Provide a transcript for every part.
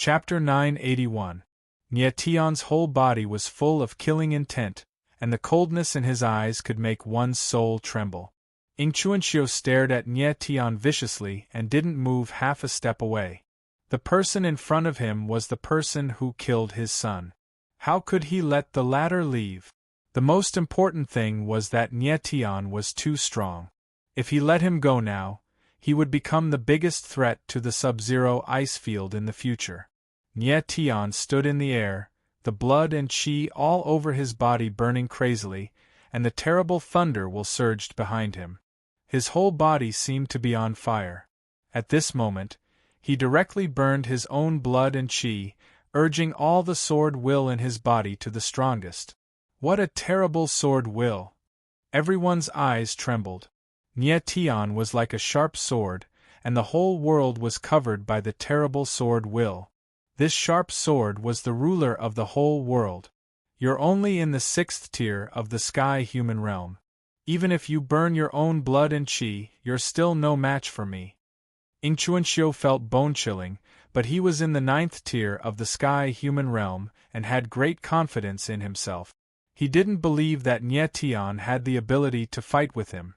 Chapter 981. Nietion's whole body was full of killing intent, and the coldness in his eyes could make one's soul tremble. Ingchuanxiu stared at Nietion viciously and didn't move half a step away. The person in front of him was the person who killed his son. How could he let the latter leave? The most important thing was that Nietion was too strong. If he let him go now, he would become the biggest threat to the sub-zero ice field in the future. Nietion stood in the air, the blood and qi all over his body burning crazily, and the terrible thunder will surged behind him. His whole body seemed to be on fire. At this moment, he directly burned his own blood and qi, urging all the sword will in his body to the strongest. What a terrible sword will! Everyone's eyes trembled. Nietion was like a sharp sword, and the whole world was covered by the terrible sword will. This sharp sword was the ruler of the whole world. You're only in the 6th tier of the sky human realm. Even if you burn your own blood and qi, you're still no match for me. Ingchuanxiu felt bone-chilling, but he was in the 9th tier of the sky human realm and had great confidence in himself. He didn't believe that Nietion had the ability to fight with him.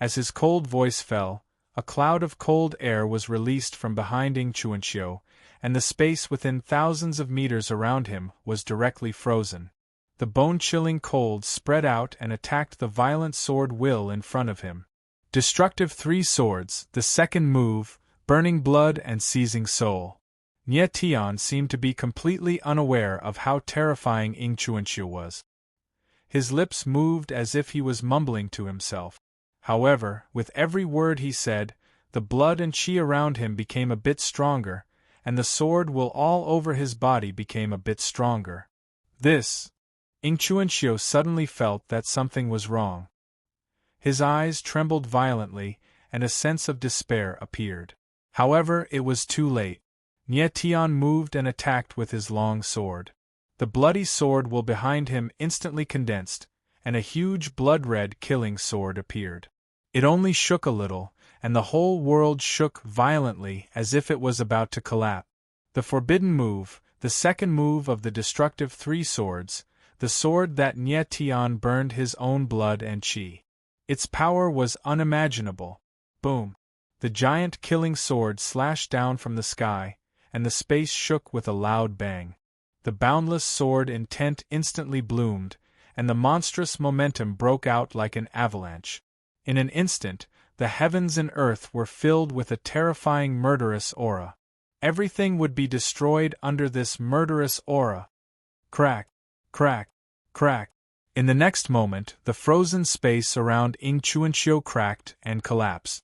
As his cold voice fell, a cloud of cold air was released from behind Ingchuanxiu, and the space within thousands of meters around him was directly frozen. The bone-chilling cold spread out and attacked the violent sword will in front of him. Destructive 3 swords, the second move, burning blood and seizing soul. Nietion seemed to be completely unaware of how terrifying Ingchuanxiu was. His lips moved as if he was mumbling to himself. However, with every word he said, the blood and qi around him became a bit stronger, and the sword will all over his body became a bit stronger. Ingchuanxiu suddenly felt that something was wrong. His eyes trembled violently, and a sense of despair appeared. However, it was too late. Nietion moved and attacked with his long sword. The bloody sword will behind him instantly condensed, and a huge blood-red killing sword appeared. It only shook a little, and the whole world shook violently as if it was about to collapse. The forbidden move, the second move of the destructive 3 swords, the sword that Nietion burned his own blood and qi. Its power was unimaginable. Boom! The giant killing sword slashed down from the sky, and the space shook with a loud bang. The boundless sword intent instantly bloomed, and the monstrous momentum broke out like an avalanche. In an instant, the heavens and earth were filled with a terrifying murderous aura. Everything would be destroyed under this murderous aura. Crack, crack, crack. In the next moment, the frozen space around Ingchuanxiu cracked and collapsed.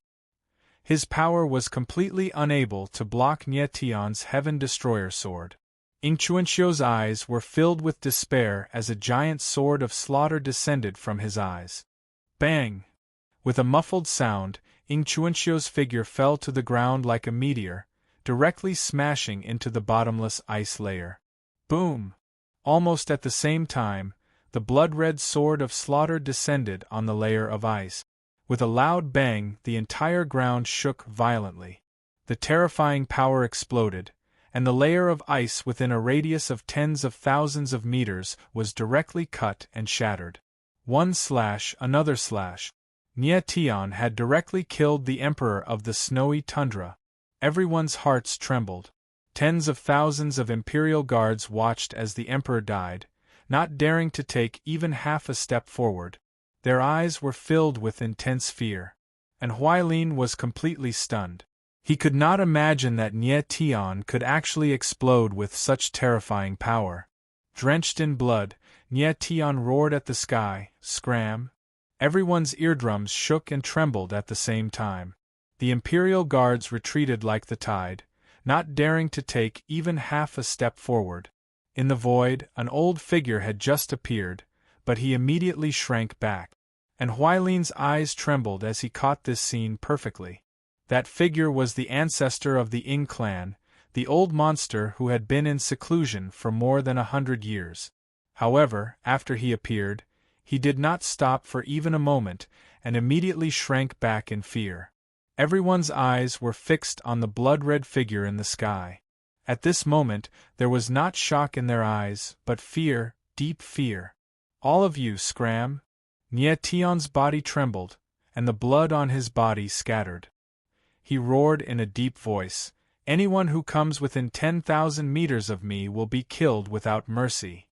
His power was completely unable to block Nietion's Heaven Destroyer sword. Ingchuanxiu's eyes were filled with despair as a giant sword of slaughter descended from his eyes. Bang! With a muffled sound, Ingchuanxiu's figure fell to the ground like a meteor, directly smashing into the bottomless ice layer. Boom! Almost at the same time, the blood-red sword of slaughter descended on the layer of ice. With a loud bang, the entire ground shook violently. The terrifying power exploded, and the layer of ice within a radius of tens of thousands of meters was directly cut and shattered. One slash, another slash. Nietion had directly killed the emperor of the snowy tundra. Everyone's hearts trembled. Tens of thousands of imperial guards watched as the emperor died, not daring to take even half a step forward. Their eyes were filled with intense fear. And Huailin was completely stunned. He could not imagine that Nietion could actually explode with such terrifying power. Drenched in blood, Nietion roared at the sky, scram. Everyone's eardrums shook and trembled at the same time. The imperial guards retreated like the tide, not daring to take even half a step forward. In the void, an old figure had just appeared, but he immediately shrank back. And Huailin's eyes trembled as he caught this scene perfectly. That figure was the ancestor of the Ying clan, the old monster who had been in seclusion for more than 100 years. However, after he appeared, he did not stop for even a moment, and immediately shrank back in fear. Everyone's eyes were fixed on the blood-red figure in the sky. At this moment, there was not shock in their eyes, but fear, deep fear. "All of you scram!" Nie Tion's body trembled, and the blood on his body scattered. He roared in a deep voice, "Anyone who comes within 10,000 meters of me will be killed without mercy."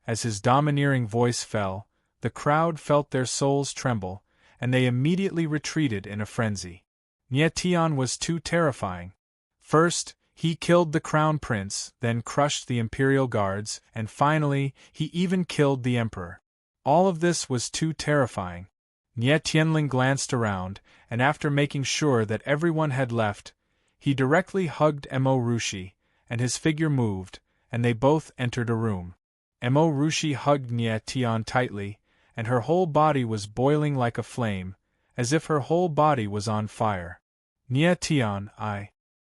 As his domineering voice fell, the crowd felt their souls tremble, and they immediately retreated in a frenzy. Nie Tion was too terrifying. First, he killed the crown prince, then crushed the imperial guards, and finally, he even killed the emperor. All of this was too terrifying. Nie Tianling glanced around, and after making sure that everyone had left, he directly hugged Mo Rushi, and his figure moved, and they both entered a room. Mo Rushi hugged Nie Tion tightly, and her whole body was boiling like a flame, as if her whole body was on fire. Nie Tion,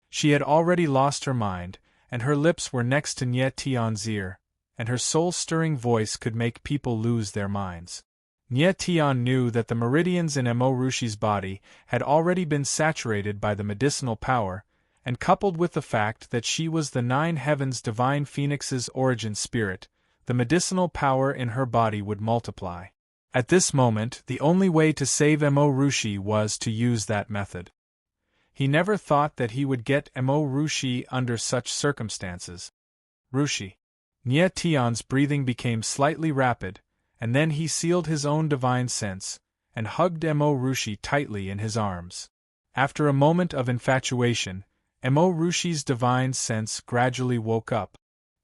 She had already lost her mind, and her lips were next to Nie Tion's ear, and her soul-stirring voice could make people lose their minds. Nie Tion knew that the meridians in Mo Rushi's body had already been saturated by the medicinal power, and coupled with the fact that she was the Nine Heavens Divine Phoenix's origin spirit, the medicinal power in her body would multiply. At this moment, the only way to save Mo Rushi was to use that method. He never thought that he would get Mo Rushi under such circumstances. Rushi. Nie Tion's breathing became slightly rapid, and then he sealed his own divine sense, and hugged Mo Rushi tightly in his arms. After a moment of infatuation, Mo Rushi's divine sense gradually woke up.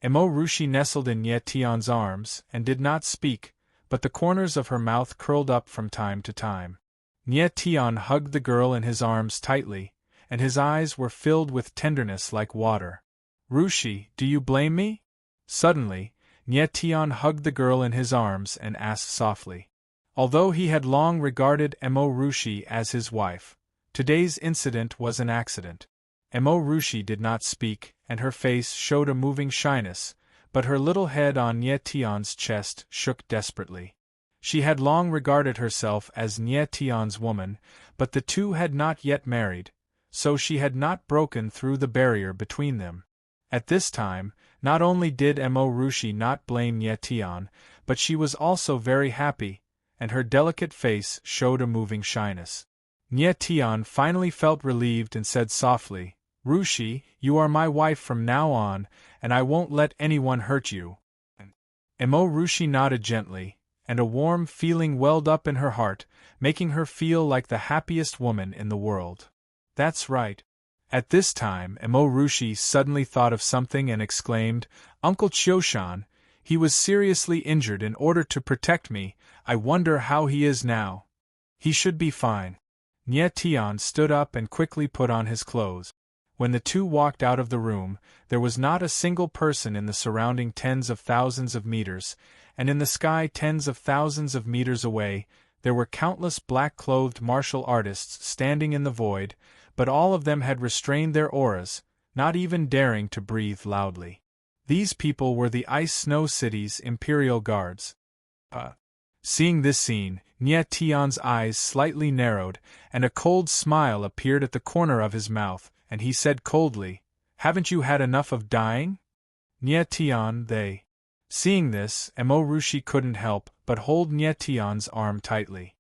Mo Rushi nestled in Nie Tion's arms, and did not speak, but the corners of her mouth curled up from time to time. Nie Tion hugged the girl in his arms tightly, and his eyes were filled with tenderness like water. "Rushi, do you blame me?" Suddenly, Nie Tion hugged the girl in his arms and asked softly. Although he had long regarded Mo Rushi as his wife, today's incident was an accident. Mo Rushi did not speak, and her face showed a moving shyness, but her little head on Nie Tion's chest shook desperately. She had long regarded herself as Nie Tion's woman, but the two had not yet married, so she had not broken through the barrier between them. At this time, not only did Mo Rushi not blame Nie Tion, but she was also very happy, and her delicate face showed a moving shyness. Nie Tion finally felt relieved and said softly, "Rushi, you are my wife from now on, and I won't let anyone hurt you." Mo Rushi nodded gently, and a warm feeling welled up in her heart, making her feel like the happiest woman in the world. "That's right." At this time, Mo Rushi suddenly thought of something and exclaimed, "Uncle Chioshan, he was seriously injured in order to protect me. I wonder how he is now." "He should be fine." Nie Tion stood up and quickly put on his clothes. When the two walked out of the room, there was not a single person in the surrounding tens of thousands of meters, and in the sky tens of thousands of meters away, there were countless black-clothed martial artists standing in the void, but all of them had restrained their auras, not even daring to breathe loudly. These people were the Ice Snow City's Imperial Guards. Seeing this scene, Nie Tion's eyes slightly narrowed, and a cold smile appeared at the corner of his mouth, and he said coldly, "Haven't you had enough of dying?" Nie Tion, they. Seeing this, Mo Rushi couldn't help but hold Nie Tion's arm tightly.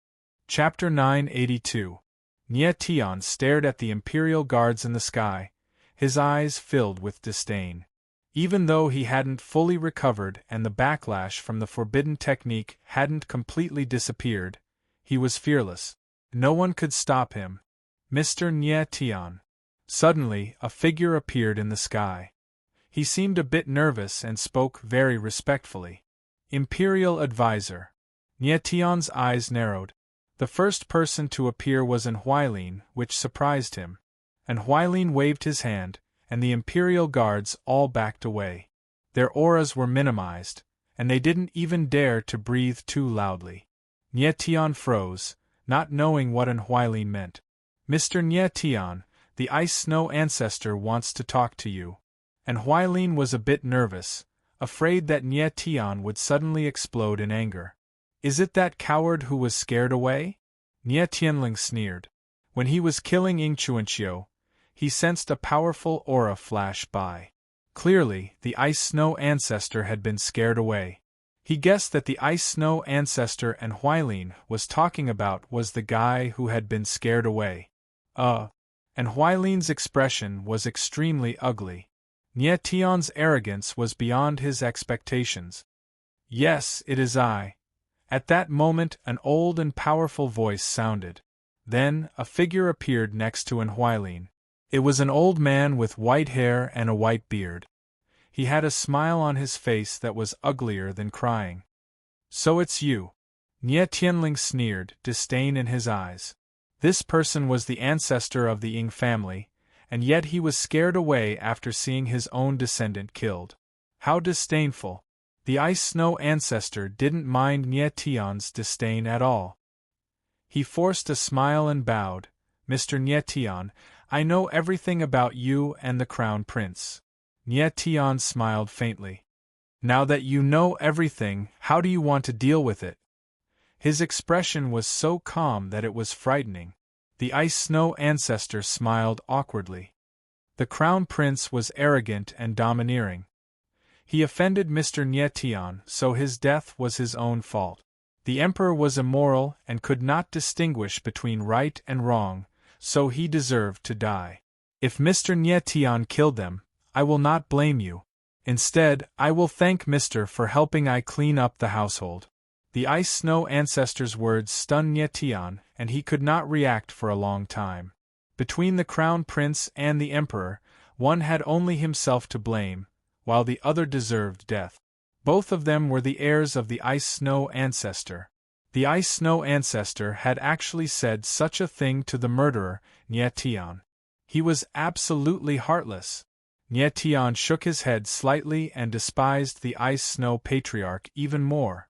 Chapter 982. Nie Tion stared at the Imperial Guards in the sky, his eyes filled with disdain. Even though he hadn't fully recovered and the backlash from the forbidden technique hadn't completely disappeared, he was fearless. No one could stop him. "Mr. Nie Tion." Suddenly, a figure appeared in the sky. He seemed a bit nervous and spoke very respectfully. "Imperial Advisor." Nie Tion's eyes narrowed. The first person to appear was Huailin, which surprised him. Huailin waved his hand, and the Imperial Guards all backed away. Their auras were minimized, and they didn't even dare to breathe too loudly. Nie Tion froze, not knowing what Huailin meant. "Mr. Nie Tion, the Ice Snow Ancestor wants to talk to you." Huailin was a bit nervous, afraid that Nie Tion would suddenly explode in anger. "Is it that coward who was scared away?" Nie Tianling sneered. When he was killing Ing Chuanqiu, he sensed a powerful aura flash by. Clearly, the ice-snow ancestor had been scared away. He guessed that the ice-snow ancestor and Huilin was talking about was the guy who had been scared away. And Huilin's expression was extremely ugly. Nie Tian's arrogance was beyond his expectations. Yes, it is I. At that moment an old and powerful voice sounded. Then, a figure appeared next to an Huilin. It was an old man with white hair and a white beard. He had a smile on his face that was uglier than crying. So it's you. Nie Tianling sneered, disdain in his eyes. This person was the ancestor of the Ying family, and yet he was scared away after seeing his own descendant killed. How disdainful! The ice-snow ancestor didn't mind Nie Tian's disdain at all. He forced a smile and bowed. Mr. Nie Tian, I know everything about you and the Crown Prince. Nie Tian smiled faintly. Now that you know everything, how do you want to deal with it? His expression was so calm that it was frightening. The ice-snow ancestor smiled awkwardly. The Crown Prince was arrogant and domineering. He offended Mr. Nie Tian, so his death was his own fault. The Emperor was immoral and could not distinguish between right and wrong, so he deserved to die. If Mr. Nie Tian killed them, I will not blame you. Instead, I will thank Mr. for helping I clean up the household. The ice-snow ancestor's words stunned Nie Tian, and he could not react for a long time. Between the Crown Prince and the Emperor, one had only himself to blame, while the other deserved death. Both of them were the heirs of the ice-snow ancestor. The ice-snow ancestor had actually said such a thing to the murderer, Nie Tian. He was absolutely heartless. Nie Tian shook his head slightly and despised the ice-snow patriarch even more.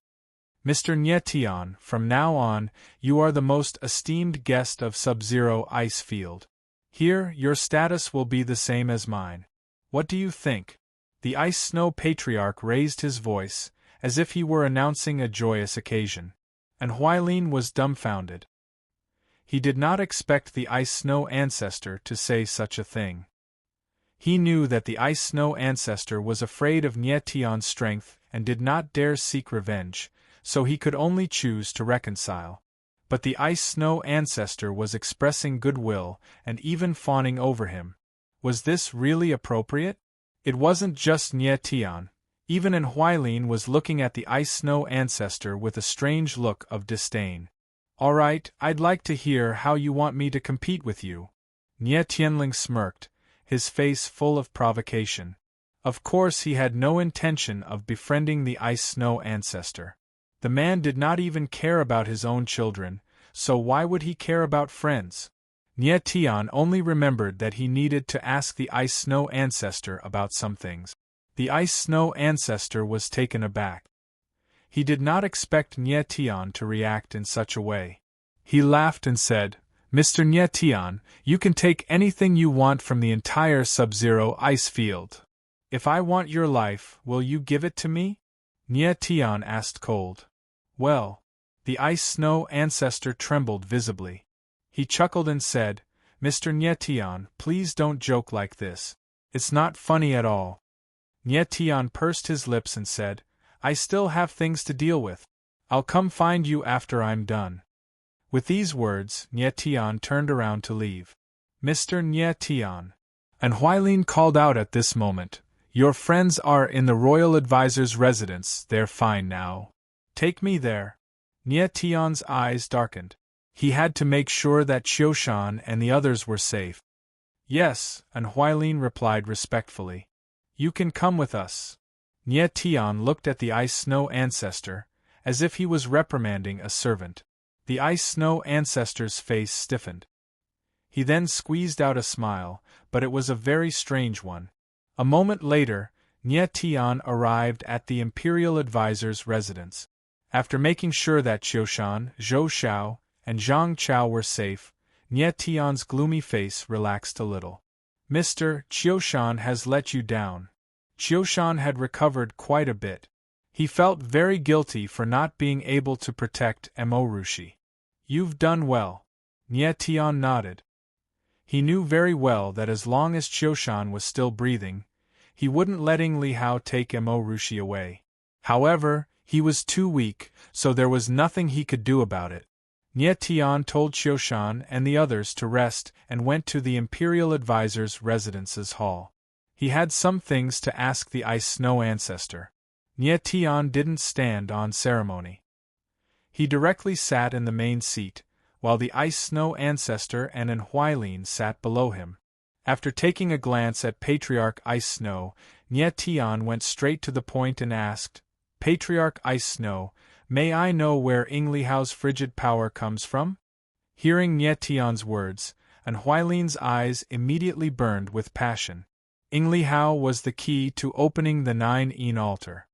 Mr. Nie Tian, from now on, you are the most esteemed guest of Sub-Zero Ice Field. Here, your status will be the same as mine. What do you think? The ice-snow patriarch raised his voice, as if he were announcing a joyous occasion. And Huilin was dumbfounded. He did not expect the ice-snow ancestor to say such a thing. He knew that the ice-snow ancestor was afraid of Nie Tian's strength and did not dare seek revenge, so he could only choose to reconcile. But the ice-snow ancestor was expressing goodwill and even fawning over him. Was this really appropriate? It wasn't just Nie Tian. Even an Huilin was looking at the ice-snow ancestor with a strange look of disdain. All right, I'd like to hear how you want me to compete with you. Nie Tianling smirked, his face full of provocation. Of course he had no intention of befriending the ice-snow ancestor. The man did not even care about his own children, so why would he care about friends? Nie Tian only remembered that he needed to ask the ice-snow ancestor about some things. The ice-snow ancestor was taken aback. He did not expect Nie Tian to react in such a way. He laughed and said, Mr. Nie Tian, you can take anything you want from the entire Sub-Zero Ice Field. If I want your life, will you give it to me? Nie Tian asked cold. Well, the ice-snow ancestor trembled visibly. He chuckled and said, Mr. Nie Tian, please don't joke like this. It's not funny at all. Nie Tian pursed his lips and said, I still have things to deal with. I'll come find you after I'm done. With these words, Nie Tian turned around to leave. Mr. Nie Tian. And Huilin called out at this moment, Your friends are in the royal advisor's residence, they're fine now. Take me there. Nie Tian's eyes darkened. He had to make sure that Qiushan and the others were safe. Yes, and Huilin replied respectfully. You can come with us. Nie Tian looked at the ice-snow ancestor, as if he was reprimanding a servant. The ice-snow ancestor's face stiffened. He then squeezed out a smile, but it was a very strange one. A moment later, Nie Tian arrived at the imperial advisor's residence. After making sure that Qiushan, Zhou Xiao, and Zhang Chao were safe, Nie Tian's gloomy face relaxed a little. Mr. Qiushan has let you down. Qiushan had recovered quite a bit. He felt very guilty for not being able to protect Emorushi. You've done well. Nie Tian nodded. He knew very well that as long as Qiushan was still breathing, he wouldn't let Li Hao take Emorushi away. However, he was too weak, so there was nothing he could do about it. Nie Tian told Qiushan and the others to rest and went to the Imperial Advisor's residence's hall. He had some things to ask the Ice Snow Ancestor. Nie Tian didn't stand on ceremony. He directly sat in the main seat, while the Ice Snow Ancestor and An Huailin sat below him. After taking a glance at Patriarch Ice Snow, Nie Tian went straight to the point and asked, "Patriarch Ice Snow, may I know where Li Hao's frigid power comes from?" Hearing Nie Tian's words, An Huailin's eyes immediately burned with passion. Li Hao was the key to opening the 9-yin altar.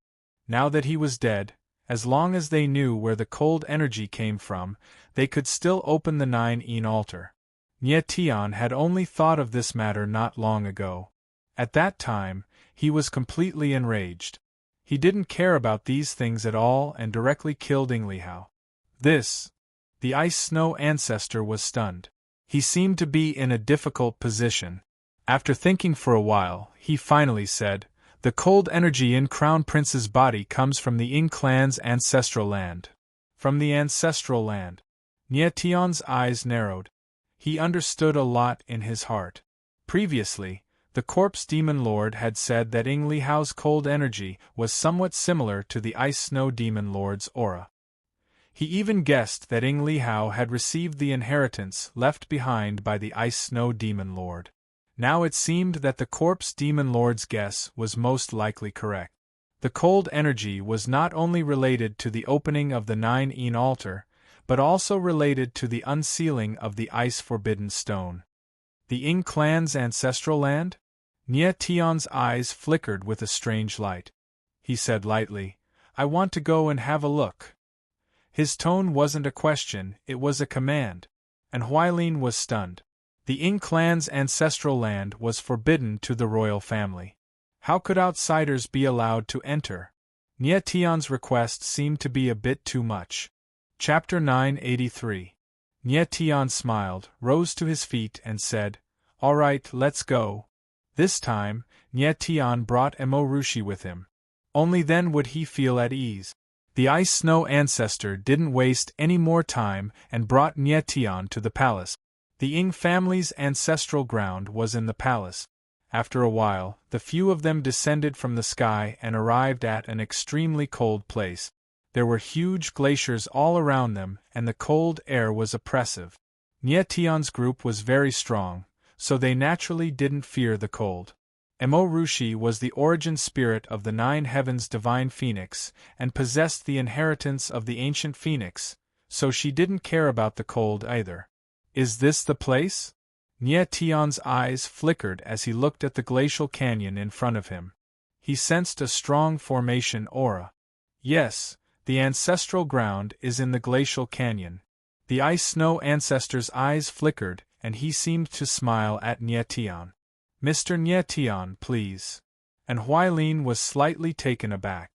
Now that he was dead, as long as they knew where the cold energy came from, they could still open the 9-yin altar. Nie Tian had only thought of this matter not long ago. At that time, he was completely enraged. He didn't care about these things at all and directly killed Li Hao. The Ice Snow Ancestor was stunned. He seemed to be in a difficult position. After thinking for a while, he finally said, "The cold energy in Crown Prince's body comes from the Ying clan's ancestral land." From the ancestral land. Nie Tian's eyes narrowed. He understood a lot in his heart. Previously, the Corpse Demon Lord had said that Li Hao's cold energy was somewhat similar to the Ice Snow Demon Lord's aura. He even guessed that Li Hao had received the inheritance left behind by the Ice Snow Demon Lord. Now it seemed that the Corpse Demon Lord's guess was most likely correct. The cold energy was not only related to the opening of the 9-yin altar, but also related to the unsealing of the Ice Forbidden Stone. The Ying clan's ancestral land? Nie Tian's eyes flickered with a strange light. He said lightly, "I want to go and have a look." His tone wasn't a question, it was a command. And Huailin was stunned. The Ying clan's ancestral land was forbidden to the royal family. How could outsiders be allowed to enter? Nie Tian's request seemed to be a bit too much. Chapter 983. Nie Tian smiled, rose to his feet and said, "All right, let's go." This time, Nie Tian brought Emorushi with him. Only then would he feel at ease. The Ice Snow Ancestor didn't waste any more time and brought Nie Tian to the palace. The Ying family's ancestral ground was in the palace. After a while, the few of them descended from the sky and arrived at an extremely cold place. There were huge glaciers all around them, and the cold air was oppressive. Nie Tian's group was very strong, so they naturally didn't fear the cold. Emorushi was the origin spirit of the 9 Heavens' divine phoenix, and possessed the inheritance of the ancient phoenix, so she didn't care about the cold either. Is this the place? Nie Tian's eyes flickered as he looked at the glacial canyon in front of him. He sensed a strong formation aura. Yes, the ancestral ground is in the glacial canyon. The Ice Snow Ancestor's eyes flickered, and he seemed to smile at Nie Tian. "Mr. Nie Tian, please." And Huailin was slightly taken aback.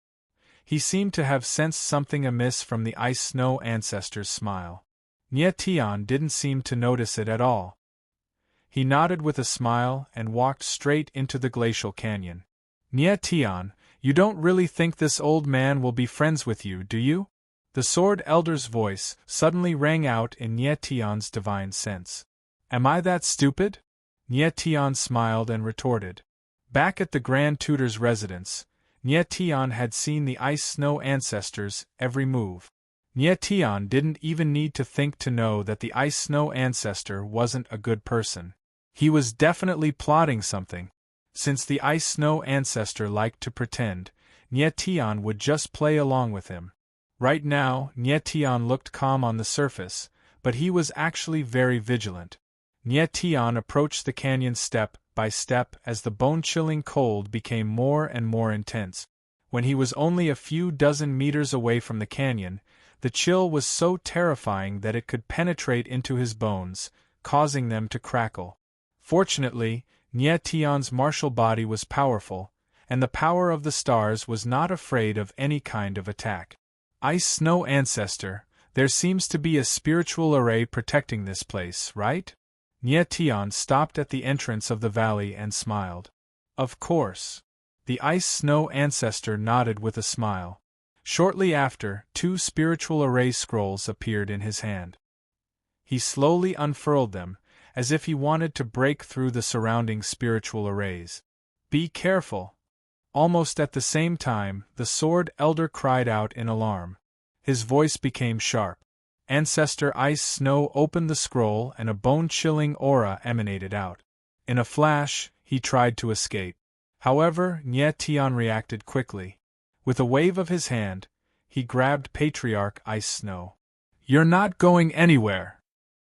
He seemed to have sensed something amiss from the Ice Snow Ancestor's smile. Nie Tian didn't seem to notice it at all. He nodded with a smile and walked straight into the glacial canyon. "Nie Tian, you don't really think this old man will be friends with you, do you?" The Sword Elder's voice suddenly rang out in Nie Tian's divine sense. "Am I that stupid?" Nie Tian smiled and retorted. Back at the Grand Tutor's residence, Nie Tian had seen the Ice Snow Ancestor's every move. Nie Tian didn't even need to think to know that the Ice Snow Ancestor wasn't a good person. He was definitely plotting something. Since the Ice Snow Ancestor liked to pretend, Nie Tian would just play along with him. Right now, Nie Tian looked calm on the surface, but he was actually very vigilant. Nie Tian approached the canyon step by step as the bone-chilling cold became more and more intense. When he was only a few dozen meters away from the canyon, the chill was so terrifying that it could penetrate into his bones, causing them to crackle. Fortunately, Nie Tian's martial body was powerful, and the power of the stars was not afraid of any kind of attack. Ice Snow Ancestor, there seems to be a spiritual array protecting this place, right? Nie Tian stopped at the entrance of the valley and smiled. Of course. The ice-snow ancestor nodded with a smile. Shortly after, 2 spiritual array scrolls appeared in his hand. He slowly unfurled them, as if he wanted to break through the surrounding spiritual arrays. "Be careful!" Almost at the same time, the Sword Elder cried out in alarm. His voice became sharp. Ancestor Ice Snow opened the scroll and a bone-chilling aura emanated out. In a flash, he tried to escape. However, Nye Tian reacted quickly. With a wave of his hand, he grabbed Patriarch Ice Snow. "You're not going anywhere!"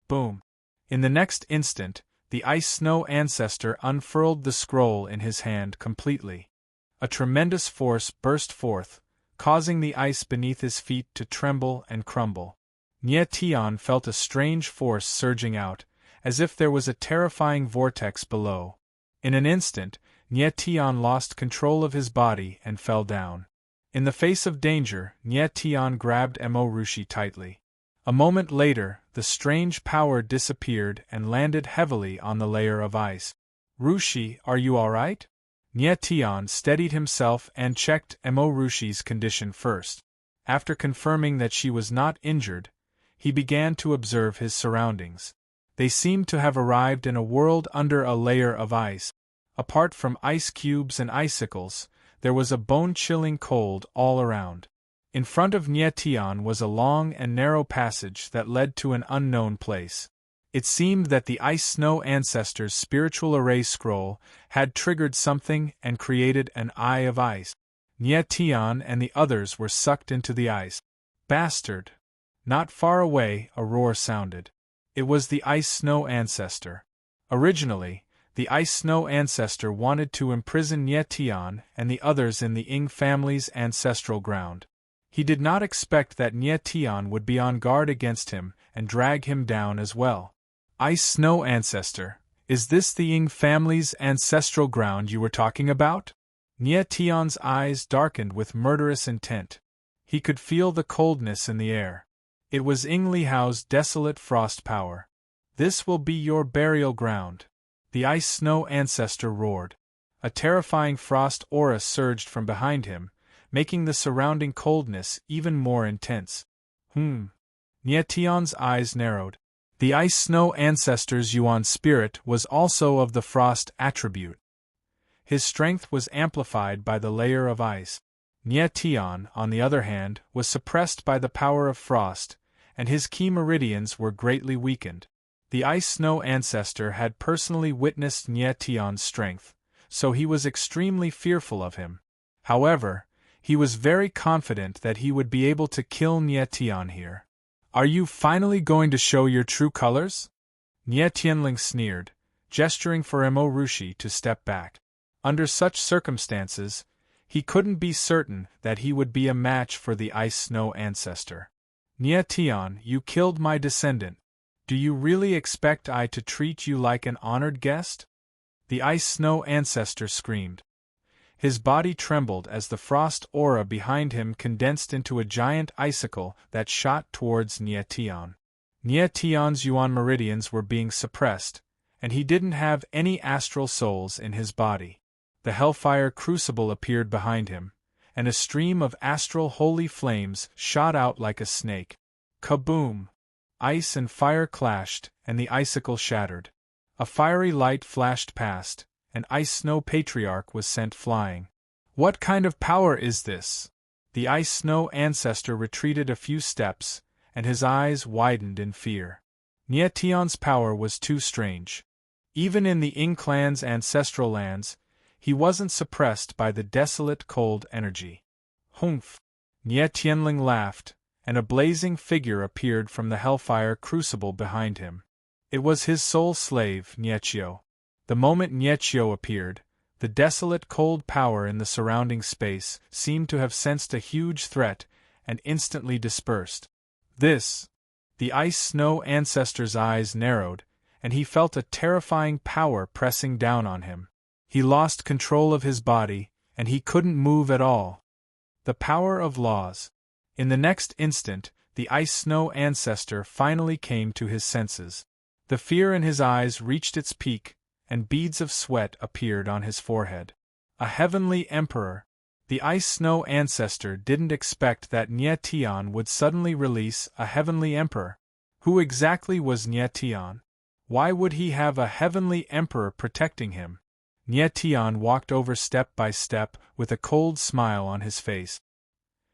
Boom! In the next instant, the Ice Snow ancestor unfurled the scroll in his hand completely. A tremendous force burst forth, causing the ice beneath his feet to tremble and crumble. Nye Tian felt a strange force surging out, as if there was a terrifying vortex below. In an instant, Nye Tian lost control of his body and fell down. In the face of danger, Nye Tian grabbed Mo Rushi tightly. A moment later, the strange power disappeared and landed heavily on the layer of ice. "Rushi, are you alright?" Nye Tian steadied himself and checked Mo Rushi's condition first. After confirming that she was not injured, he began to observe his surroundings. They seemed to have arrived in a world under a layer of ice. Apart from ice cubes and icicles, there was a bone-chilling cold all around. In front of Nye Tian was a long and narrow passage that led to an unknown place. It seemed that the Ice-Snow ancestor's spiritual array scroll had triggered something and created an eye of ice. Nye Tian and the others were sucked into the ice. "Bastard!" Not far away, a roar sounded. It was the Ice-Snow ancestor. Originally, the Ice-Snow ancestor wanted to imprison Nye Tian and the others in the Ying family's ancestral ground. He did not expect that Nye Tian would be on guard against him and drag him down as well. "Ice-Snow ancestor, is this the Ying family's ancestral ground you were talking about?" Nye Tian's eyes darkened with murderous intent. He could feel the coldness in the air. It was Ying Lihao's desolate frost power. "This will be your burial ground," the Ice-Snow ancestor roared. A terrifying frost aura surged from behind him, making the surrounding coldness even more intense. Nye Tian's eyes narrowed. The Ice-Snow ancestor's Yuan spirit was also of the frost attribute. His strength was amplified by the layer of ice. Nye Tian, on the other hand, was suppressed by the power of frost, and his key meridians were greatly weakened. The Ice-Snow ancestor had personally witnessed Nye Tian's strength, so he was extremely fearful of him. However, he was very confident that he would be able to kill Nye Tian here. "Are you finally going to show your true colors?" Nye Tianling sneered, gesturing for Mo Rushi to step back. Under such circumstances, he couldn't be certain that he would be a match for the Ice-Snow ancestor. "Nye Tian, you killed my descendant. Do you really expect I to treat you like an honored guest?" The Ice-Snow ancestor screamed. His body trembled as the frost aura behind him condensed into a giant icicle that shot towards Nye Tian. Nye Tian's Yuan meridians were being suppressed, and he didn't have any astral souls in his body. The Hellfire Crucible appeared behind him, and a stream of astral holy flames shot out like a snake. Kaboom! Ice and fire clashed, and the icicle shattered. A fiery light flashed past, and Ice-Snow Patriarch was sent flying. "What kind of power is this?" The Ice-Snow ancestor retreated a few steps, and his eyes widened in fear. Nye Tian's power was too strange. Even in the Ying clan's ancestral lands, he wasn't suppressed by the desolate cold energy. "Humph!" Nye Tianling laughed, and a blazing figure appeared from the Hellfire Crucible behind him. It was his soul slave, Niechio. The moment Niechio appeared, the desolate cold power in the surrounding space seemed to have sensed a huge threat and instantly dispersed. "This!" The Ice-Snow ancestor's eyes narrowed, and he felt a terrifying power pressing down on him. He lost control of his body, and he couldn't move at all. The power of laws. In the next instant, the Ice-Snow ancestor finally came to his senses. The fear in his eyes reached its peak, and beads of sweat appeared on his forehead. A heavenly emperor. The ice snow ancestor didn't expect that Nye Tian would suddenly release a heavenly emperor. Who exactly was Nye Tian? Why would he have a heavenly emperor protecting him? Nye Tian walked over step by step with a cold smile on his face.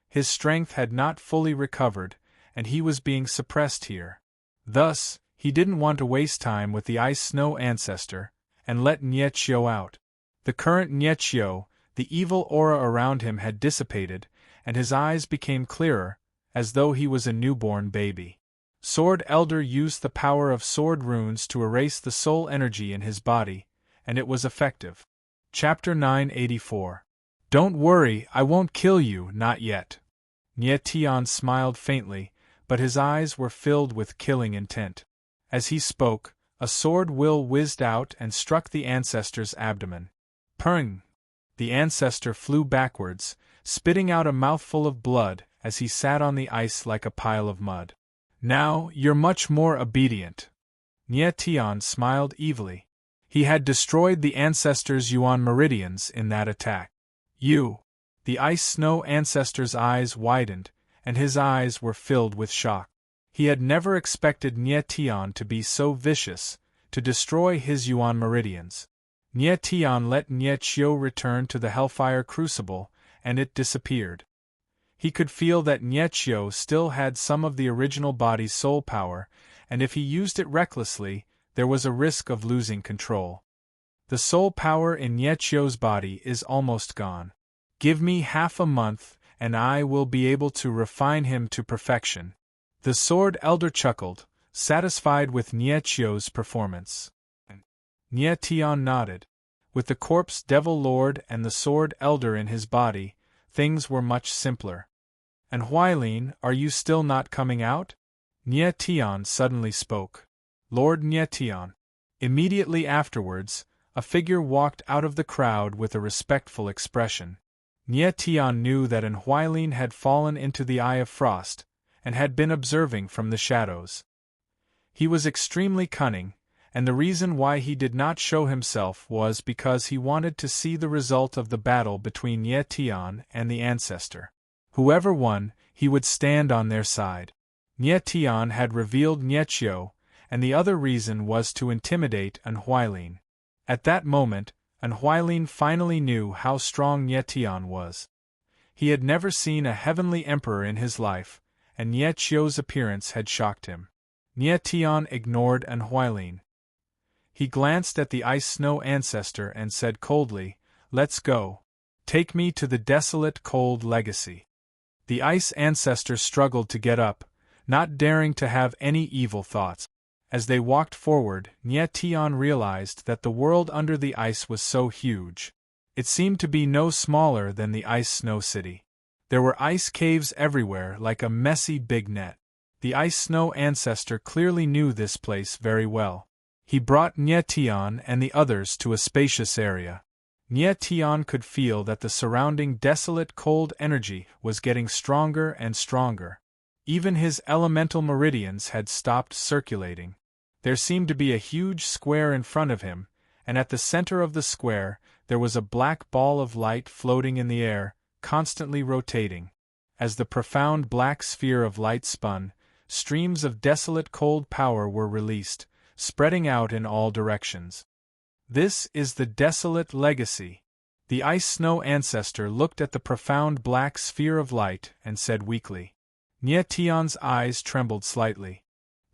His strength had not fully recovered, and he was being suppressed here. Thus, he didn't want to waste time with the ice snow ancestor, and let Nye Qiu out. The current Nye Qiu, the evil aura around him had dissipated, and his eyes became clearer, as though he was a newborn baby. Sword Elder used the power of sword runes to erase the soul energy in his body, and it was effective. Chapter 984. Don't worry, I won't kill you, not yet. Nye Tian smiled faintly, but his eyes were filled with killing intent. As he spoke, a sword will whizzed out and struck the ancestor's abdomen. Pung! The ancestor flew backwards, spitting out a mouthful of blood as he sat on the ice like a pile of mud. Now, you're much more obedient. Nye Tian smiled evilly. He had destroyed the ancestor's yuan meridians in that attack. You! The ice snow ancestor's eyes widened, and his eyes were filled with shock. He had never expected Nye Tian to be so vicious, to destroy his yuan meridians. Nye Tian let Nye Qiu return to the Hellfire Crucible, and it disappeared. He could feel that Nye Qiu still had some of the original body's soul power, and if he used it recklessly, there was a risk of losing control. The soul power in Nye Qiu's body is almost gone. Give me half a month, and I will be able to refine him to perfection. The Sword Elder chuckled, satisfied with Nye Qiu's performance. Nye Tian nodded. With the Corpse Devil Lord and the Sword Elder in his body, things were much simpler. And Huailin, are you still not coming out? Nye Tian suddenly spoke. Lord Nye Tian. Immediately afterwards, a figure walked out of the crowd with a respectful expression. Nye Tian knew that an Huailin had fallen into the Eye of Frost, and had been observing from the shadows. He was extremely cunning, and the reason why he did not show himself was because he wanted to see the result of the battle between Nye Tian and the ancestor. Whoever won, he would stand on their side. Nye Tian had revealed Nye Qiu, and the other reason was to intimidate an Huailin. At that moment, an Huailin finally knew how strong Nye Tian was. He had never seen a heavenly emperor in his life, and Nye Qiu's appearance had shocked him. Nye Tian ignored an Huailin. He glanced at the ice snow ancestor and said coldly, "Let's go. Take me to the desolate cold legacy." The ice ancestor struggled to get up, not daring to have any evil thoughts. As they walked forward, Nye Tian realized that the world under the ice was so huge. It seemed to be no smaller than the ice snow city. There were ice caves everywhere like a messy big net. The ice snow ancestor clearly knew this place very well. He brought Nye Tian and the others to a spacious area. Nye Tian could feel that the surrounding desolate cold energy was getting stronger and stronger. Even his elemental meridians had stopped circulating. There seemed to be a huge square in front of him, and at the center of the square there was a black ball of light floating in the air, constantly rotating. As the profound black sphere of light spun, streams of desolate cold power were released, spreading out in all directions. This is the desolate legacy. The ice snow ancestor looked at the profound black sphere of light and said weakly. Nye Tian's eyes trembled slightly.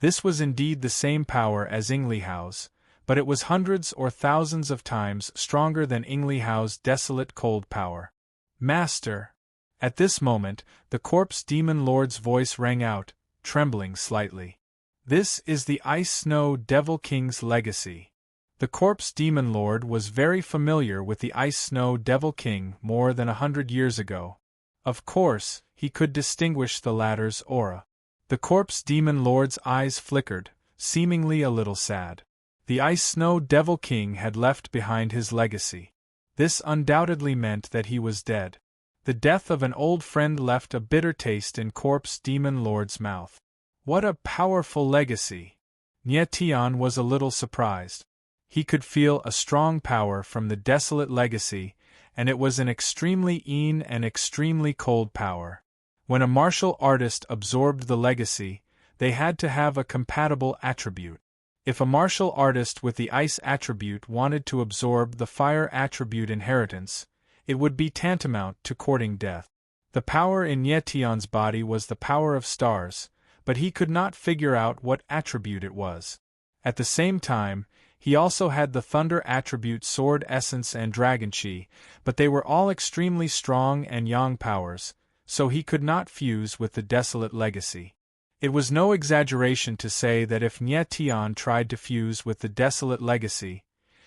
This was indeed the same power as Yinglihao's, but it was hundreds or thousands of times stronger than Yinglihao's desolate cold power. Master! At this moment, the Corpse Demon Lord's voice rang out, trembling slightly. This is the Ice Snow Devil King's legacy. The Corpse Demon Lord was very familiar with the Ice Snow Devil King more than 100 years ago. Of course, he could distinguish the latter's aura. The Corpse Demon Lord's eyes flickered, seemingly a little sad. The Ice Snow Devil King had left behind his legacy. This undoubtedly meant that he was dead. The death of an old friend left a bitter taste in Corpse Demon Lord's mouth. What a powerful legacy! Nye Tian was a little surprised. He could feel a strong power from the desolate legacy, and it was an extremely and extremely cold power. When a martial artist absorbed the legacy, they had to have a compatible attribute. If a martial artist with the ice attribute wanted to absorb the fire attribute inheritance, it would be tantamount to courting death. The power in Nietion's body was the power of stars, but he could not figure out what attribute it was. At the same time, he also had the thunder attribute sword essence and dragon chi, but they were all extremely strong and yang powers, so he could not fuse with the desolate legacy. It was no exaggeration to say that if Nietion tried to fuse with the desolate legacy,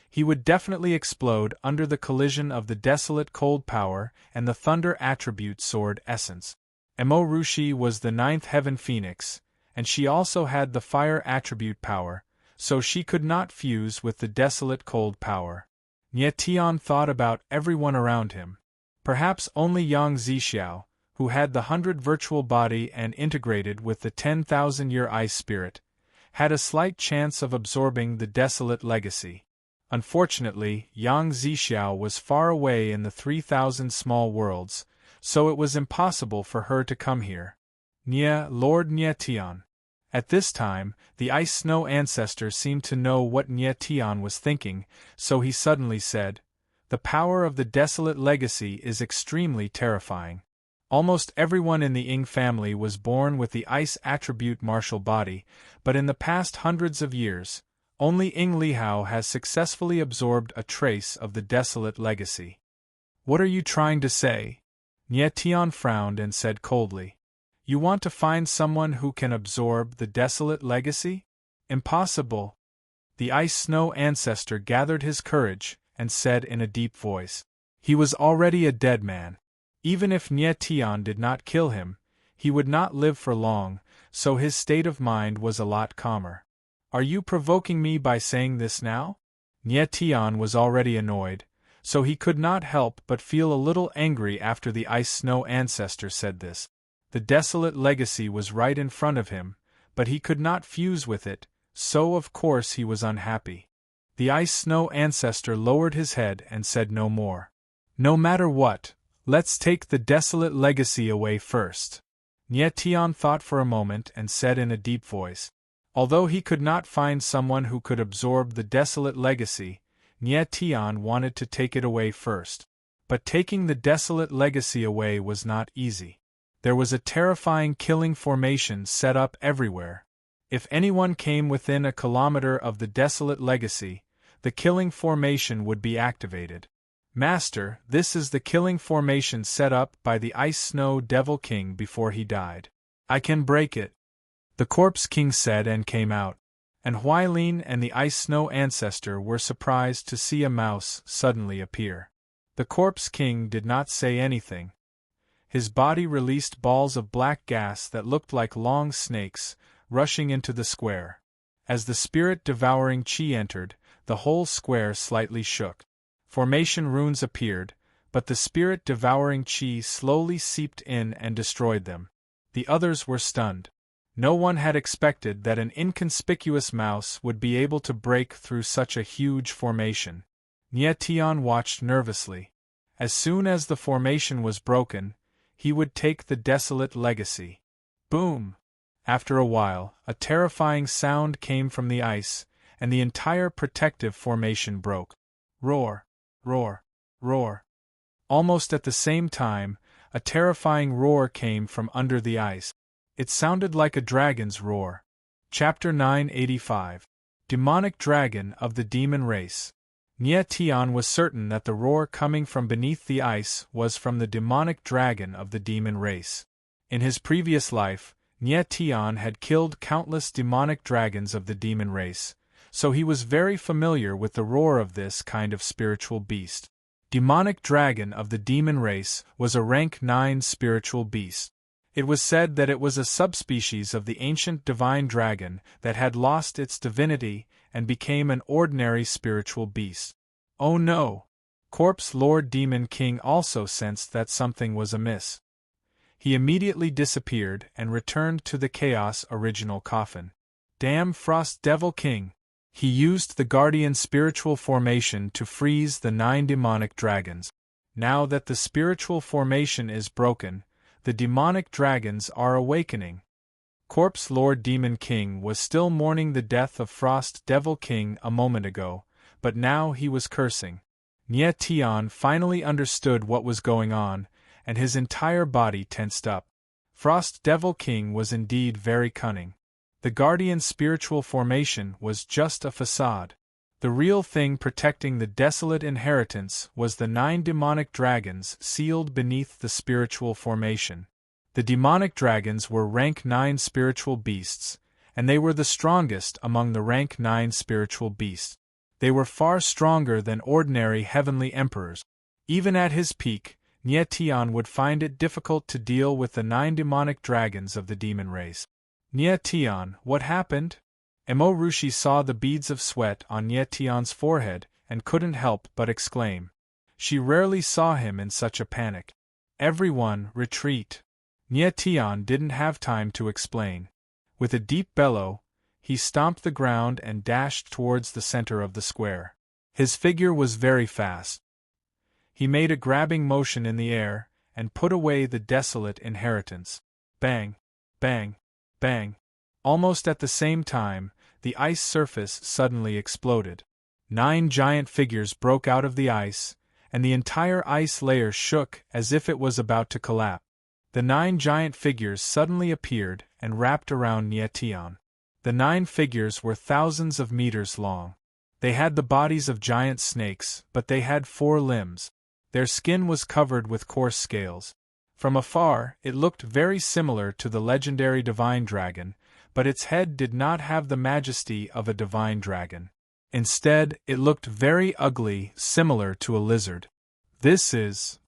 he would definitely explode under the collision of the desolate cold power and the thunder attribute sword essence. Emo Rushi was the ninth heaven phoenix, and she also had the fire attribute power, so she could not fuse with the desolate cold power. Nietion thought about everyone around him. Perhaps only Yang Zixiao, who had the 100 virtual body and integrated with the 10,000-year ice spirit, had a slight chance of absorbing the desolate legacy. Unfortunately, Yang Zixiao was far away in the 3,000 small worlds, so it was impossible for her to come here. Lord Nietion. At this time, the ice snow ancestor seemed to know what Nietion was thinking, so he suddenly said, "The power of the desolate legacy is extremely terrifying. Almost everyone in the Ying family was born with the ice attribute martial body, but in the past hundreds of years, only Ying Lihao has successfully absorbed a trace of the desolate legacy." "What are you trying to say?" Nietion frowned and said coldly. "You want to find someone who can absorb the desolate legacy? Impossible." The ice snow ancestor gathered his courage and said in a deep voice, "He was already a dead man. Even if Nietion did not kill him, he would not live for long, so his state of mind was a lot calmer." "Are you provoking me by saying this now?" Nietion was already annoyed, so he could not help but feel a little angry after the ice snow ancestor said this. The desolate legacy was right in front of him, but he could not fuse with it, so of course he was unhappy. The ice snow ancestor lowered his head and said no more. "No matter what, let's take the desolate legacy away first." Nietion thought for a moment and said in a deep voice. Although he could not find someone who could absorb the desolate legacy, Nietion wanted to take it away first. But taking the desolate legacy away was not easy. There was a terrifying killing formation set up everywhere. If anyone came within a kilometer of the desolate legacy, the killing formation would be activated. "Master, this is the killing formation set up by the Ice Snow Devil King before he died. I can break it," the Corpse King said and came out. And Huilin and the Ice Snow ancestor were surprised to see a mouse suddenly appear. The Corpse King did not say anything. His body released balls of black gas that looked like long snakes, rushing into the square. As the spirit-devouring chi entered, the whole square slightly shook. Formation runes appeared, but the spirit-devouring chi slowly seeped in and destroyed them. The others were stunned. No one had expected that an inconspicuous mouse would be able to break through such a huge formation. Nietion watched nervously. As soon as the formation was broken, he would take the desolate legacy. Boom! After a while, a terrifying sound came from the ice, and the entire protective formation broke. Roar! Roar! Roar! Almost at the same time, a terrifying roar came from under the ice. It sounded like a dragon's roar. Chapter 985. Demonic Dragon of the Demon Race. Nietion was certain that the roar coming from beneath the ice was from the demonic dragon of the demon race. In his previous life, Nietion had killed countless demonic dragons of the demon race, so he was very familiar with the roar of this kind of spiritual beast. Demonic Dragon of the Demon Race was a rank 9 spiritual beast. It was said that it was a subspecies of the ancient divine dragon that had lost its divinity and became an ordinary spiritual beast. Oh no! Corpse Lord Demon King also sensed that something was amiss. He immediately disappeared and returned to the Chaos original coffin. Damn Frost Devil King! He used the Guardian spiritual formation to freeze the 9 demonic dragons. Now that the spiritual formation is broken, the demonic dragons are awakening. Corpse Lord Demon King was still mourning the death of Frost Devil King a moment ago, but now he was cursing. Nye Tian finally understood what was going on, and his entire body tensed up. Frost Devil King was indeed very cunning. The guardian spiritual formation was just a facade. The real thing protecting the desolate inheritance was the 9 demonic dragons sealed beneath the spiritual formation. The demonic dragons were rank 9 spiritual beasts, and they were the strongest among the rank 9 spiritual beasts. They were far stronger than ordinary heavenly emperors. Even at his peak, Nye Tian would find it difficult to deal with the 9 demonic dragons of the demon race. Nye Tian, what happened? Emo Rushi saw the beads of sweat on Nye Tian's forehead and couldn't help but exclaim. She rarely saw him in such a panic. Everyone, retreat. Nye Tian didn't have time to explain. With a deep bellow, he stomped the ground and dashed towards the center of the square. His figure was very fast. He made a grabbing motion in the air and put away the desolate inheritance. Bang! Bang! Bang! Almost at the same time, the ice surface suddenly exploded. 9 giant figures broke out of the ice, and the entire ice layer shook as if it was about to collapse. The 9 giant figures suddenly appeared and wrapped around Nye Tian. The 9 figures were thousands of meters long. They had the bodies of giant snakes, but they had 4 limbs. Their skin was covered with coarse scales. From afar, it looked very similar to the legendary divine dragon, but its head did not have the majesty of a divine dragon. Instead, it looked very ugly, similar to a lizard. This is...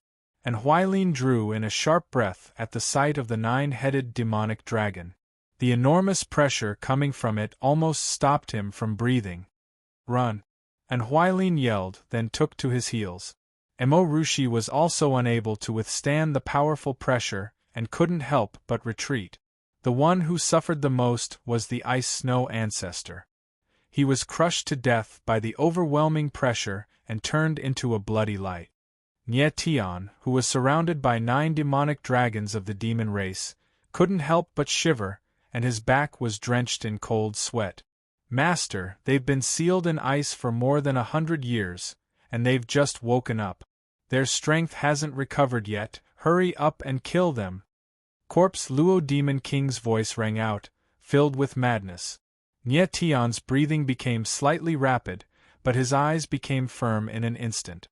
And Huilin drew in a sharp breath at the sight of the 9-headed demonic dragon. The enormous pressure coming from it almost stopped him from breathing. Run! And Huilin yelled, then took to his heels. Emo Rushi was also unable to withstand the powerful pressure and couldn't help but retreat. The one who suffered the most was the Ice Snow ancestor. He was crushed to death by the overwhelming pressure and turned into a bloody light. Nye Tian, who was surrounded by 9 demonic dragons of the demon race, couldn't help but shiver, and his back was drenched in cold sweat. Master, they've been sealed in ice for more than 100 years, and they've just woken up. Their strength hasn't recovered yet, hurry up and kill them. Corpse Luo Demon King's voice rang out, filled with madness. Nye Tian's breathing became slightly rapid, but his eyes became firm in an instant.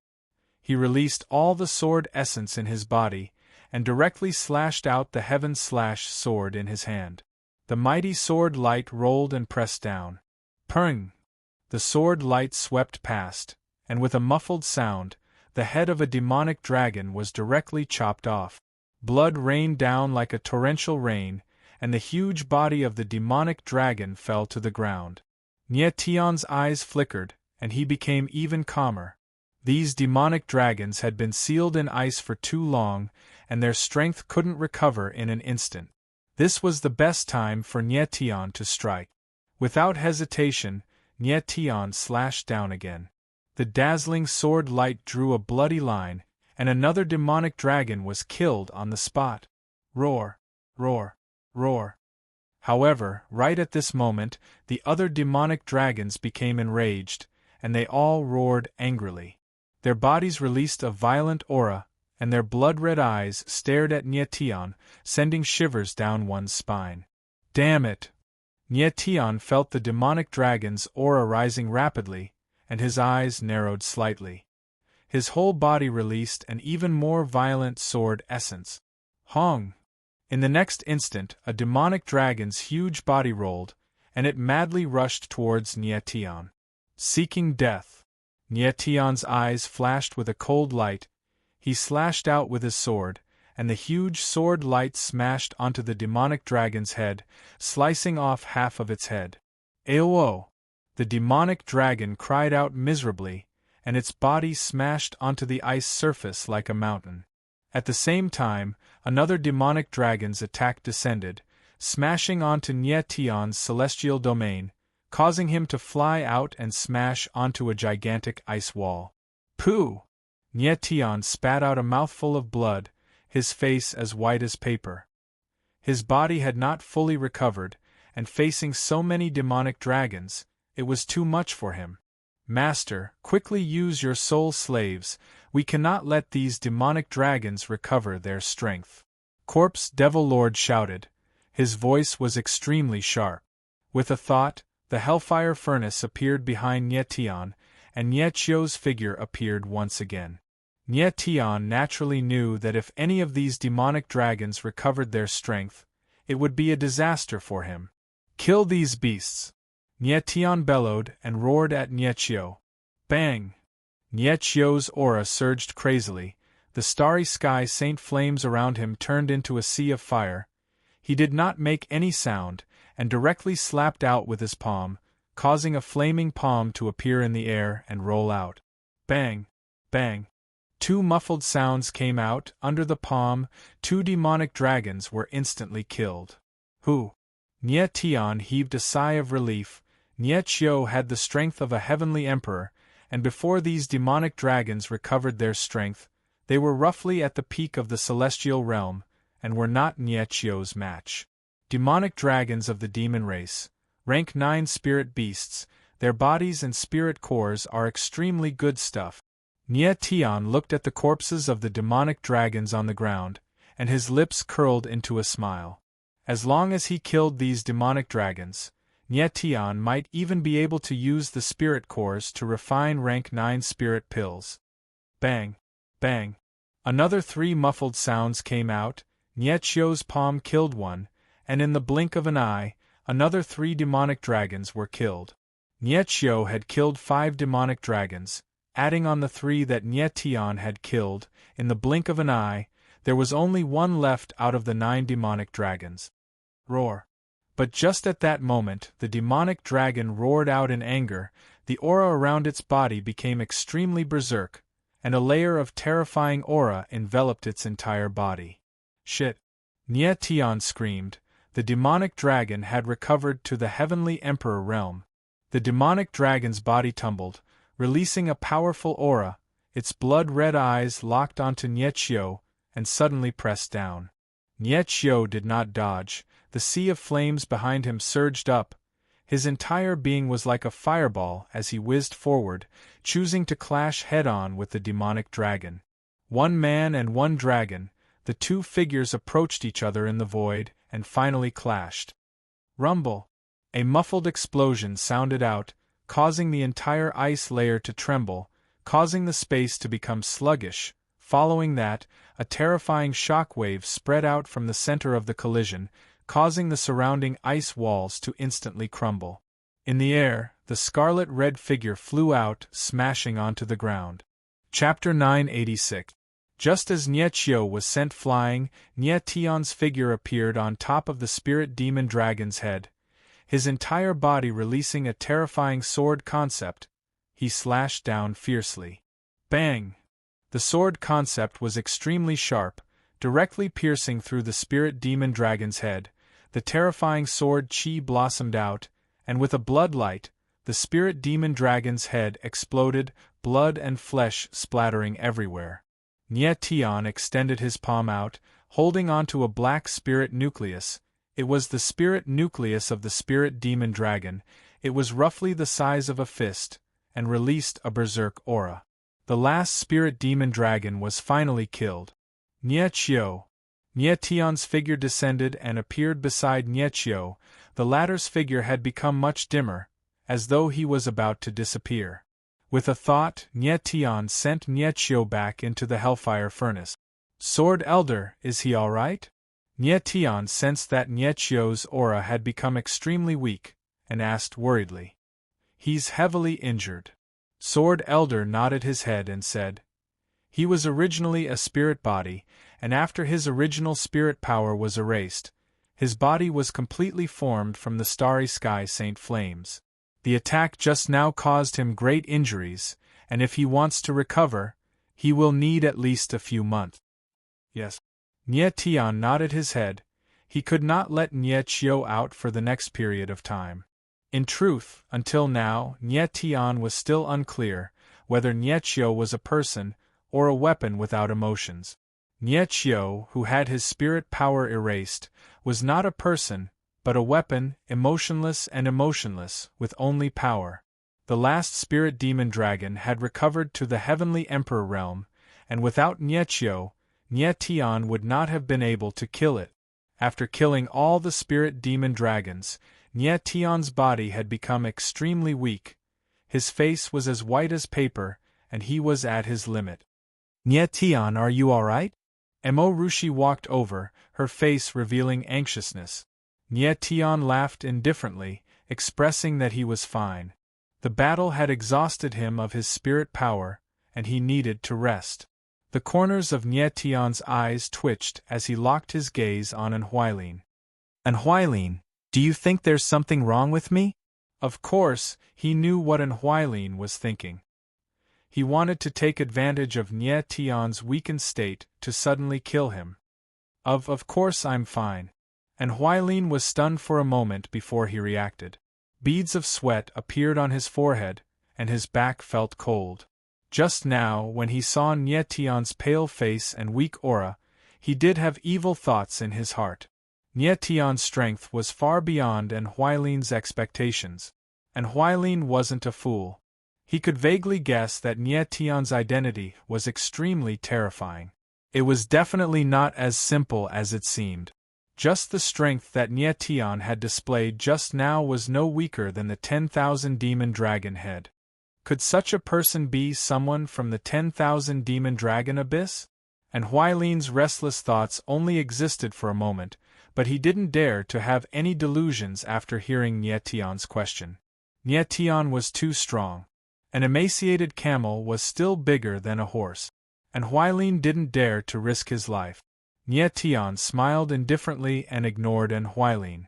He released all the sword essence in his body, and directly slashed out the heaven/sword in his hand. The mighty sword light rolled and pressed down. Purring! The sword light swept past, and with a muffled sound, the head of a demonic dragon was directly chopped off. Blood rained down like a torrential rain, and the huge body of the demonic dragon fell to the ground. Nye Tian's eyes flickered, and he became even calmer. These demonic dragons had been sealed in ice for too long, and their strength couldn't recover in an instant. This was the best time for Nye Tian to strike. Without hesitation, Nye Tian slashed down again. The dazzling sword light drew a bloody line, and another demonic dragon was killed on the spot. Roar! Roar! Roar! However, right at this moment, the other demonic dragons became enraged, and they all roared angrily. Their bodies released a violent aura, and their blood-red eyes stared at Nye Tian, sending shivers down one's spine. Damn it! Nye Tian felt the demonic dragon's aura rising rapidly, and his eyes narrowed slightly. His whole body released an even more violent sword essence. Hong! In the next instant, a demonic dragon's huge body rolled, and it madly rushed towards Nye Tian. Seeking death. Nye Tian's eyes flashed with a cold light. He slashed out with his sword, and the huge sword light smashed onto the demonic dragon's head, slicing off half of its head. Aowo! The demonic dragon cried out miserably, and its body smashed onto the ice surface like a mountain. At the same time, another demonic dragon's attack descended, smashing onto Nye Tian's celestial domain, causing him to fly out and smash onto a gigantic ice wall. Pooh! Nie Tian spat out a mouthful of blood, his face as white as paper. His body had not fully recovered, and facing so many demonic dragons, it was too much for him. Master, quickly use your soul slaves, we cannot let these demonic dragons recover their strength. Corpse Devil Lord shouted. His voice was extremely sharp. With a thought, the hellfire furnace appeared behind Nie Tian, and Nie Chio's figure appeared once again. Nie Tian naturally knew that if any of these demonic dragons recovered their strength, it would be a disaster for him. Kill these beasts! Nie Tian bellowed and roared at Nie Chio. Bang! Nie Chio's aura surged crazily, the starry sky saint flames around him turned into a sea of fire. He did not make any sound, and directly slapped out with his palm, causing a flaming palm to appear in the air and roll out. Bang! Bang! Two muffled sounds came out. Under the palm, two demonic dragons were instantly killed. Who? Nie Tian heaved a sigh of relief. Nie Chio had the strength of a heavenly emperor, and before these demonic dragons recovered their strength, they were roughly at the peak of the celestial realm, and were not Nie Chio's match. Demonic dragons of the demon race, rank 9 spirit beasts, their bodies and spirit cores are extremely good stuff. Nie Tian looked at the corpses of the demonic dragons on the ground, and his lips curled into a smile. As long as he killed these demonic dragons, Nie Tian might even be able to use the spirit cores to refine rank 9 spirit pills. Bang! Bang! Another 3 muffled sounds came out. Nie Chio's palm killed one, and in the blink of an eye, another 3 demonic dragons were killed. Nie Chio had killed 5 demonic dragons, adding on the 3 that Nie Tian had killed. In the blink of an eye, there was only 1 left out of the 9 demonic dragons. Roar! But just at that moment, the demonic dragon roared out in anger, the aura around its body became extremely berserk, and a layer of terrifying aura enveloped its entire body. Shit! Nie Tian screamed. The demonic dragon had recovered to the heavenly emperor realm. The demonic dragon's body tumbled, releasing a powerful aura, its blood-red eyes locked onto Nie Chio, and suddenly pressed down. Nie Chio did not dodge. The sea of flames behind him surged up. His entire being was like a fireball as he whizzed forward, choosing to clash head-on with the demonic dragon. 1 man and 1 dragon, the 2 figures approached each other in the void, and finally clashed. Rumble! A muffled explosion sounded out, causing the entire ice layer to tremble, causing the space to become sluggish. Following that, a terrifying shock wave spread out from the center of the collision, causing the surrounding ice walls to instantly crumble. In the air, the scarlet-red figure flew out, smashing onto the ground. Chapter 986. Just as Nie Chio was sent flying, Nie Tian's figure appeared on top of the spirit demon dragon's head, his entire body releasing a terrifying sword concept. He slashed down fiercely. Bang! The sword concept was extremely sharp, directly piercing through the spirit demon dragon's head. The terrifying sword chi blossomed out, and with a bloodlight, the spirit demon dragon's head exploded, blood and flesh splattering everywhere. Nie Tian extended his palm out, holding onto a black spirit nucleus. It was the spirit nucleus of the spirit demon dragon. It was roughly the size of a fist, and released a berserk aura. The last spirit demon dragon was finally killed. Nie Chio. Nie Tian's figure descended and appeared beside Nie Chio. The latter's figure had become much dimmer, as though he was about to disappear. With a thought, Nie Tian sent Nie Chio back into the hellfire furnace. Sword Elder, is he all right? Nie Tian sensed that Nie Chio's aura had become extremely weak, and asked worriedly. He's heavily injured. Sword Elder nodded his head and said, he was originally a spirit body, and after his original spirit power was erased, his body was completely formed from the starry sky saint flames. The attack just now caused him great injuries, and if he wants to recover, he will need at least a few months. Yes. Nie Tian nodded his head. He could not let Nie Chio out for the next period of time. In truth, until now, Nie Tian was still unclear whether Nie Chio was a person or a weapon without emotions. Nietchio, who had his spirit power erased, was not a person, but a weapon, emotionless and emotionless, with only power. The last spirit demon dragon had recovered to the heavenly emperor realm, and without Nietchio, Nietian would not have been able to kill it. After killing all the spirit demon dragons, Nietian's body had become extremely weak. His face was as white as paper, and he was at his limit. Nietian, are you alright? Emorushi walked over, her face revealing anxiousness. Nietian laughed indifferently, expressing that he was fine. The battle had exhausted him of his spirit power, and he needed to rest. The corners of Nietian's eyes twitched as he locked his gaze on Anhuailin. Anhuailin, do you think there's something wrong with me? Of course, he knew what Anhuailin was thinking. He wanted to take advantage of Nietian's weakened state to suddenly kill him. Of course I'm fine. Anhuailin was stunned for a moment before he reacted. Beads of sweat appeared on his forehead, and his back felt cold. Just now, when he saw Nietian's pale face and weak aura, he did have evil thoughts in his heart. Nietian's strength was far beyond Anhuailin's expectations. Anhuailin wasn't a fool. He could vaguely guess that Nietian's identity was extremely terrifying. It was definitely not as simple as it seemed. Just the strength that Nietian had displayed just now was no weaker than the 10,000 demon dragon head. Could such a person be someone from the 10,000 demon dragon abyss? Anhuailin's restless thoughts only existed for a moment, but he didn't dare to have any delusions after hearing Nietian's question. Nietian was too strong. An emaciated camel was still bigger than a horse. Anhuailin didn't dare to risk his life. Nietian smiled indifferently and ignored Anhuailin.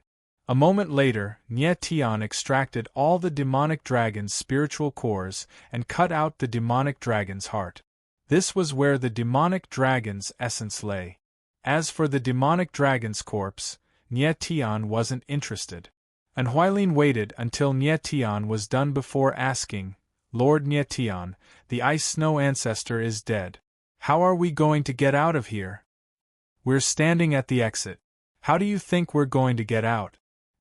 A moment later, Nietian extracted all the demonic dragon's spiritual cores and cut out the demonic dragon's heart. This was where the demonic dragon's essence lay. As for the demonic dragon's corpse, Nietian wasn't interested. Anhuailin waited until Nietian was done before asking, Lord Nietian, the Ice Snow Ancestor is dead. How are we going to get out of here? We're standing at the exit. How do you think we're going to get out?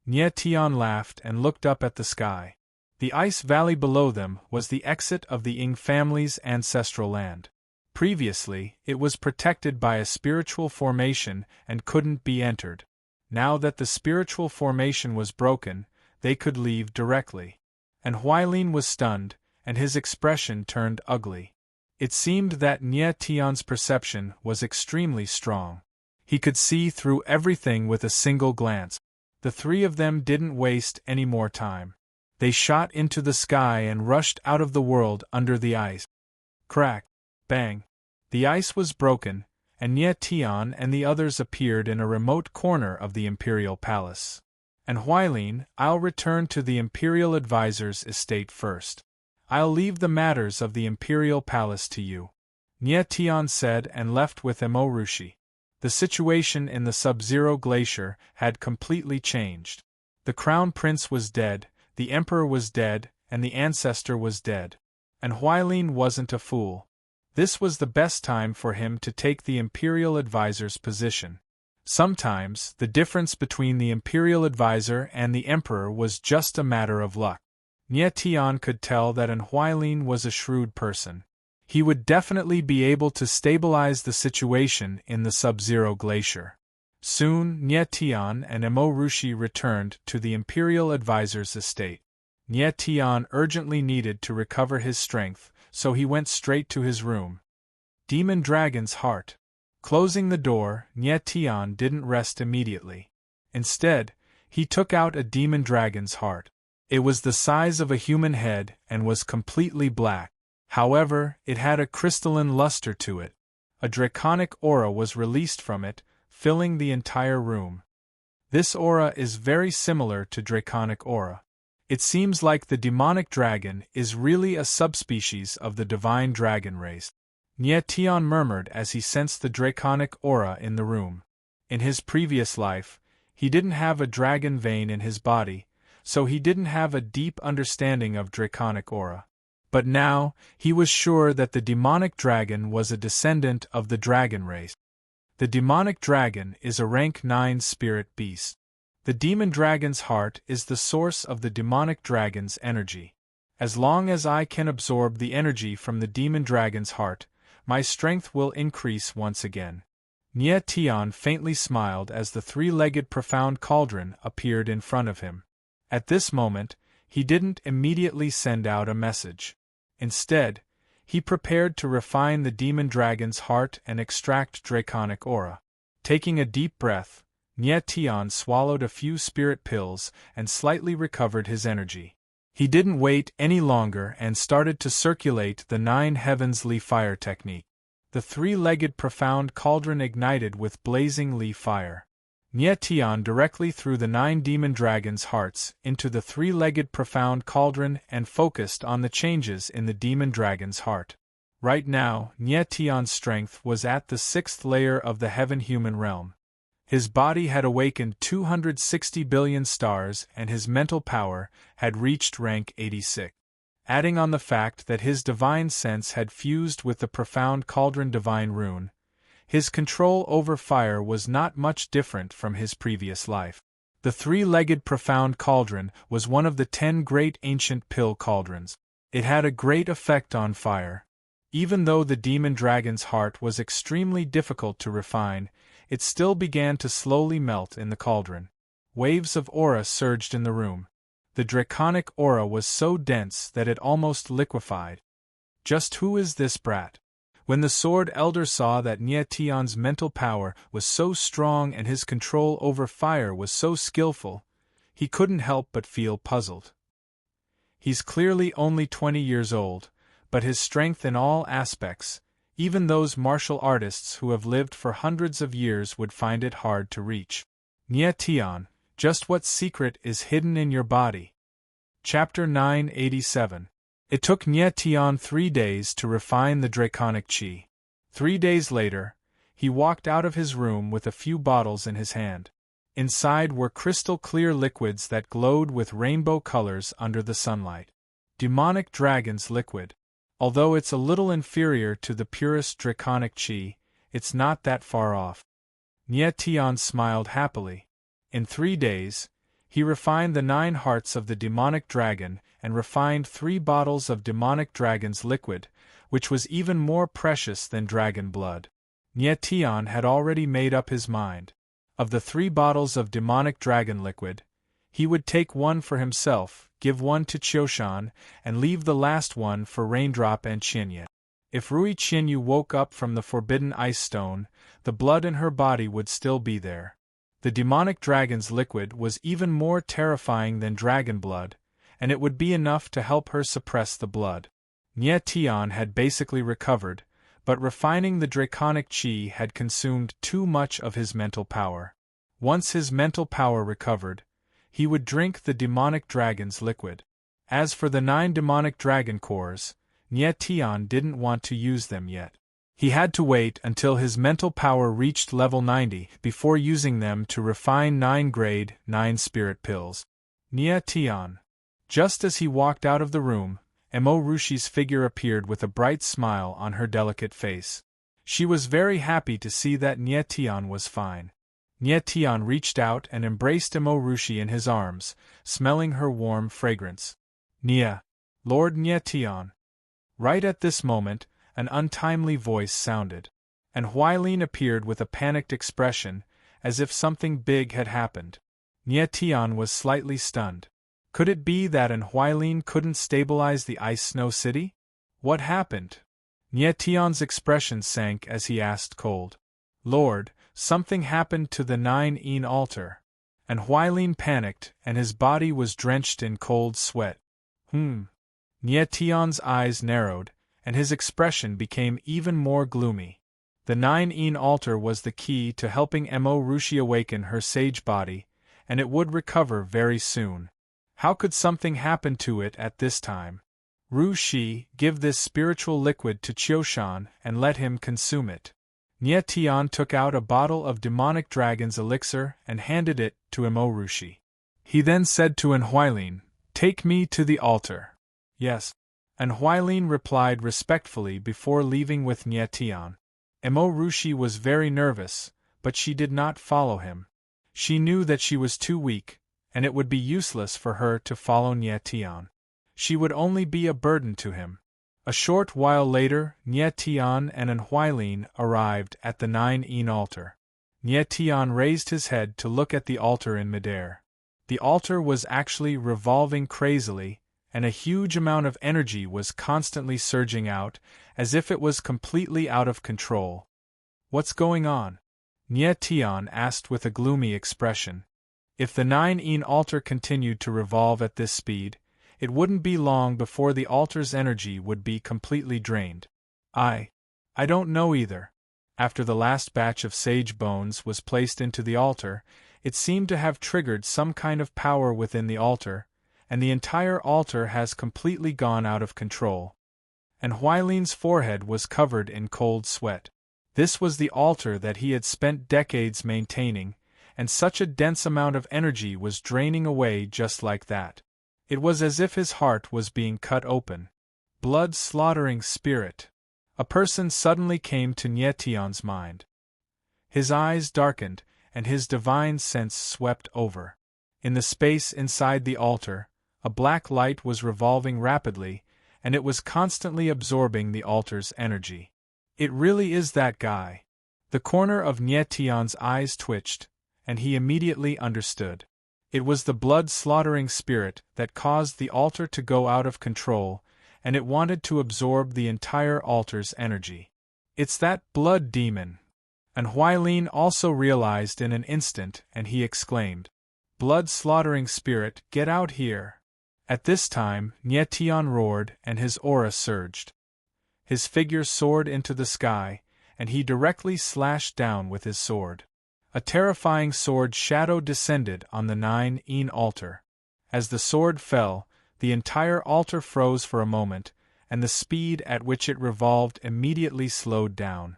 Nietian laughed and looked up at the sky. The ice valley below them was the exit of the Ing family's ancestral land. Previously, it was protected by a spiritual formation and couldn't be entered. Now that the spiritual formation was broken, they could leave directly. Anhuailin was stunned, and his expression turned ugly. It seemed that Nietian's perception was extremely strong. He could see through everything with a single glance. The three of them didn't waste any more time. They shot into the sky and rushed out of the world under the ice. Crack! Bang! The ice was broken, and Nietian and the others appeared in a remote corner of the Imperial Palace. Anhuailin, I'll return to the Imperial Advisor's estate first. I'll leave the matters of the Imperial Palace to you. Nietian said and left with Emorushi. The situation in the Sub-Zero Glacier had completely changed. The Crown Prince was dead, the Emperor was dead, and the Ancestor was dead. Anhuailin wasn't a fool. This was the best time for him to take the Imperial Advisor's position. Sometimes, the difference between the Imperial Advisor and the Emperor was just a matter of luck. Nietian could tell that Anhuailin was a shrewd person. He would definitely be able to stabilize the situation in the Sub-Zero Glacier. Soon, Nietian and Emorushi returned to the Imperial Advisor's estate. Nietian urgently needed to recover his strength, so he went straight to his room. Demon Dragon's Heart. Closing the door, Nietian didn't rest immediately. Instead, he took out a demon dragon's heart. It was the size of a human head and was completely black. However, it had a crystalline luster to it. A draconic aura was released from it, filling the entire room. This aura is very similar to draconic aura. It seems like the demonic dragon is really a subspecies of the divine dragon race. Nietian murmured as he sensed the draconic aura in the room. In his previous life, he didn't have a dragon vein in his body, so he didn't have a deep understanding of draconic aura. But now, he was sure that the demonic dragon was a descendant of the dragon race. The demonic dragon is a rank 9 spirit beast. The demon dragon's heart is the source of the demonic dragon's energy. As long as I can absorb the energy from the demon dragon's heart, my strength will increase once again. Nye Tian faintly smiled as the three-legged profound cauldron appeared in front of him. At this moment, he didn't immediately send out a message. Instead, he prepared to refine the demon dragon's heart and extract draconic aura. Taking a deep breath, Nye Tian swallowed a few spirit pills and slightly recovered his energy. He didn't wait any longer and started to circulate the 9 heavens Li fire technique. The three-legged profound cauldron ignited with blazing Li fire. Nye Tian directly threw the 9 demon dragons' hearts into the three-legged profound cauldron and focused on the changes in the demon dragon's heart. Right now, Nye Tian's strength was at the 6th layer of the heaven-human realm. His body had awakened 260 billion stars and his mental power had reached rank 86. Adding on the fact that his divine sense had fused with the profound cauldron divine rune, his control over fire was not much different from his previous life. The three-legged profound cauldron was one of the 10 great ancient pill cauldrons. It had a great effect on fire. Even though the demon dragon's heart was extremely difficult to refine, it still began to slowly melt in the cauldron. Waves of aura surged in the room. The draconic aura was so dense that it almost liquefied. Just who is this brat? When the Sword Elder saw that Nye Tian's mental power was so strong and his control over fire was so skillful, he couldn't help but feel puzzled. He's clearly only 20 years old, but his strength in all aspects, even those martial artists who have lived for hundreds of years would find it hard to reach. Nye Tian, just what secret is hidden in your body? Chapter 987. It took Nye Tian 3 days to refine the draconic qi. 3 days later, he walked out of his room with a few bottles in his hand. Inside were crystal-clear liquids that glowed with rainbow colors under the sunlight. Demonic Dragon's Liquid. Although it's a little inferior to the purest draconic qi, it's not that far off. Nye Tian smiled happily. In 3 days, he refined the 9 hearts of the demonic dragon and refined 3 bottles of demonic dragon's liquid, which was even more precious than dragon blood. Nye Tian had already made up his mind. Of the 3 bottles of demonic dragon liquid, he would take 1 for himself, give 1 to Qiushan, and leave the last one for Raindrop and Qinye. If Rui Qinyu woke up from the forbidden ice stone, the blood in her body would still be there. The demonic dragon's liquid was even more terrifying than dragon blood, and it would be enough to help her suppress the blood. Nye Tian had basically recovered, but refining the draconic qi had consumed too much of his mental power. Once his mental power recovered, he would drink the demonic dragon's liquid. As for the 9 demonic dragon cores, Nye Tian didn't want to use them yet. He had to wait until his mental power reached level 90 before using them to refine 9 grade 9 spirit pills. Nye Tian. Just as he walked out of the room, Emo Rushi's figure appeared with a bright smile on her delicate face. She was very happy to see that Nye Tian was fine. Nye Tian reached out and embraced Emo Rushi in his arms, smelling her warm fragrance. Nye. Lord Nye Tian. Right at this moment, an untimely voice sounded, and Huailin appeared with a panicked expression, as if something big had happened. Nye Tian was slightly stunned. Could it be that an Huailin couldn't stabilize the Ice Snow City? What happened? Nye Tian's expression sank as he asked cold. Lord, something happened to the 9 altar. And Huailin panicked, and his body was drenched in cold sweat. Nye Tian's eyes narrowed, and his expression became even more gloomy. The 9 altar was the key to helping Emo Rushi awaken her sage body, and it would recover very soon. How could something happen to it at this time? Rushi, give this spiritual liquid to Qiushan and let him consume it. Nye Tian took out a bottle of demonic dragon's elixir and handed it to Emo Rushi. He then said to an Huailin, Take me to the altar. Yes. and Huailin replied respectfully before leaving with Nie Tian. Emo Rushi was very nervous, but she did not follow him. She knew that she was too weak, and it would be useless for her to follow Nie Tian. She would only be a burden to him. A short while later, Nie Tian and an Huailin arrived at the 9-in altar. Nie Tian raised his head to look at the altar in midair. The altar was actually revolving crazily, and a huge amount of energy was constantly surging out, as if it was completely out of control. "What's going on?" Nie Tian asked with a gloomy expression. If the 9-in altar continued to revolve at this speed, it wouldn't be long before the altar's energy would be completely drained. I don't know either. After the last batch of sage bones was placed into the altar, it seemed to have triggered some kind of power within the altar, and the entire altar has completely gone out of control. And Huailin's forehead was covered in cold sweat. This was the altar that he had spent decades maintaining, and such a dense amount of energy was draining away just like that. It was as if his heart was being cut open. Blood-slaughtering spirit. A person suddenly came to Nie Tian's mind. His eyes darkened, and his divine sense swept over. In the space inside the altar, a black light was revolving rapidly, and it was constantly absorbing the altar's energy. It really is that guy. The corner of Nie Tian's eyes twitched, and he immediately understood. It was the blood-slaughtering spirit that caused the altar to go out of control, and it wanted to absorb the entire altar's energy. It's that blood demon. And Huailin also realized in an instant, and he exclaimed, "Blood-slaughtering spirit, get out here!" At this time, Nie Tian roared and his aura surged. His figure soared into the sky, and he directly slashed down with his sword. A terrifying sword shadow descended on the 9-in altar. As the sword fell, the entire altar froze for a moment, and the speed at which it revolved immediately slowed down.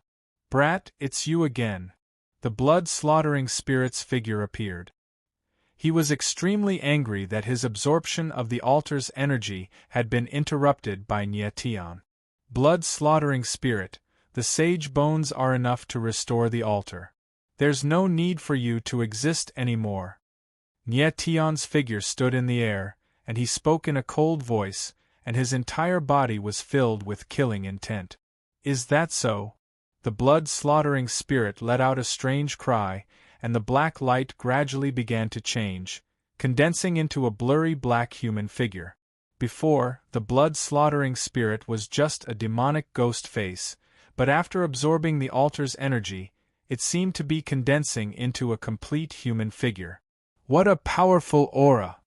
"Brat, it's you again." The blood-slaughtering spirit's figure appeared. He was extremely angry that his absorption of the altar's energy had been interrupted by Nie Tian. "Blood-slaughtering spirit, the sage bones are enough to restore the altar. There's no need for you to exist anymore." Nie Tian's figure stood in the air, and he spoke in a cold voice, and his entire body was filled with killing intent. "Is that so?" The blood-slaughtering spirit let out a strange cry, and the black light gradually began to change, condensing into a blurry black human figure. Before, the blood-slaughtering spirit was just a demonic ghost face, but after absorbing the altar's energy, it seemed to be condensing into a complete human figure. What a powerful aura!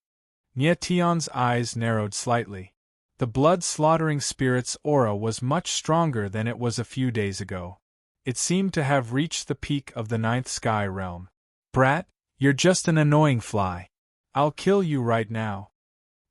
Nie Tian's eyes narrowed slightly. The blood-slaughtering spirit's aura was much stronger than it was a few days ago. It seemed to have reached the peak of the 9th sky realm. "Brat, you're just an annoying fly. I'll kill you right now."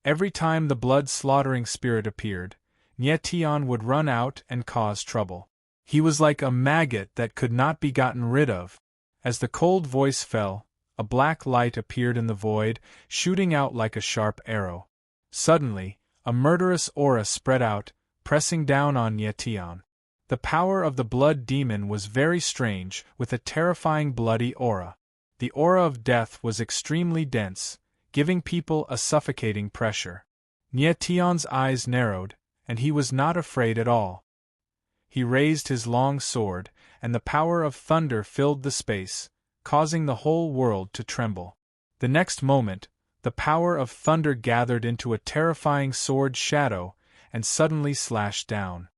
Every time the blood-slaughtering spirit appeared, Nie Tian would run out and cause trouble. He was like a maggot that could not be gotten rid of. As the cold voice fell, a black light appeared in the void, shooting out like a sharp arrow. Suddenly, a murderous aura spread out, pressing down on Nie Tian. The power of the blood demon was very strange, with a terrifying bloody aura. The aura of death was extremely dense, giving people a suffocating pressure. Nie Tian's eyes narrowed, and he was not afraid at all. He raised his long sword, and the power of thunder filled the space, causing the whole world to tremble. The next moment, the power of thunder gathered into a terrifying sword shadow, and suddenly slashed down.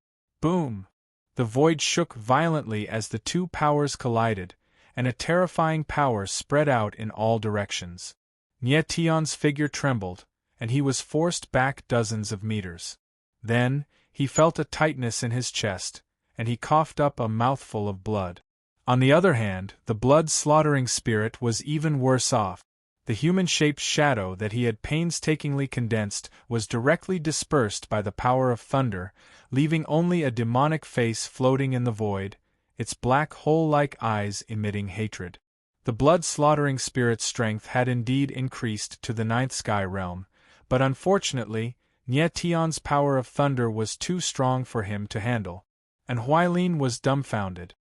Boom! The void shook violently as the two powers collided, and a terrifying power spread out in all directions. Nie Tian's figure trembled, and he was forced back dozens of meters. Then, he felt a tightness in his chest, and he coughed up a mouthful of blood. On the other hand, the blood-slaughtering spirit was even worse off. The human-shaped shadow that he had painstakingly condensed was directly dispersed by the power of thunder, leaving only a demonic face floating in the void, its black hole-like eyes emitting hatred. The blood-slaughtering spirit's strength had indeed increased to the 9th sky realm, but unfortunately, Nie Tian's power of thunder was too strong for him to handle, and Huilin was dumbfounded.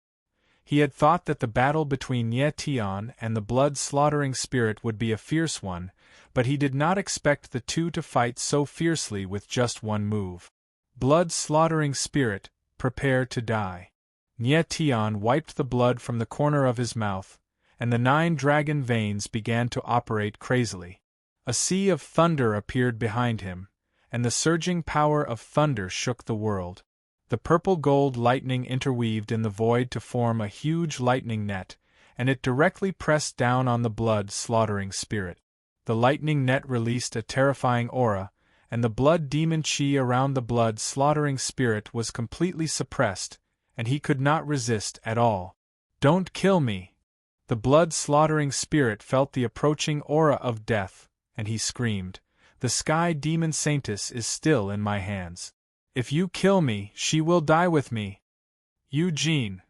He had thought that the battle between Nie Tian and the blood-slaughtering spirit would be a fierce one, but he did not expect the two to fight so fiercely with just one move. Blood-slaughtering spirit, prepare to die. Nie Tian wiped the blood from the corner of his mouth, and the 9 dragon veins began to operate crazily. A sea of thunder appeared behind him, and the surging power of thunder shook the world. The purple-gold lightning interweaved in the void to form a huge lightning net, and it directly pressed down on the blood-slaughtering spirit. The lightning net released a terrifying aura, and the blood demon chi around the blood-slaughtering spirit was completely suppressed, and he could not resist at all. "Don't kill me!" The blood-slaughtering spirit felt the approaching aura of death, and he screamed, "The sky demon Saintess is still in my hands. If you kill me, she will die with me." Eugene.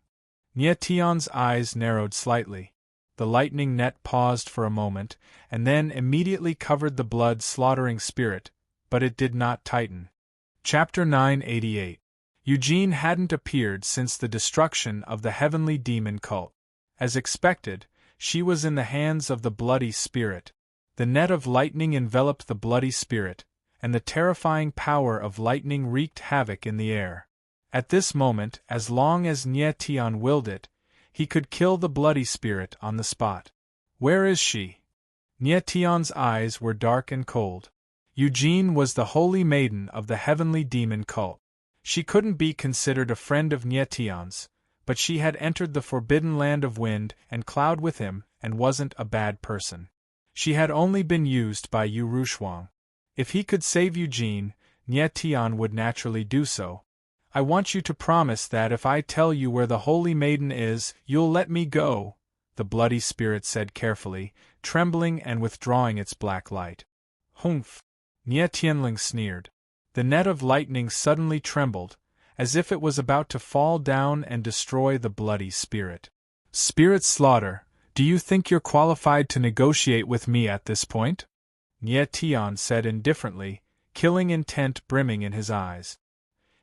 Nie Tian's eyes narrowed slightly. The lightning net paused for a moment, and then immediately covered the blood-slaughtering spirit, but it did not tighten. Chapter 988. Eugene hadn't appeared since the destruction of the heavenly demon cult. As expected, she was in the hands of the bloody spirit. The net of lightning enveloped the bloody spirit, and the terrifying power of lightning wreaked havoc in the air. At this moment, as long as Nie Tian willed it, he could kill the bloody spirit on the spot. "Where is she?" Nie Tian's eyes were dark and cold. Eugene was the holy maiden of the heavenly demon cult. She couldn't be considered a friend of Nie Tian's, but she had entered the forbidden land of wind and cloud with him and wasn't a bad person. She had only been used by Yu Rushuang. If he could save Eugene, Nie Tian would naturally do so. "I want you to promise that if I tell you where the holy maiden is, you'll let me go," the bloody spirit said carefully, trembling and withdrawing its black light. "Humph!" Nie Tianling sneered. The net of lightning suddenly trembled, as if it was about to fall down and destroy the bloody spirit. "Spirit Slaughter, do you think you're qualified to negotiate with me at this point?" Nie Tian said indifferently, killing intent brimming in his eyes.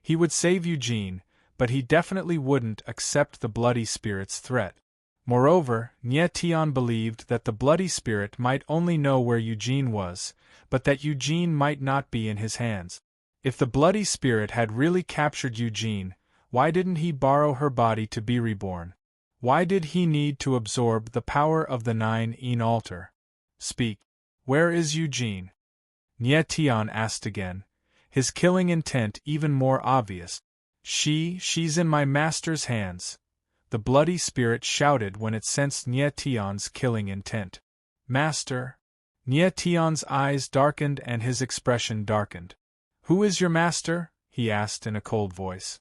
He would save Eugene, but he definitely wouldn't accept the bloody spirit's threat. Moreover, Nie Tian believed that the bloody spirit might only know where Eugene was, but that Eugene might not be in his hands. If the bloody spirit had really captured Eugene, why didn't he borrow her body to be reborn? Why did he need to absorb the power of the 9 altar? "Speak. Where is Eugene?" Nie Tian asked again, his killing intent even more obvious. She's in my master's hands," the bloody spirit shouted when it sensed Nie Tian's killing intent. "Master?" Nie Tian's eyes darkened and his expression darkened. "Who is your master?" he asked in a cold voice.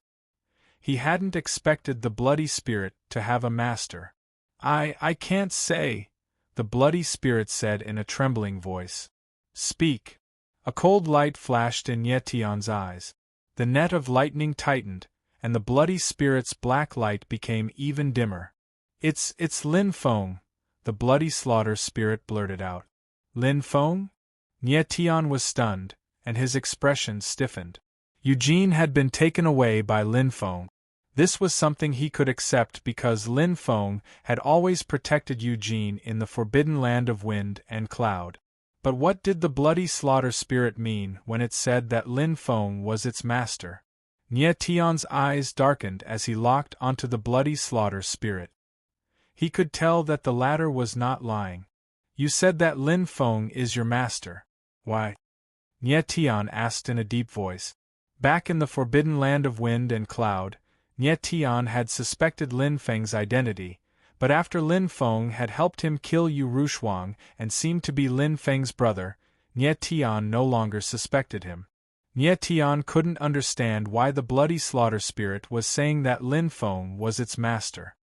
He hadn't expected the bloody spirit to have a master. I can't say," the bloody spirit said in a trembling voice. "Speak." A cold light flashed in Nie Tian's eyes. The net of lightning tightened, and the bloody spirit's black light became even dimmer. It's Lin Feng," the bloody slaughter spirit blurted out. "Lin Feng?" Nie Tian was stunned, and his expression stiffened. Eugene had been taken away by Lin Feng. This was something he could accept because Lin Feng had always protected Eugene in the forbidden land of wind and cloud. But what did the bloody slaughter spirit mean when it said that Lin Feng was its master? Nie Tian's eyes darkened as he locked onto the bloody slaughter spirit. He could tell that the latter was not lying. "You said that Lin Feng is your master. Why?" Nie Tian asked in a deep voice. Back in the forbidden land of wind and cloud, Nie Tian had suspected Lin Feng's identity, but after Lin Feng had helped him kill Yu Rushuang and seemed to be Lin Feng's brother, Nie Tian no longer suspected him. Nie Tian couldn't understand why the bloody slaughter spirit was saying that Lin Feng was its master.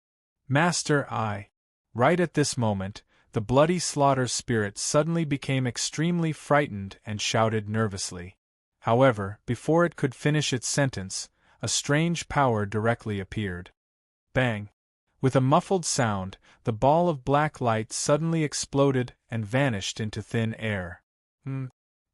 "Master, I." Right at this moment, the bloody slaughter spirit suddenly became extremely frightened and shouted nervously. However, before it could finish its sentence, a strange power directly appeared. Bang! With a muffled sound, the ball of black light suddenly exploded and vanished into thin air.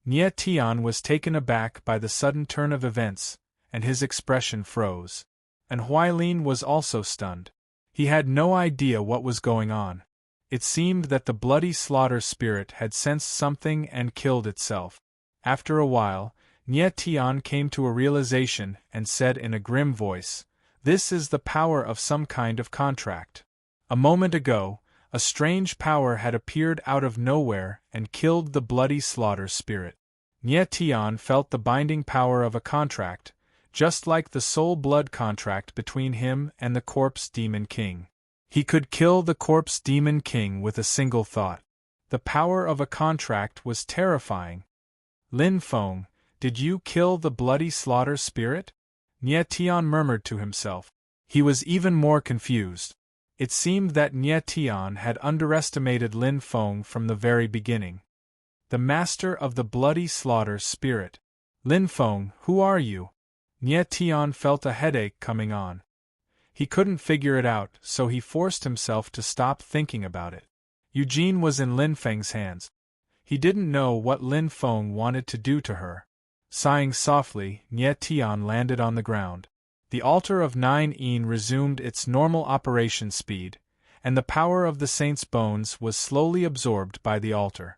Nie Tian was taken aback by the sudden turn of events, and his expression froze. And Huailin was also stunned. He had no idea what was going on. It seemed that the bloody slaughter spirit had sensed something and killed itself. After a while, Nie Tian came to a realization and said in a grim voice, "This is the power of some kind of contract. A moment ago, a strange power had appeared out of nowhere and killed the bloody slaughter spirit." Nie Tian felt the binding power of a contract, just like the soul blood contract between him and the corpse demon king. He could kill the corpse demon king with a single thought. The power of a contract was terrifying. "Lin Feng, did you kill the bloody slaughter spirit?" Nie Tian murmured to himself. He was even more confused. It seemed that Nie Tian had underestimated Lin Feng from the very beginning. The master of the bloody slaughter spirit. "Lin Feng, who are you?" Nie Tian felt a headache coming on. He couldn't figure it out, so he forced himself to stop thinking about it. Eugene was in Lin Feng's hands. He didn't know what Lin Feng wanted to do to her. Sighing softly, Nie Tian landed on the ground. The altar of 9 resumed its normal operation speed, and the power of the saint's bones was slowly absorbed by the altar.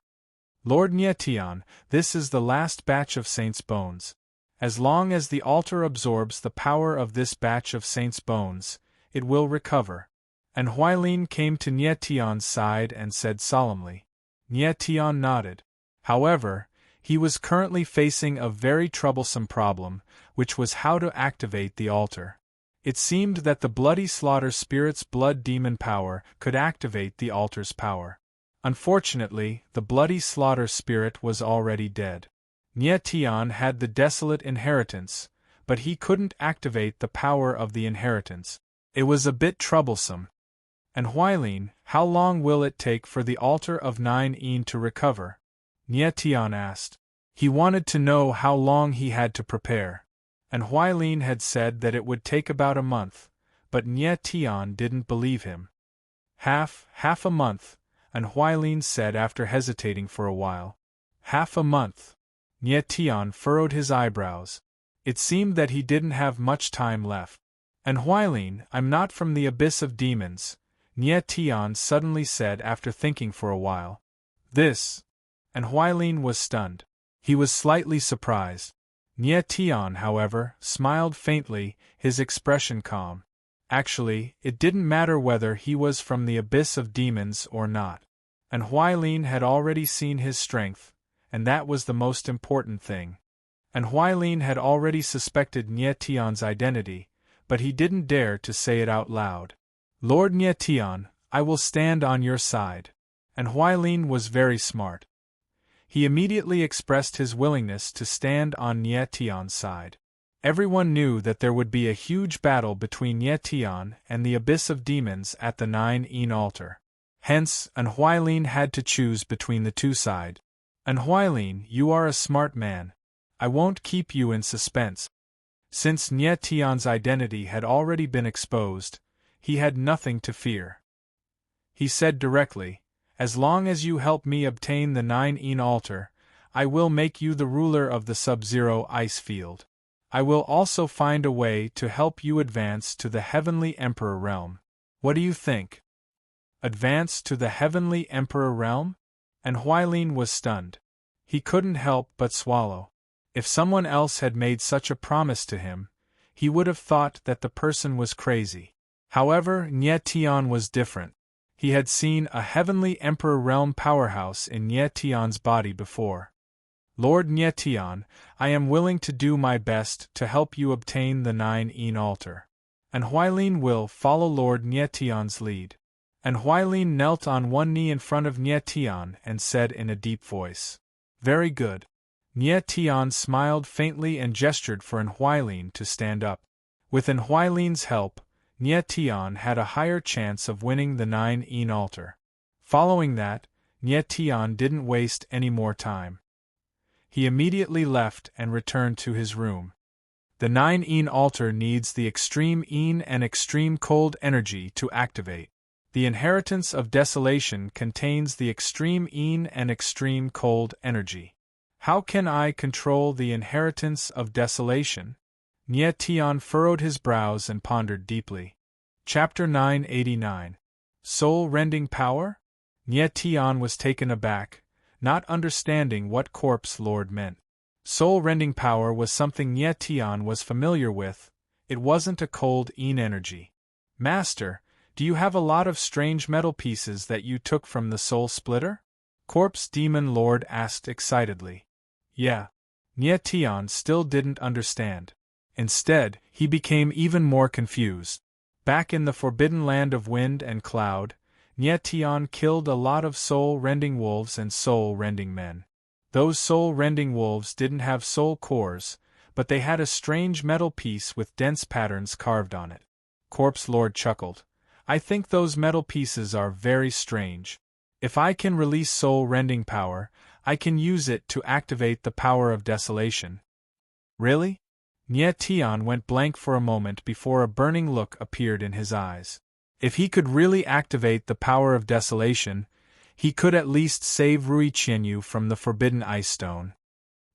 "Lord Nie Tian, this is the last batch of saint's bones. As long as the altar absorbs the power of this batch of saint's bones, it will recover." And Huailin came to Nie Tian's side and said solemnly. Nie Tian nodded. However, he was currently facing a very troublesome problem, which was how to activate the altar. It seemed that the bloody slaughter spirit's blood demon power could activate the altar's power. Unfortunately, the bloody slaughter spirit was already dead. Nie Tian had the desolate inheritance, but he couldn't activate the power of the inheritance. It was a bit troublesome. "And Huailin, how long will it take for the altar of 9 to recover?" Nie Tian asked. He wanted to know how long he had to prepare. And Huailin had said that it would take about a month, but Nie Tian didn't believe him. Half a month," and Huailin said after hesitating for a while. "Half a month." Nie Tian furrowed his eyebrows. It seemed that he didn't have much time left. "And Huailin, I'm not from the abyss of demons," Nie Tian suddenly said after thinking for a while. "This." And Huailin was stunned. He was slightly surprised. Nie Tian, however, smiled faintly, his expression calm. Actually, it didn't matter whether he was from the abyss of demons or not. And Huailin had already seen his strength, and that was the most important thing. And Huailin had already suspected Nie Tian's identity, but he didn't dare to say it out loud. "Lord Nie Tian, I will stand on your side." And Huailin was very smart. He immediately expressed his willingness to stand on Nie Tian's side. Everyone knew that there would be a huge battle between Nie Tian and the abyss of demons at the 9 altar. Hence, and Huailin had to choose between the two sides. "And Huailin, you are a smart man. I won't keep you in suspense." Since Nie Tian's identity had already been exposed, he had nothing to fear. He said directly, "As long as you help me obtain the 9 altar, I will make you the ruler of the Sub-Zero ice field. I will also find a way to help you advance to the Heavenly Emperor realm. What do you think?" Advance to the Heavenly Emperor realm? And Huailin was stunned. He couldn't help but swallow. If someone else had made such a promise to him, he would have thought that the person was crazy. However, Nie Tian was different. He had seen a Heavenly Emperor realm powerhouse in Nie Tian's body before. "Lord Nie Tian, I am willing to do my best to help you obtain the 9 altar." And Huailin will follow Lord Nie Tian's lead. And Huailin knelt on one knee in front of Nie Tian and said in a deep voice, "Very good." Nie Tian smiled faintly and gestured for Huailin to stand up. With Huailin's help, Nie Tian had a higher chance of winning the 9 altar. Following that, Nie Tian didn't waste any more time. He immediately left and returned to his room. The 9 altar needs the extreme Yin and extreme cold energy to activate. The inheritance of desolation contains the extreme Yin and extreme cold energy. How can I control the inheritance of desolation? Nie Tian furrowed his brows and pondered deeply. Chapter 989. Soul-rending power? Nie Tian was taken aback, not understanding what Corpse Lord meant. Soul-rending power was something Nie Tian was familiar with. It wasn't a cold energy. Master, do you have a lot of strange metal pieces that you took from the Soul Splitter? Corpse Demon Lord asked excitedly. Yeah. Nie Tian still didn't understand. Instead, he became even more confused. Back in the forbidden land of wind and cloud, Nie Tian killed a lot of soul-rending wolves and soul-rending men. Those soul-rending wolves didn't have soul cores, but they had a strange metal piece with dense patterns carved on it. Corpse Lord chuckled. I think those metal pieces are very strange. If I can release soul-rending power, I can use it to activate the power of desolation. Really? Nie Tian went blank for a moment before a burning look appeared in his eyes. If he could really activate the power of desolation, he could at least save Rui Qianyu from the forbidden ice stone.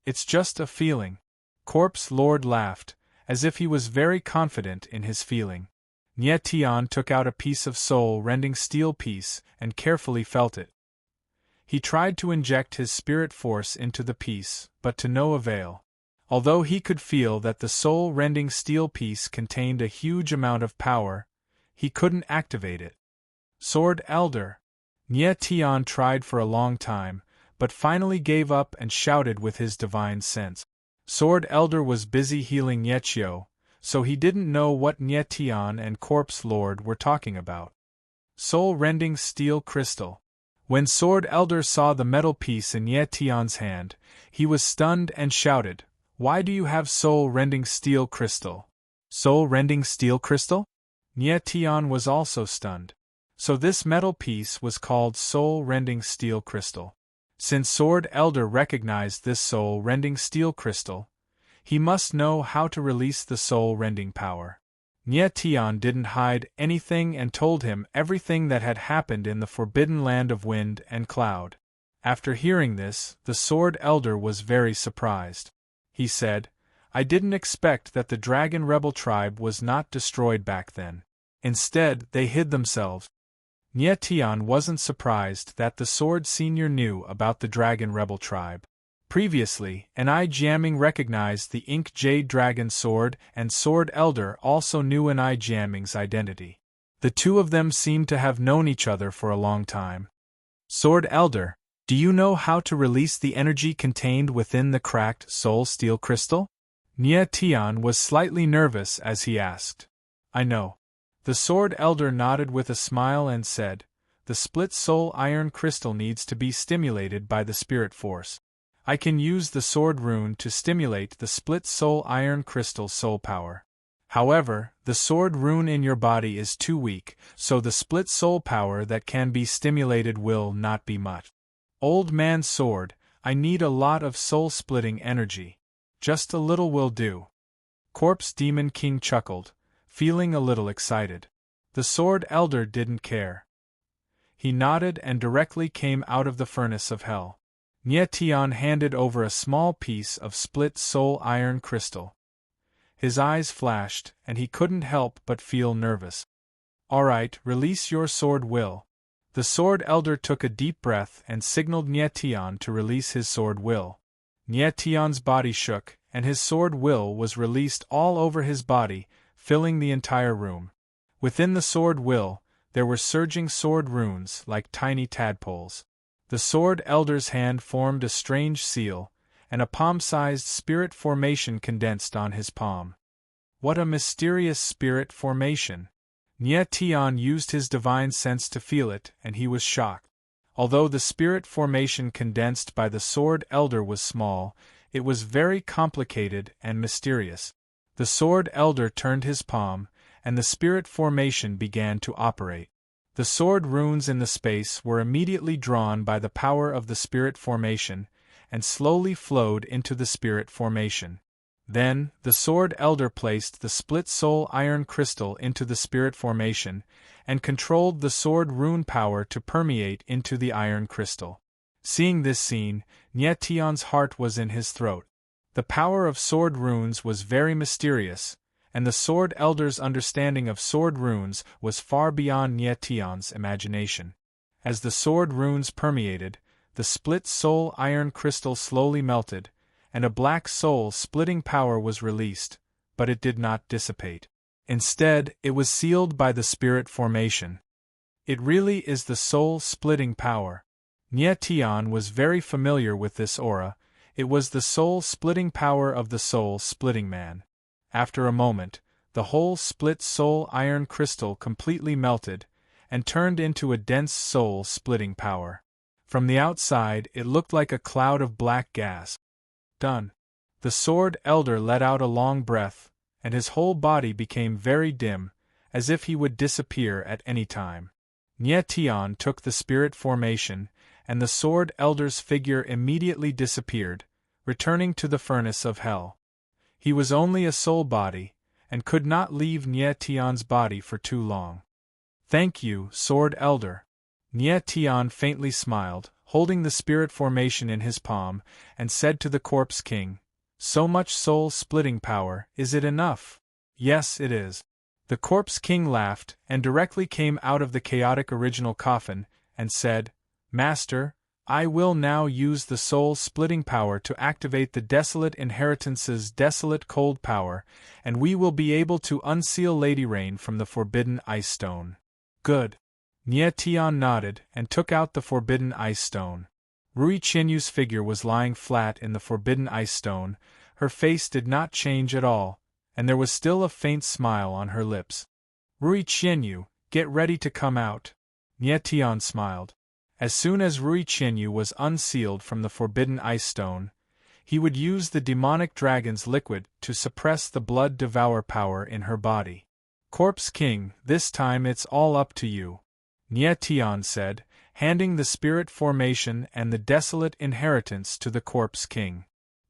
It's just a feeling. Corpse Lord laughed, as if he was very confident in his feeling. Nie Tian took out a piece of soul-rending steel piece and carefully felt it. He tried to inject his spirit force into the piece, but to no avail. Although he could feel that the soul-rending steel piece contained a huge amount of power, he couldn't activate it. Sword Elder! Nie Tian tried for a long time, but finally gave up and shouted with his divine sense. Sword Elder was busy healing Niechio, so he didn't know what Nie Tian and Corpse Lord were talking about. Soul-rending steel crystal. When Sword Elder saw the metal piece in Nie Tian's hand, he was stunned and shouted, Why do you have soul-rending steel crystal? Soul-rending steel crystal? Nie Tian was also stunned. So this metal piece was called soul-rending steel crystal. Since Sword Elder recognized this soul-rending steel crystal, he must know how to release the soul-rending power. Nie Tian didn't hide anything and told him everything that had happened in the forbidden land of wind and cloud. After hearing this, the Sword Elder was very surprised. He said, I didn't expect that the Dragon Rebel tribe was not destroyed back then. Instead, they hid themselves. Nie Tian wasn't surprised that the Sword Senior knew about the Dragon Rebel tribe. Previously, an Eye Jamming recognized the Ink Jade Dragon Sword, and Sword Elder also knew an Eye Jamming's identity. The two of them seemed to have known each other for a long time. Sword Elder, do you know how to release the energy contained within the cracked soul steel crystal? Nie Tian was slightly nervous as he asked. I know. The Sword Elder nodded with a smile and said, The split soul iron crystal needs to be stimulated by the spirit force. I can use the sword rune to stimulate the split soul iron crystal soul power. However, the sword rune in your body is too weak, so the split soul power that can be stimulated will not be much. Old man sword, I need a lot of soul-splitting energy. Just a little will do. Corpse Demon King chuckled, feeling a little excited. The Sword Elder didn't care. He nodded and directly came out of the furnace of hell. Nie Tian handed over a small piece of split soul iron crystal. His eyes flashed, and he couldn't help but feel nervous. All right, release your sword will. The Sword Elder took a deep breath and signaled Nie Tian to release his sword will. Nie Tian's body shook, and his sword will was released all over his body, filling the entire room. Within the sword will, there were surging sword runes like tiny tadpoles. The Sword Elder's hand formed a strange seal, and a palm-sized spirit formation condensed on his palm. What a mysterious spirit formation! Nie Tian used his divine sense to feel it, and he was shocked. Although the spirit formation condensed by the Sword Elder was small, it was very complicated and mysterious. The Sword Elder turned his palm, and the spirit formation began to operate. The sword runes in the space were immediately drawn by the power of the spirit formation, and slowly flowed into the spirit formation. Then, the Sword Elder placed the split soul iron crystal into the spirit formation, and controlled the sword rune power to permeate into the iron crystal. Seeing this scene, Nietion's heart was in his throat. The power of sword runes was very mysterious, and the Sword Elder's understanding of sword runes was far beyond Nietion's imagination. As the sword runes permeated, the split soul iron crystal slowly melted, and a black soul-splitting power was released, but it did not dissipate. Instead, it was sealed by the spirit formation. It really is the soul-splitting power. Nietion was very familiar with this aura. It was the soul-splitting power of the soul-splitting man. After a moment, the whole split soul iron crystal completely melted, and turned into a dense soul-splitting power. From the outside, it looked like a cloud of black gas. Done. The Sword Elder let out a long breath, and his whole body became very dim, as if he would disappear at any time. Nietion took the spirit formation, and the Sword Elder's figure immediately disappeared, returning to the furnace of hell. He was only a soul body, and could not leave Nietion's body for too long. "Thank you, Sword Elder." Nietion faintly smiled, holding the spirit formation in his palm, and said to the Corpse King, "So much soul-splitting power, is it enough?" "Yes, it is." The Corpse King laughed, and directly came out of the chaotic original coffin, and said, "Master, I will now use the soul-splitting power to activate the Desolate Inheritance's desolate cold power, and we will be able to unseal Lady Rain from the Forbidden Ice Stone." "Good." Nietion nodded, and took out the Forbidden Ice Stone. Rui Qinyu's figure was lying flat in the Forbidden Ice Stone. Her face did not change at all, and there was still a faint smile on her lips. "Rui Qinyu, get ready to come out." Nietion smiled. As soon as Rui Qinyu was unsealed from the Forbidden Ice Stone, he would use the demonic dragon's liquid to suppress the blood devour power in her body. "Corpse King, this time it's all up to you," Nietion said, handing the spirit formation and the desolate inheritance to the Corpse King.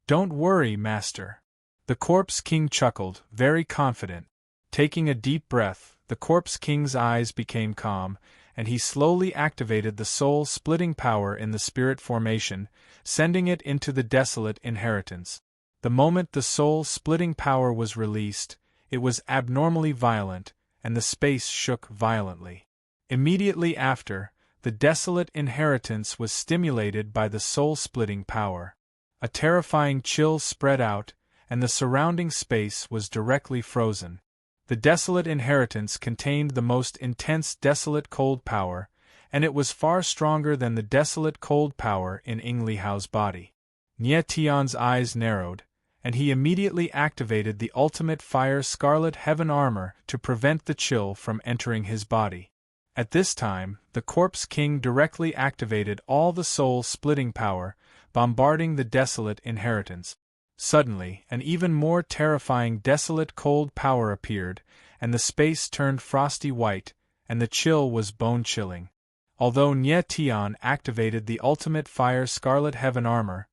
"Don't worry, Master." The Corpse King chuckled, very confident. Taking a deep breath, the Corpse King's eyes became calm, and he slowly activated the soul-splitting power in the spirit formation, sending it into the desolate inheritance. The moment the soul-splitting power was released, it was abnormally violent, and the space shook violently. Immediately after, the desolate inheritance was stimulated by the soul-splitting power. A terrifying chill spread out, and the surrounding space was directly frozen. The desolate inheritance contained the most intense desolate cold power, and it was far stronger than the desolate cold power in Ing Li Hao's body. Nietion's eyes narrowed, and he immediately activated the ultimate fire scarlet heaven armor to prevent the chill from entering his body. At this time, the Corpse King directly activated all the soul-splitting power, bombarding the desolate inheritance. Suddenly, an even more terrifying desolate cold power appeared, and the space turned frosty white, and the chill was bone-chilling. Although Nietion activated the ultimate fire scarlet heaven armor,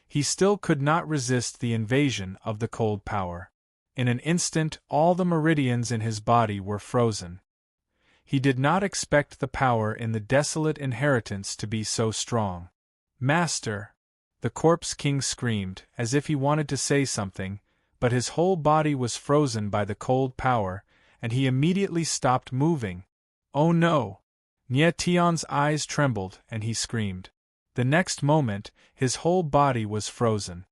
he still could not resist the invasion of the cold power. In an instant, all the meridians in his body were frozen. He did not expect the power in the desolate inheritance to be so strong. "Master!" The Corpse King screamed, as if he wanted to say something, but his whole body was frozen by the cold power, and he immediately stopped moving. "Oh no!" Nietion's eyes trembled, and he screamed. The next moment, his whole body was frozen.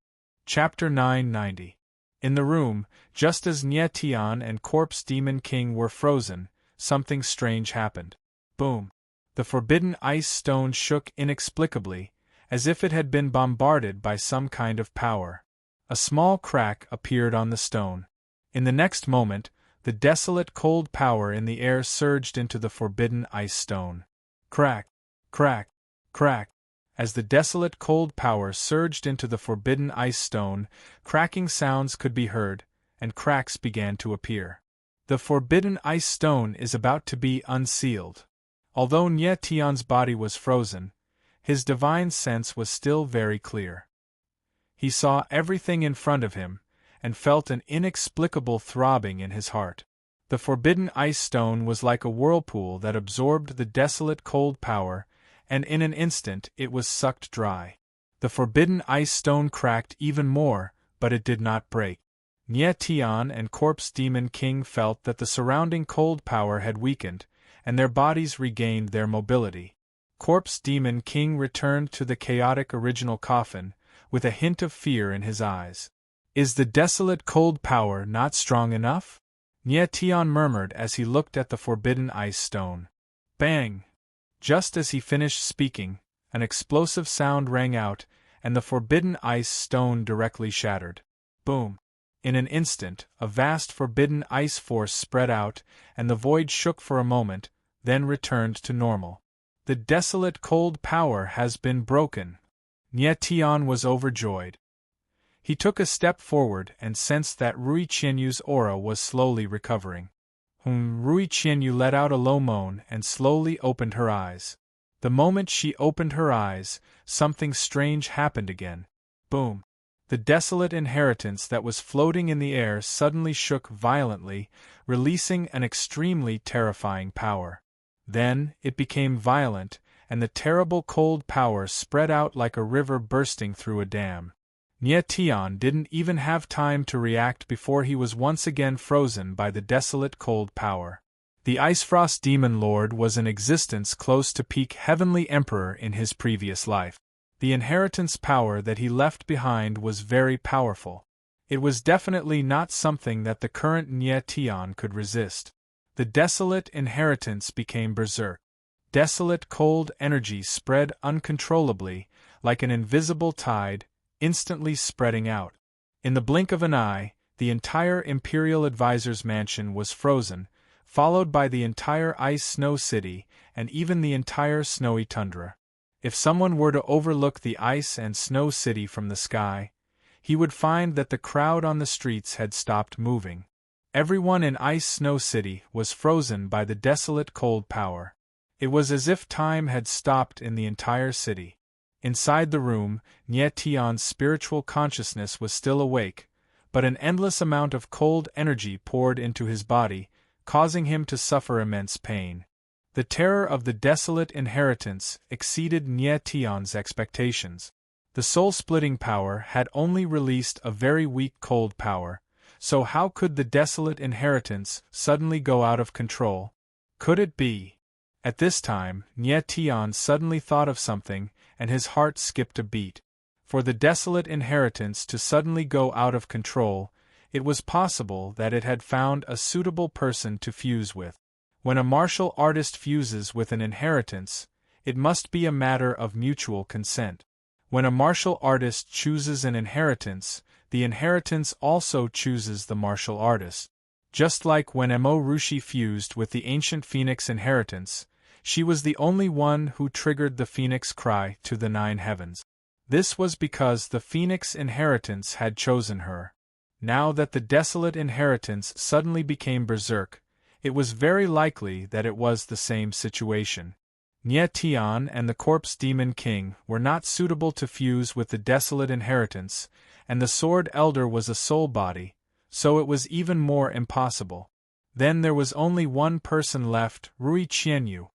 Chapter 990. In the room, just as Nietion and Corpse Demon King were frozen, something strange happened. Boom! The Forbidden Ice Stone shook inexplicably, as if it had been bombarded by some kind of power. A small crack appeared on the stone. In the next moment, the desolate cold power in the air surged into the Forbidden Ice Stone. Crack! Crack! Crack! As the desolate cold power surged into the Forbidden Ice Stone, cracking sounds could be heard, and cracks began to appear. The Forbidden Ice Stone is about to be unsealed. Although Nietion's body was frozen, his divine sense was still very clear. He saw everything in front of him, and felt an inexplicable throbbing in his heart. The Forbidden Ice Stone was like a whirlpool that absorbed the desolate cold power, and in an instant it was sucked dry. The forbidden ice stone cracked even more, but it did not break. Nye Tian and Corpse Demon King felt that the surrounding cold power had weakened, and their bodies regained their mobility. Corpse Demon King returned to the chaotic original coffin, with a hint of fear in his eyes. Is the desolate cold power not strong enough? Nye Tian murmured as he looked at the forbidden ice stone. Bang! Just as he finished speaking, an explosive sound rang out, and the forbidden ice stone directly shattered. Boom! In an instant, a vast forbidden ice force spread out, and the void shook for a moment, then returned to normal. The desolate cold power has been broken. Nye Tian was overjoyed. He took a step forward and sensed that Rui Qianyu's aura was slowly recovering. Rui Qianyu let out a low moan and slowly opened her eyes. The moment she opened her eyes, something strange happened again. Boom! The desolate inheritance that was floating in the air suddenly shook violently, releasing an extremely terrifying power. Then, it became violent, and the terrible cold power spread out like a river bursting through a dam. Nye Tian didn't even have time to react before he was once again frozen by the desolate cold power. The Icefrost Demon Lord was in existence close to peak Heavenly Emperor in his previous life. The inheritance power that he left behind was very powerful. It was definitely not something that the current Nye Tian could resist. The desolate inheritance became berserk. Desolate cold energy spread uncontrollably, like an invisible tide, instantly spreading out. In the blink of an eye, the entire Imperial Advisor's mansion was frozen, followed by the entire ice snow city, and even the entire snowy tundra. If someone were to overlook the ice and snow city from the sky, he would find that the crowd on the streets had stopped moving. Everyone in Ice Snow City was frozen by the desolate cold power. It was as if time had stopped in the entire city. Inside the room, Nye Tian's spiritual consciousness was still awake, but an endless amount of cold energy poured into his body, causing him to suffer immense pain. The terror of the desolate inheritance exceeded Nye Tian's expectations. The soul-splitting power had only released a very weak cold power, so how could the desolate inheritance suddenly go out of control? Could it be? At this time, Nye Tian suddenly thought of something, and his heart skipped a beat. For the desolate inheritance to suddenly go out of control, it was possible that it had found a suitable person to fuse with. When a martial artist fuses with an inheritance, it must be a matter of mutual consent. When a martial artist chooses an inheritance, the inheritance also chooses the martial artist. Just like when Mo Rushi fused with the ancient Phoenix inheritance, she was the only one who triggered the Phoenix cry to the 9 heavens. This was because the Phoenix inheritance had chosen her. Now that the desolate inheritance suddenly became berserk, it was very likely that it was the same situation. Nye Tian and the Corpse Demon King were not suitable to fuse with the desolate inheritance, and the Sword Elder was a soul body, so it was even more impossible. Then there was only one person left, Rui Qianyu.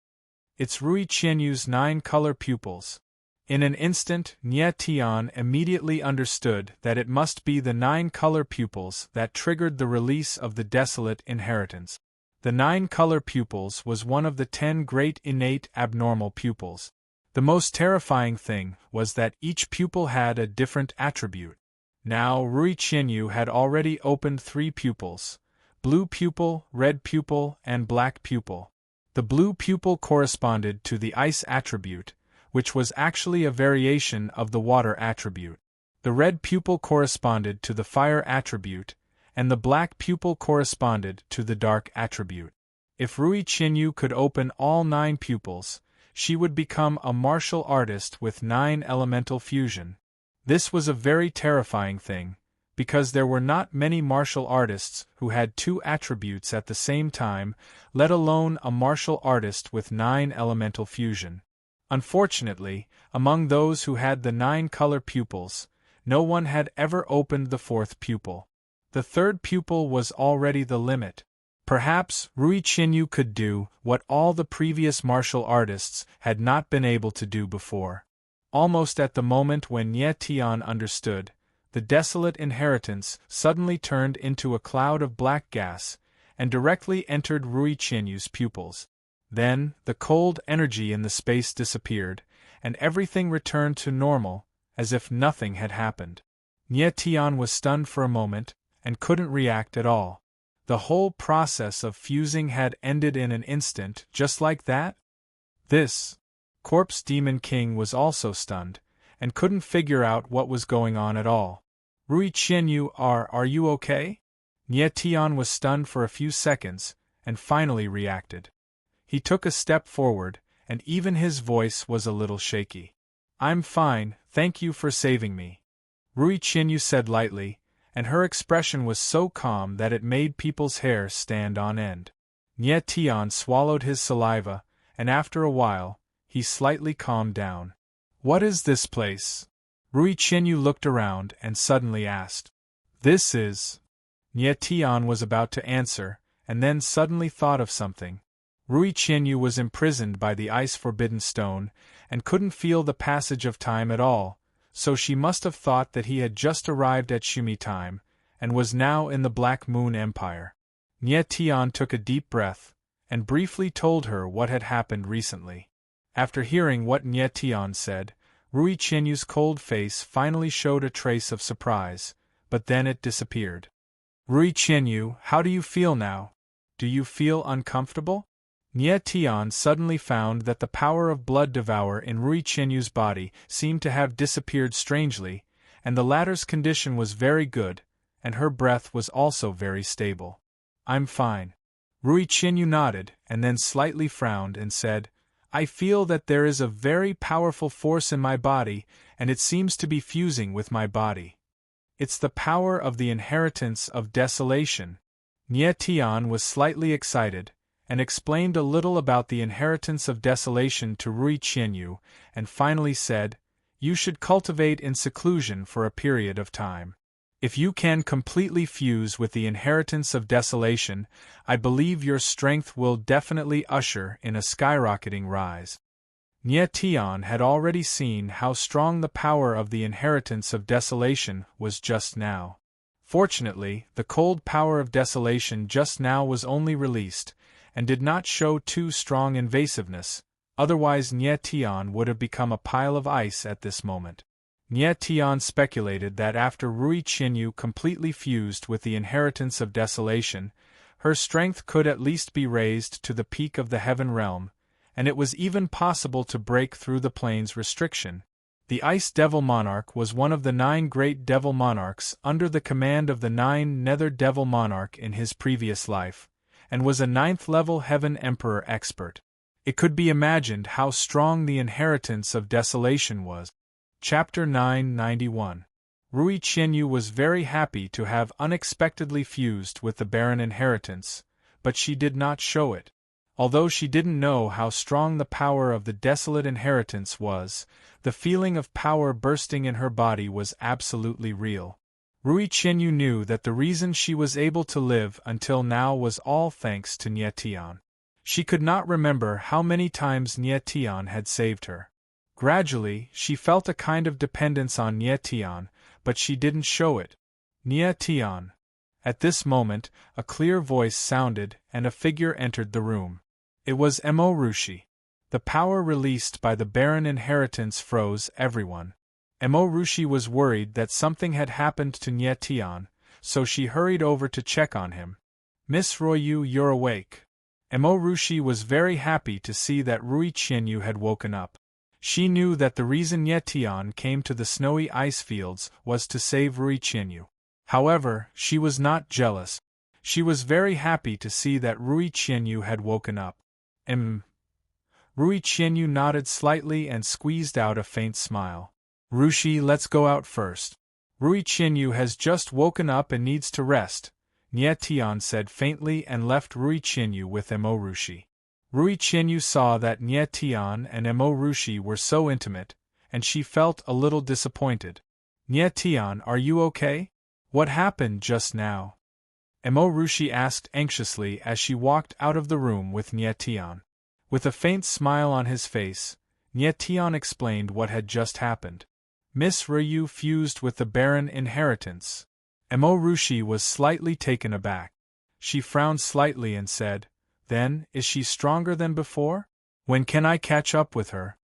It's Rui Qianyu's 9 color pupils. In an instant, Nye Tian immediately understood that it must be the 9 color pupils that triggered the release of the desolate inheritance. The 9 color pupils was one of the 10 great innate abnormal pupils. The most terrifying thing was that each pupil had a different attribute. Now Rui Qianyu had already opened 3 pupils: blue pupil, red pupil, and black pupil. The blue pupil corresponded to the ice attribute, which was actually a variation of the water attribute. The red pupil corresponded to the fire attribute, and the black pupil corresponded to the dark attribute. If Rui Qianyu could open all 9 pupils, she would become a martial artist with 9 elemental fusion. This was a very terrifying thing, because there were not many martial artists who had 2 attributes at the same time, let alone a martial artist with 9 elemental fusion. Unfortunately, among those who had the 9 color pupils, no one had ever opened the 4th pupil. The 3rd pupil was already the limit. Perhaps Rui Qinyu could do what all the previous martial artists had not been able to do before. Almost at the moment when Nie Tian understood, the desolate inheritance suddenly turned into a cloud of black gas, and directly entered Rui Qinyu's pupils. Then, the cold energy in the space disappeared, and everything returned to normal, as if nothing had happened. Nie Tian was stunned for a moment, and couldn't react at all. The whole process of fusing had ended in an instant, just like that? This Corpse Demon King was also stunned, and couldn't figure out what was going on at all. Rui Qinyu, are you okay? Nie Tian was stunned for a few seconds, and finally reacted. He took a step forward, and even his voice was a little shaky. I'm fine, thank you for saving me, Rui Qinyu said lightly, and her expression was so calm that it made people's hair stand on end. Nie Tian swallowed his saliva, and after a while, he slightly calmed down. What is this place? Rui Qinyu looked around and suddenly asked. This is... Nie Tian was about to answer, and then suddenly thought of something. Rui Qinyu was imprisoned by the ice-forbidden stone, and couldn't feel the passage of time at all, so she must have thought that he had just arrived at Shumi time, and was now in the Black Moon Empire. Nie Tian took a deep breath, and briefly told her what had happened recently. After hearing what Nie Tian said, Rui Qinyu's cold face finally showed a trace of surprise, but then it disappeared. Rui Qinyu, how do you feel now? Do you feel uncomfortable? Nie Tian suddenly found that the power of Blood Devour in Rui Qinyu's body seemed to have disappeared strangely, and the latter's condition was very good, and her breath was also very stable. I'm fine. Rui Qinyu nodded, and then slightly frowned and said, I feel that there is a very powerful force in my body, and it seems to be fusing with my body. It's the power of the inheritance of desolation. Nie Tian was slightly excited, and explained a little about the inheritance of desolation to Rui Qinyu, and finally said, You should cultivate in seclusion for a period of time. If you can completely fuse with the inheritance of desolation, I believe your strength will definitely usher in a skyrocketing rise. Nie Tian had already seen how strong the power of the inheritance of desolation was just now. Fortunately, the cold power of desolation just now was only released, and did not show too strong invasiveness, otherwise Nie Tian would have become a pile of ice at this moment. Nie Tian speculated that after Rui Qinyu completely fused with the inheritance of desolation, her strength could at least be raised to the peak of the heaven realm, and it was even possible to break through the plane's restriction. The Ice Devil Monarch was one of the 9 great devil monarchs under the command of the 9 Nether Devil Monarch in his previous life, and was a 9th-level Heaven Emperor expert. It could be imagined how strong the inheritance of desolation was. Chapter 991. Rui Qinyu was very happy to have unexpectedly fused with the barren inheritance, but she did not show it. Although she didn't know how strong the power of the desolate inheritance was, the feeling of power bursting in her body was absolutely real. Rui Qinyu knew that the reason she was able to live until now was all thanks to Nie Tian. She could not remember how many times Nie Tian had saved her. Gradually, she felt a kind of dependence on Nie Tian, but she didn't show it. Nie Tian. At this moment, a clear voice sounded, and a figure entered the room. It was Emo Rushi. The power released by the barren inheritance froze everyone. Emo Rushi was worried that something had happened to Nie Tian, so she hurried over to check on him. Miss Royu, you're awake. Emo Rushi was very happy to see that Rui Qinyu had woken up. She knew that the reason Nie Tian came to the snowy ice fields was to save Rui Qinyu. However, she was not jealous. She was very happy to see that Rui Qinyu had woken up. Rui Qinyu nodded slightly and squeezed out a faint smile. Rushi, let's go out first. Rui Qinyu has just woken up and needs to rest, Nie Tian said faintly and left Rui Qinyu with Emo Rushi. Rui Qinyu saw that Nie Tian and Emo Rushi were so intimate, and she felt a little disappointed. Nie Tian, are you okay? What happened just now? Emorushi asked anxiously as she walked out of the room with Nyetian. With a faint smile on his face, Nyetian explained what had just happened. Miss Ryu fused with the Baron inheritance. Emorushi was slightly taken aback. She frowned slightly and said, "Then, is she stronger than before? When can I catch up with her?"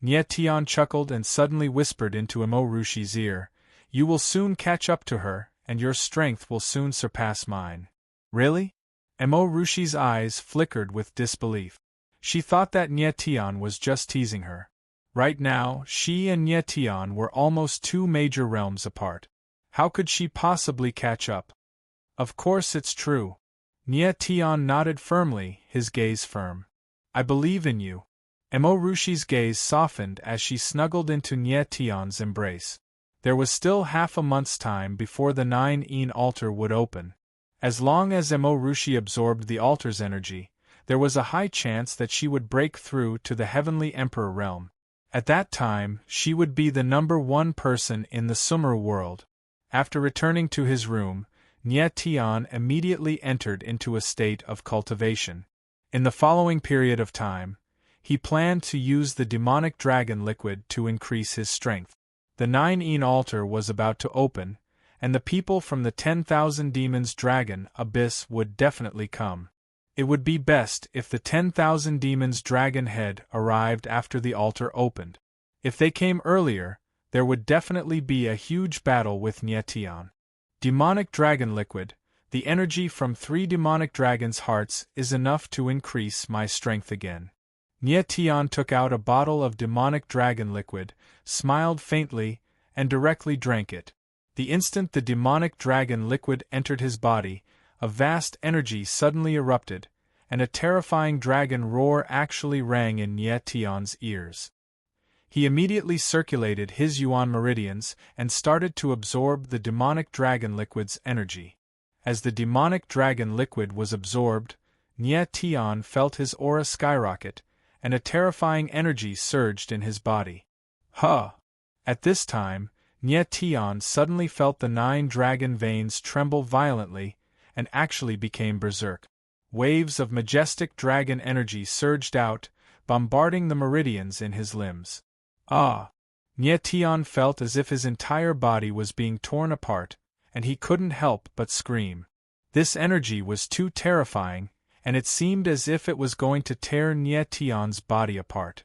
Nyetian chuckled and suddenly whispered into Emorushi's ear, "You will soon catch up to her, and your strength will soon surpass mine." Really? Emorushi's eyes flickered with disbelief. She thought that Nyetian was just teasing her. Right now, she and Nyetian were almost 2 major realms apart. How could she possibly catch up? Of course it's true. Nyetian nodded firmly, his gaze firm. "I believe in you." Emorushi's gaze softened as she snuggled into Nyetian's embrace. There was still half a month's time before the 9-yin altar would open. As long as Emorushi absorbed the altar's energy, there was a high chance that she would break through to the Heavenly Emperor realm. At that time, she would be the #1 person in the Sumeru world. After returning to his room, Nyetian immediately entered into a state of cultivation. In the following period of time, he planned to use the demonic dragon liquid to increase his strength. The 9-yin altar was about to open, and the people from the 10,000 demons dragon abyss would definitely come. It would be best if the 10,000 demons dragon head arrived after the altar opened. If they came earlier, there would definitely be a huge battle with Nyetian. Demonic dragon liquid, the energy from 3 demonic dragons' hearts is enough to increase my strength again. Nyetian took out a bottle of demonic dragon liquid, smiled faintly, and directly drank it. The instant the demonic dragon liquid entered his body, a vast energy suddenly erupted, and a terrifying dragon roar actually rang in Nyetian's ears. He immediately circulated his yuan meridians and started to absorb the demonic dragon liquid's energy. As the demonic dragon liquid was absorbed, Nyetian felt his aura skyrocket, and a terrifying energy surged in his body. Huh! At this time, Nyetian suddenly felt the 9 dragon veins tremble violently, and actually became berserk. Waves of majestic dragon energy surged out, bombarding the meridians in his limbs. Ah! Nyetian felt as if his entire body was being torn apart, and he couldn't help but scream. This energy was too terrifying, and it seemed as if it was going to tear Nyetian's body apart.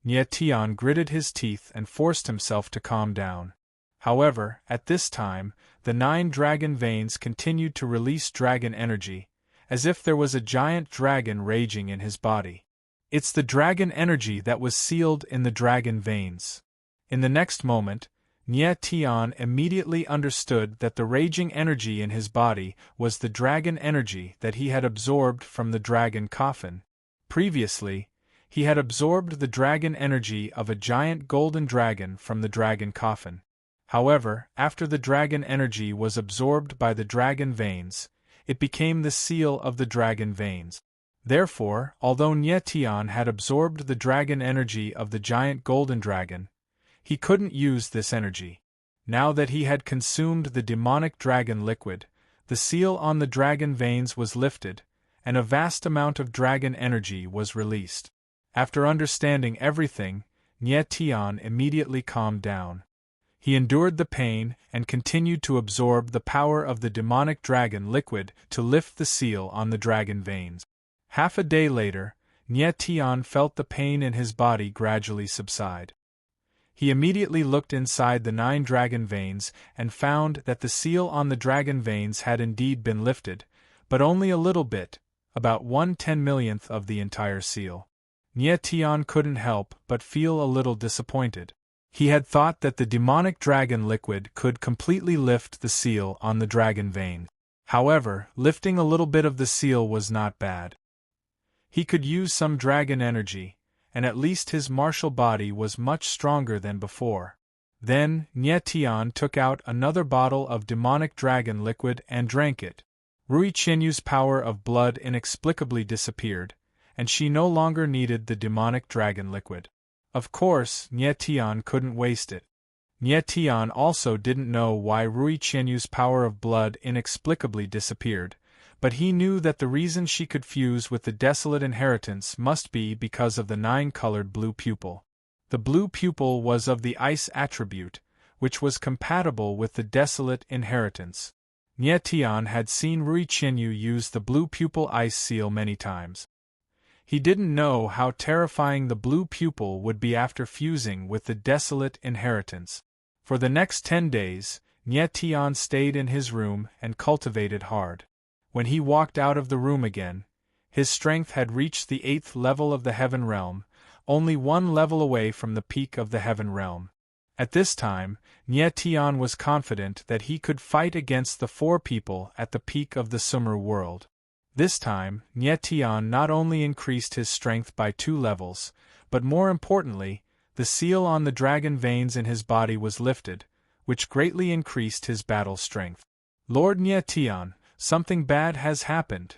Nyetian gritted his teeth and forced himself to calm down. However, at this time, the 9 dragon veins continued to release dragon energy, as if there was a giant dragon raging in his body. It's the dragon energy that was sealed in the dragon veins. In the next moment, Nyetian immediately understood that the raging energy in his body was the dragon energy that he had absorbed from the dragon coffin. Previously, he had absorbed the dragon energy of a giant golden dragon from the dragon coffin. However, after the dragon energy was absorbed by the dragon veins, it became the seal of the dragon veins. Therefore, although Nyetian had absorbed the dragon energy of the giant golden dragon, he couldn't use this energy. Now that he had consumed the demonic dragon liquid, the seal on the dragon veins was lifted, and a vast amount of dragon energy was released. After understanding everything, Nyetian immediately calmed down. He endured the pain and continued to absorb the power of the demonic dragon liquid to lift the seal on the dragon veins. Half a day later, Nyetian felt the pain in his body gradually subside. He immediately looked inside the 9 dragon veins and found that the seal on the dragon veins had indeed been lifted, but only a little bit, about 1/10,000,000th of the entire seal. Nyetian couldn't help but feel a little disappointed. He had thought that the demonic dragon liquid could completely lift the seal on the dragon vein. However, lifting a little bit of the seal was not bad. He could use some dragon energy, and at least his martial body was much stronger than before. Then, Nyetian took out another bottle of demonic dragon liquid and drank it. Rui Qianyu's power of blood inexplicably disappeared, and she no longer needed the demonic dragon liquid. Of course, Nyetian couldn't waste it. Nyetian also didn't know why Rui Qianyu's power of blood inexplicably disappeared, But he knew that the reason she could fuse with the desolate inheritance must be because of the 9-colored blue pupil. The blue pupil was of the ice attribute, which was compatible with the desolate inheritance. Nie Tian had seen Rui Qianyu use the blue pupil ice seal many times. He didn't know how terrifying the blue pupil would be after fusing with the desolate inheritance. For the next 10 days, Nie Tian stayed in his room and cultivated hard. When he walked out of the room again, his strength had reached the 8th level of the Heaven Realm, only 1 level away from the peak of the Heaven Realm. At this time, Nie Tian was confident that he could fight against the 4 people at the peak of the Sumer world. This time, Nie Tian not only increased his strength by 2 levels, but more importantly, the seal on the dragon veins in his body was lifted, which greatly increased his battle strength. Lord Nie Tian, something bad has happened.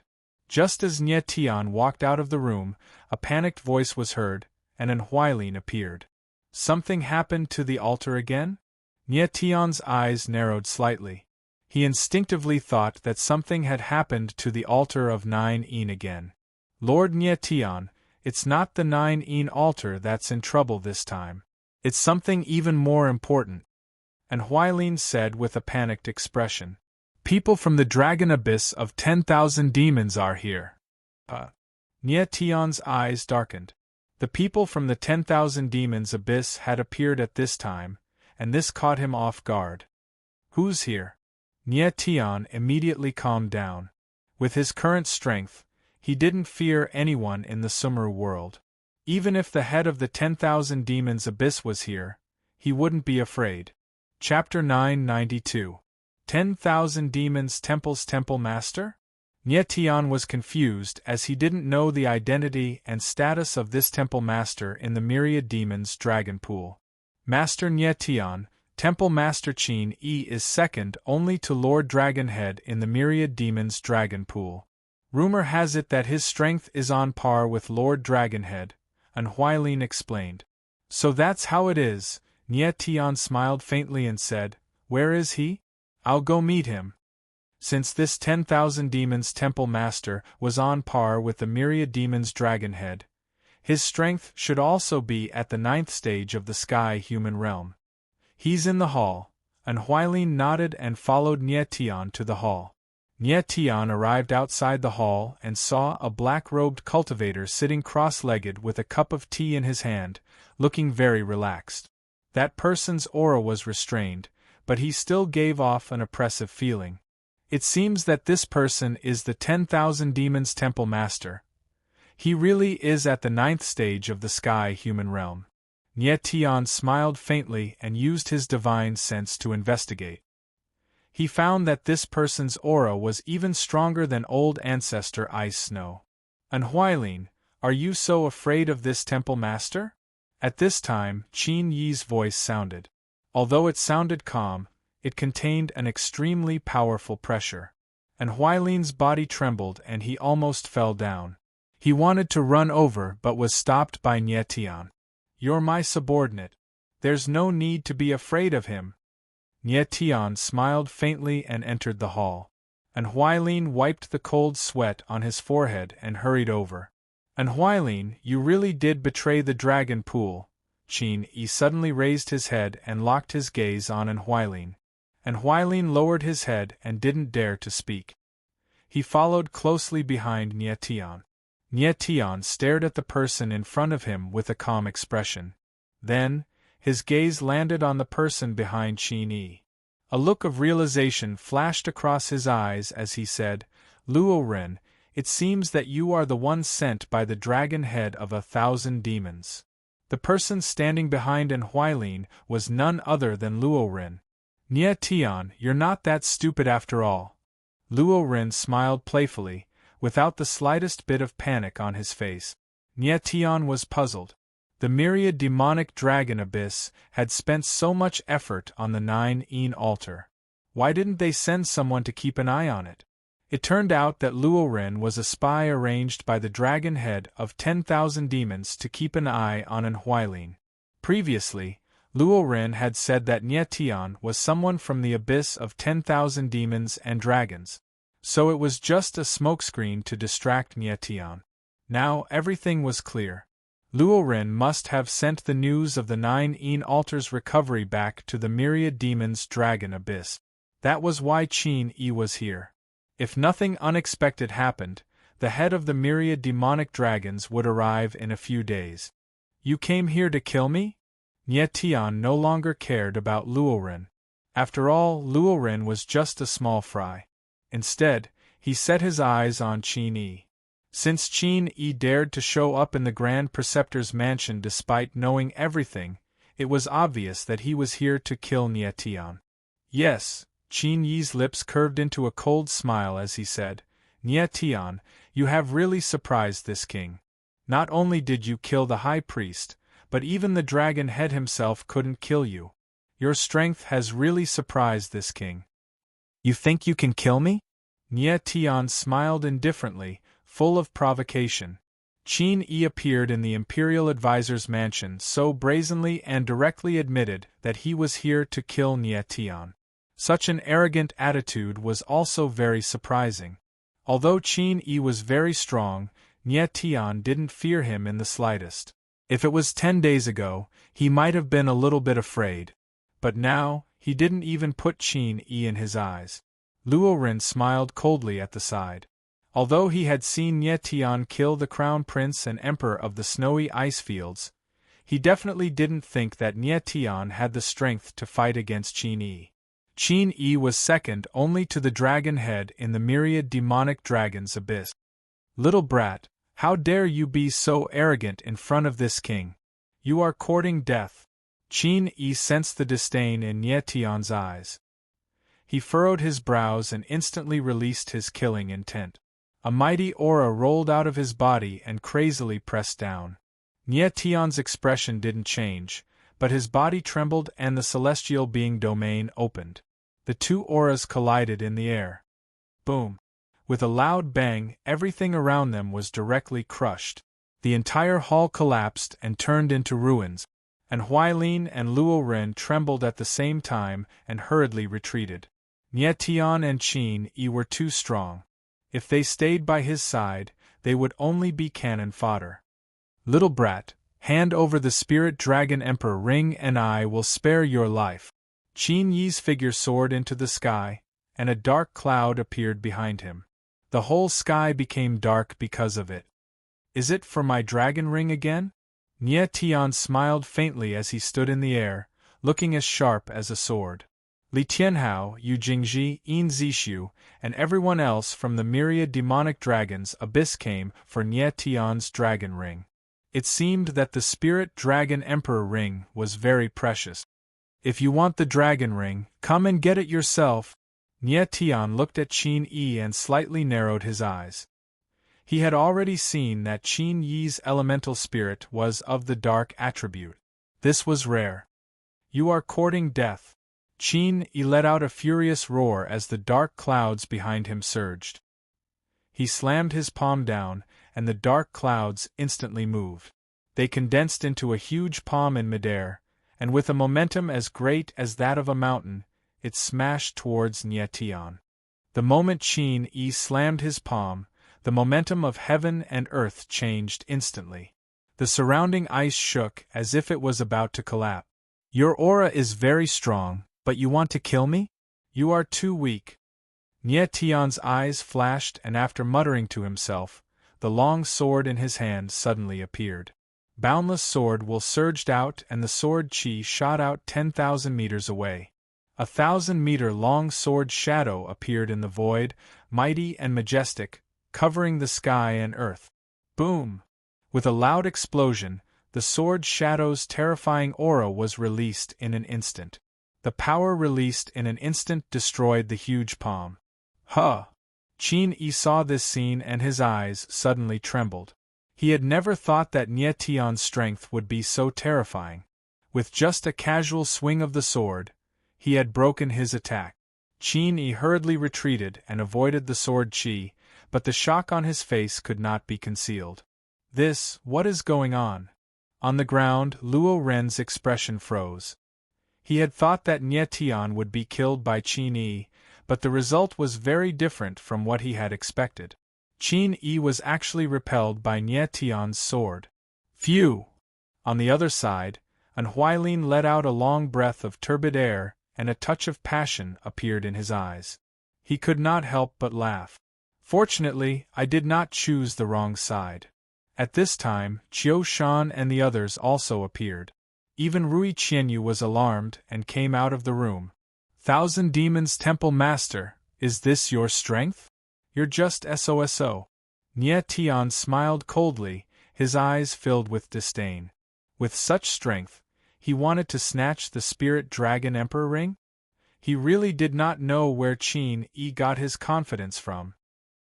Just as Nie Tian walked out of the room, a panicked voice was heard, and an Huailin appeared. Something happened to the altar again? Nie Tian's eyes narrowed slightly. He instinctively thought that something had happened to the altar of 9-een again. Lord Nie Tian, it's not the 9-een altar that's in trouble this time. It's something even more important. And Huailin said with a panicked expression. People from the dragon abyss of 10,000 demons are here. Nie Tian's eyes darkened. The people from the 10,000 demons abyss had appeared at this time, and this caught him off guard. Who's here? Nie Tian immediately calmed down. With his current strength, he didn't fear anyone in the Sumer world. Even if the head of the 10,000 demons abyss was here, he wouldn't be afraid. Chapter 992. 10,000 Demons Temple's Temple Master? Nie Tian was confused as he didn't know the identity and status of this temple master in the myriad demons dragon pool. Master Nie Tian, Temple Master Qin Yi is second only to Lord Dragonhead in the myriad demons dragon pool. Rumor has it that his strength is on par with Lord Dragonhead, and Huailin explained. So that's how it is. Nie Tian smiled faintly and said, Where is he? I'll go meet him. Since this 10,000 demons temple master was on par with the myriad demons Dragonhead, his strength should also be at the 9th stage of the sky human realm. He's in the hall, and Huailin nodded and followed Nie Tian to the hall. Nie Tian arrived outside the hall and saw a black-robed cultivator sitting cross-legged with a cup of tea in his hand, looking very relaxed. That person's aura was restrained, but he still gave off an oppressive feeling. It seems that this person is the 10,000 demons temple master. He really is at the 9th stage of the sky human realm. Nie Tian smiled faintly and used his divine sense to investigate. He found that this person's aura was even stronger than old ancestor Ice Snow. And Huailin, are you so afraid of this temple master? At this time, Qin Yi's voice sounded. Although it sounded calm, it contained an extremely powerful pressure. And Huailin's body trembled and he almost fell down. He wanted to run over but was stopped by Nie Tian. You're my subordinate. There's no need to be afraid of him. Nie Tian smiled faintly and entered the hall. And Huailin wiped the cold sweat on his forehead and hurried over. And Huailin, you really did betray the dragon pool. Qin Yi suddenly raised his head and locked his gaze on an Huailin. And Huailin lowered his head and didn't dare to speak. He followed closely behind Nie Tian. Nie Tian stared at the person in front of him with a calm expression. Then, his gaze landed on the person behind Qin Yi. A look of realization flashed across his eyes as he said, Luo Ren, it seems that you are the one sent by the dragon head of 1,000 demons. The person standing behind an Huailin was none other than Luo Ren. Nie Tian, you're not that stupid after all. Luo Ren smiled playfully, without the slightest bit of panic on his face. Nie Tian was puzzled. The myriad demonic dragon abyss had spent so much effort on the 9-een altar. Why didn't they send someone to keep an eye on it? It turned out that Luo Ren was a spy arranged by the dragon head of 10,000 demons to keep an eye on an Huailin. Previously, Luo Ren had said that Nie Tian was someone from the abyss of 10,000 demons and dragons. So it was just a smokescreen to distract Nietian. Now everything was clear. Luoren must have sent the news of the 9 Altar's recovery back to the myriad demons' dragon abyss. That was why Qin Yi was here. If nothing unexpected happened, the head of the myriad demonic dragons would arrive in a few days. You came here to kill me? Nietian no longer cared about Luoren. After all, Luoren was just a small fry. Instead, he set his eyes on Qin Yi. Since Qin Yi dared to show up in the Grand Preceptor's mansion despite knowing everything, it was obvious that he was here to kill Nietian. Yes, Qin Yi's lips curved into a cold smile as he said, Nietian, you have really surprised this king. Not only did you kill the high priest, but even the dragon head himself couldn't kill you. Your strength has really surprised this king. You think you can kill me? Nietian smiled indifferently, full of provocation. Qin Yi appeared in the imperial advisor's mansion so brazenly and directly admitted that he was here to kill Nietian. Such an arrogant attitude was also very surprising. Although Qin Yi was very strong, Nietian didn't fear him in the slightest. If it was 10 days ago, he might have been a little bit afraid. But now, he didn't even put Qin Yi in his eyes. Luoren smiled coldly at the side. Although he had seen Nietian kill the crown prince and emperor of the snowy ice fields, he definitely didn't think that Nietian had the strength to fight against Qin Yi. Qin Yi was second only to the dragon head in the myriad demonic dragon's abyss. Little brat, how dare you be so arrogant in front of this king? You are courting death. Qin Yi sensed the disdain in Nietian's eyes. He furrowed his brows and instantly released his killing intent. A mighty aura rolled out of his body and crazily pressed down. Nietian's expression didn't change, but his body trembled and the celestial being domain opened. The two auras collided in the air. Boom! With a loud bang, everything around them was directly crushed. The entire hall collapsed and turned into ruins, and Huailin and Luoren trembled at the same time and hurriedly retreated. Nietian and Qin Yi were too strong. If they stayed by his side, they would only be cannon fodder. Little brat, hand over the spirit dragon emperor ring and I will spare your life. Qin Yi's figure soared into the sky, and a dark cloud appeared behind him. The whole sky became dark because of it. Is it for my dragon ring again? Nietian smiled faintly as he stood in the air, looking as sharp as a sword. Li Tianhao, Yu Jingji, Yin Zishu, and everyone else from the myriad demonic dragons abyss came for Nietian's dragon ring. It seemed that the spirit dragon emperor ring was very precious. If you want the dragon ring, come and get it yourself. Nietian looked at Qin Yi and slightly narrowed his eyes. He had already seen that Qin Yi's elemental spirit was of the dark attribute. This was rare. You are courting death. Qin Yi let out a furious roar as the dark clouds behind him surged. He slammed his palm down, and the dark clouds instantly moved. They condensed into a huge palm in midair, and with a momentum as great as that of a mountain, it smashed towards Nietian. The moment Qin Yi slammed his palm, the momentum of heaven and earth changed instantly. The surrounding ice shook as if it was about to collapse. Your aura is very strong, but you want to kill me? You are too weak. Nietian's eyes flashed and after muttering to himself, the long sword in his hand suddenly appeared. Boundless sword will surged out and the sword chi shot out 10,000 meters away. 1,000-meter long sword shadow appeared in the void, mighty and majestic, covering the sky and earth. Boom! With a loud explosion, the sword shadow's terrifying aura was released in an instant. The power released in an instant destroyed the huge palm. Huh! Qin Yi saw this scene and his eyes suddenly trembled. He had never thought that Nietian's strength would be so terrifying. With just a casual swing of the sword, he had broken his attack. Qin Yi hurriedly retreated and avoided the sword chi, but the shock on his face could not be concealed. What is going on? On the ground, Luo Ren's expression froze. He had thought that Nietian would be killed by Qin Yi, but the result was very different from what he had expected. Qin Yi was actually repelled by Nie Tian's sword. Phew! On the other side, An Huailin let out a long breath of turbid air, and a touch of passion appeared in his eyes. He could not help but laugh. Fortunately, I did not choose the wrong side. At this time, Qiu Shan and the others also appeared. Even Rui Qianyu was alarmed and came out of the room. Thousand Demons Temple Master, is this your strength? You're just SOSO. Nie Tian smiled coldly, his eyes filled with disdain. With such strength, he wanted to snatch the Spirit Dragon Emperor ring? He really did not know where Qin Yi got his confidence from.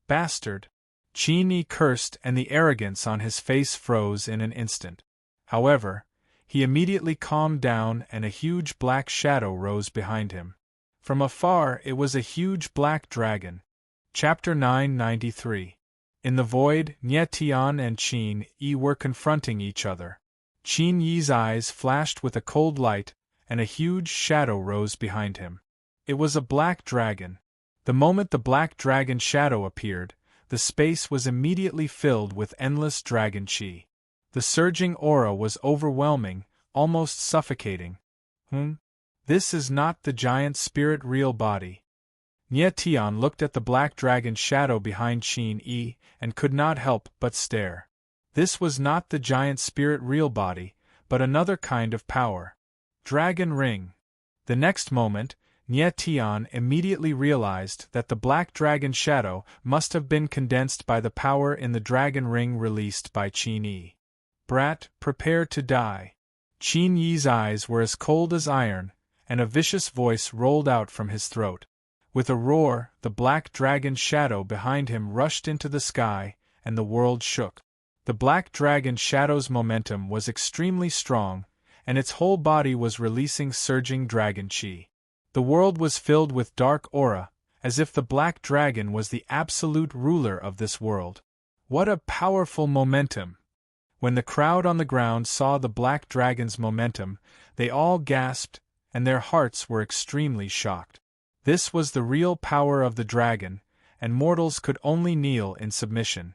Bastard! Qin Yi cursed and the arrogance on his face froze in an instant. However, he immediately calmed down and a huge black shadow rose behind him. From afar it was a huge black dragon. Chapter 993. In the void, Nie Tian and Qin Yi were confronting each other. Qin Yi's eyes flashed with a cold light, and a huge shadow rose behind him. It was a black dragon. The moment the black dragon shadow appeared, the space was immediately filled with endless dragon qi. The surging aura was overwhelming, almost suffocating. This is not the giant spirit real body. Nie Tian looked at the black dragon shadow behind Qin Yi, and could not help but stare. This was not the giant spirit real body, but another kind of power. Dragon Ring. The next moment, Nie Tian immediately realized that the black dragon shadow must have been condensed by the power in the dragon ring released by Qin Yi. Brat, prepare to die. Qin Yi's eyes were as cold as iron, and a vicious voice rolled out from his throat. With a roar, the black dragon shadow behind him rushed into the sky, and the world shook. The black dragon shadow's momentum was extremely strong, and its whole body was releasing surging dragon qi. The world was filled with dark aura, as if the black dragon was the absolute ruler of this world. What a powerful momentum! When the crowd on the ground saw the black dragon's momentum, they all gasped, and their hearts were extremely shocked. This was the real power of the dragon, and mortals could only kneel in submission.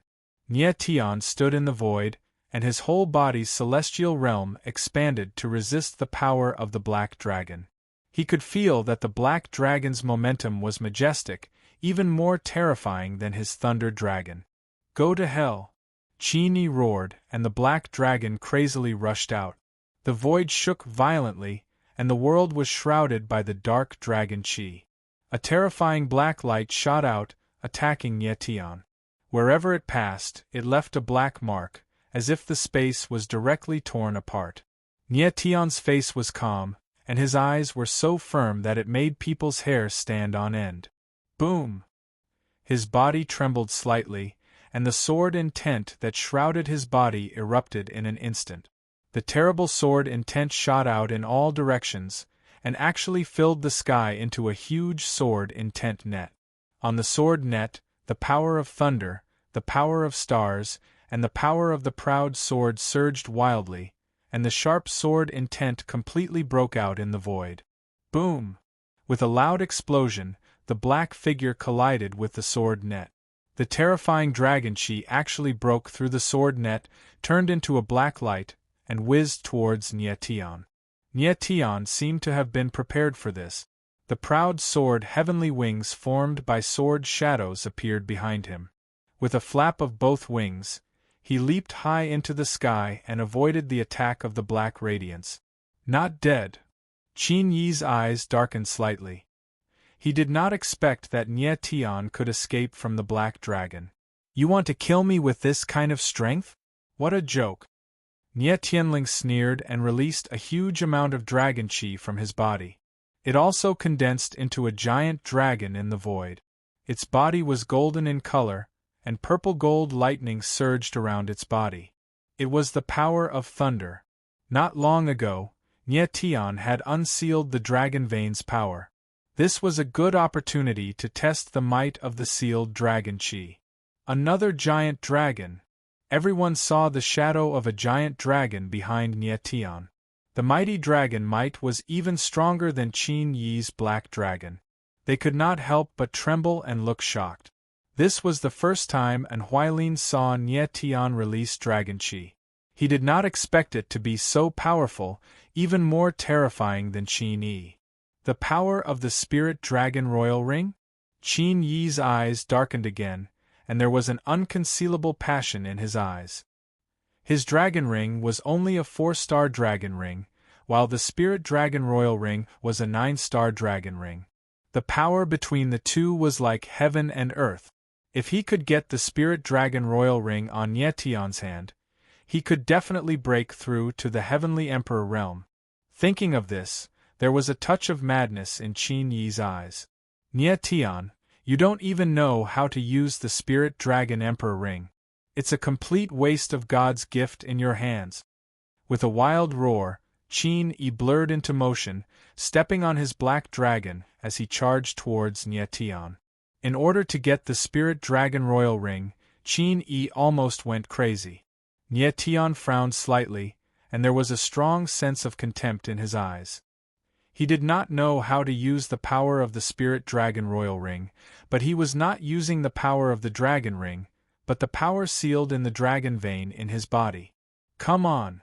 Nie Tian stood in the void, and his whole body's celestial realm expanded to resist the power of the black dragon. He could feel that the black dragon's momentum was majestic, even more terrifying than his thunder dragon. Go to hell! Qin Yi roared, and the black dragon crazily rushed out. The void shook violently, and the world was shrouded by the dark dragon qi. A terrifying black light shot out, attacking Nie Tian. Wherever it passed, it left a black mark, as if the space was directly torn apart. Nie Tian's face was calm, and his eyes were so firm that it made people's hair stand on end. Boom! His body trembled slightly, and the sword intent that shrouded his body erupted in an instant. The terrible sword intent shot out in all directions, and actually filled the sky into a huge sword intent net. On the sword net, the power of thunder, the power of stars, and the power of the proud sword surged wildly, and the sharp sword intent completely broke out in the void. Boom! With a loud explosion, the black figure collided with the sword net. The terrifying dragon qi actually broke through the sword net, turned into a black light, and whizzed towards Nie Tian. Nie Tian seemed to have been prepared for this. The proud sword heavenly wings formed by sword shadows appeared behind him. With a flap of both wings, he leaped high into the sky and avoided the attack of the black radiance. Not dead. Qin Yi's eyes darkened slightly. He did not expect that Nie Tian could escape from the black dragon. You want to kill me with this kind of strength? What a joke. Nie Tianling sneered and released a huge amount of dragon qi from his body. It also condensed into a giant dragon in the void. Its body was golden in color, and purple-gold lightning surged around its body. It was the power of thunder. Not long ago, Nie Tian had unsealed the dragon vein's power. This was a good opportunity to test the might of the sealed dragon qi. Another giant dragon. Everyone saw the shadow of a giant dragon behind Nie Tian. The mighty dragon might was even stronger than Qin Yi's black dragon. They could not help but tremble and look shocked. This was the first time An Huilin saw Nie Tian release Dragon Chi. He did not expect it to be so powerful, even more terrifying than Qin Yi. The power of the Spirit Dragon Royal Ring? Qin Yi's eyes darkened again, and there was an unconcealable passion in his eyes. His dragon ring was only a 4-star dragon ring, while the Spirit Dragon Royal Ring was a 9-star dragon ring. The power between the two was like heaven and earth. If he could get the Spirit Dragon Royal Ring on Nie Tian's hand, he could definitely break through to the Heavenly Emperor realm. Thinking of this, there was a touch of madness in Qin Yi's eyes. Nie Tian, you don't even know how to use the Spirit Dragon Emperor Ring. It's a complete waste of God's gift in your hands. With a wild roar, Qin Yi blurred into motion, stepping on his black dragon as he charged towards Nie Tian. In order to get the Spirit Dragon Royal Ring, Qin Yi almost went crazy. Nie Tian frowned slightly, and there was a strong sense of contempt in his eyes. He did not know how to use the power of the Spirit Dragon Royal Ring, but he was not using the power of the Dragon Ring, but the power sealed in the dragon vein in his body. Come on!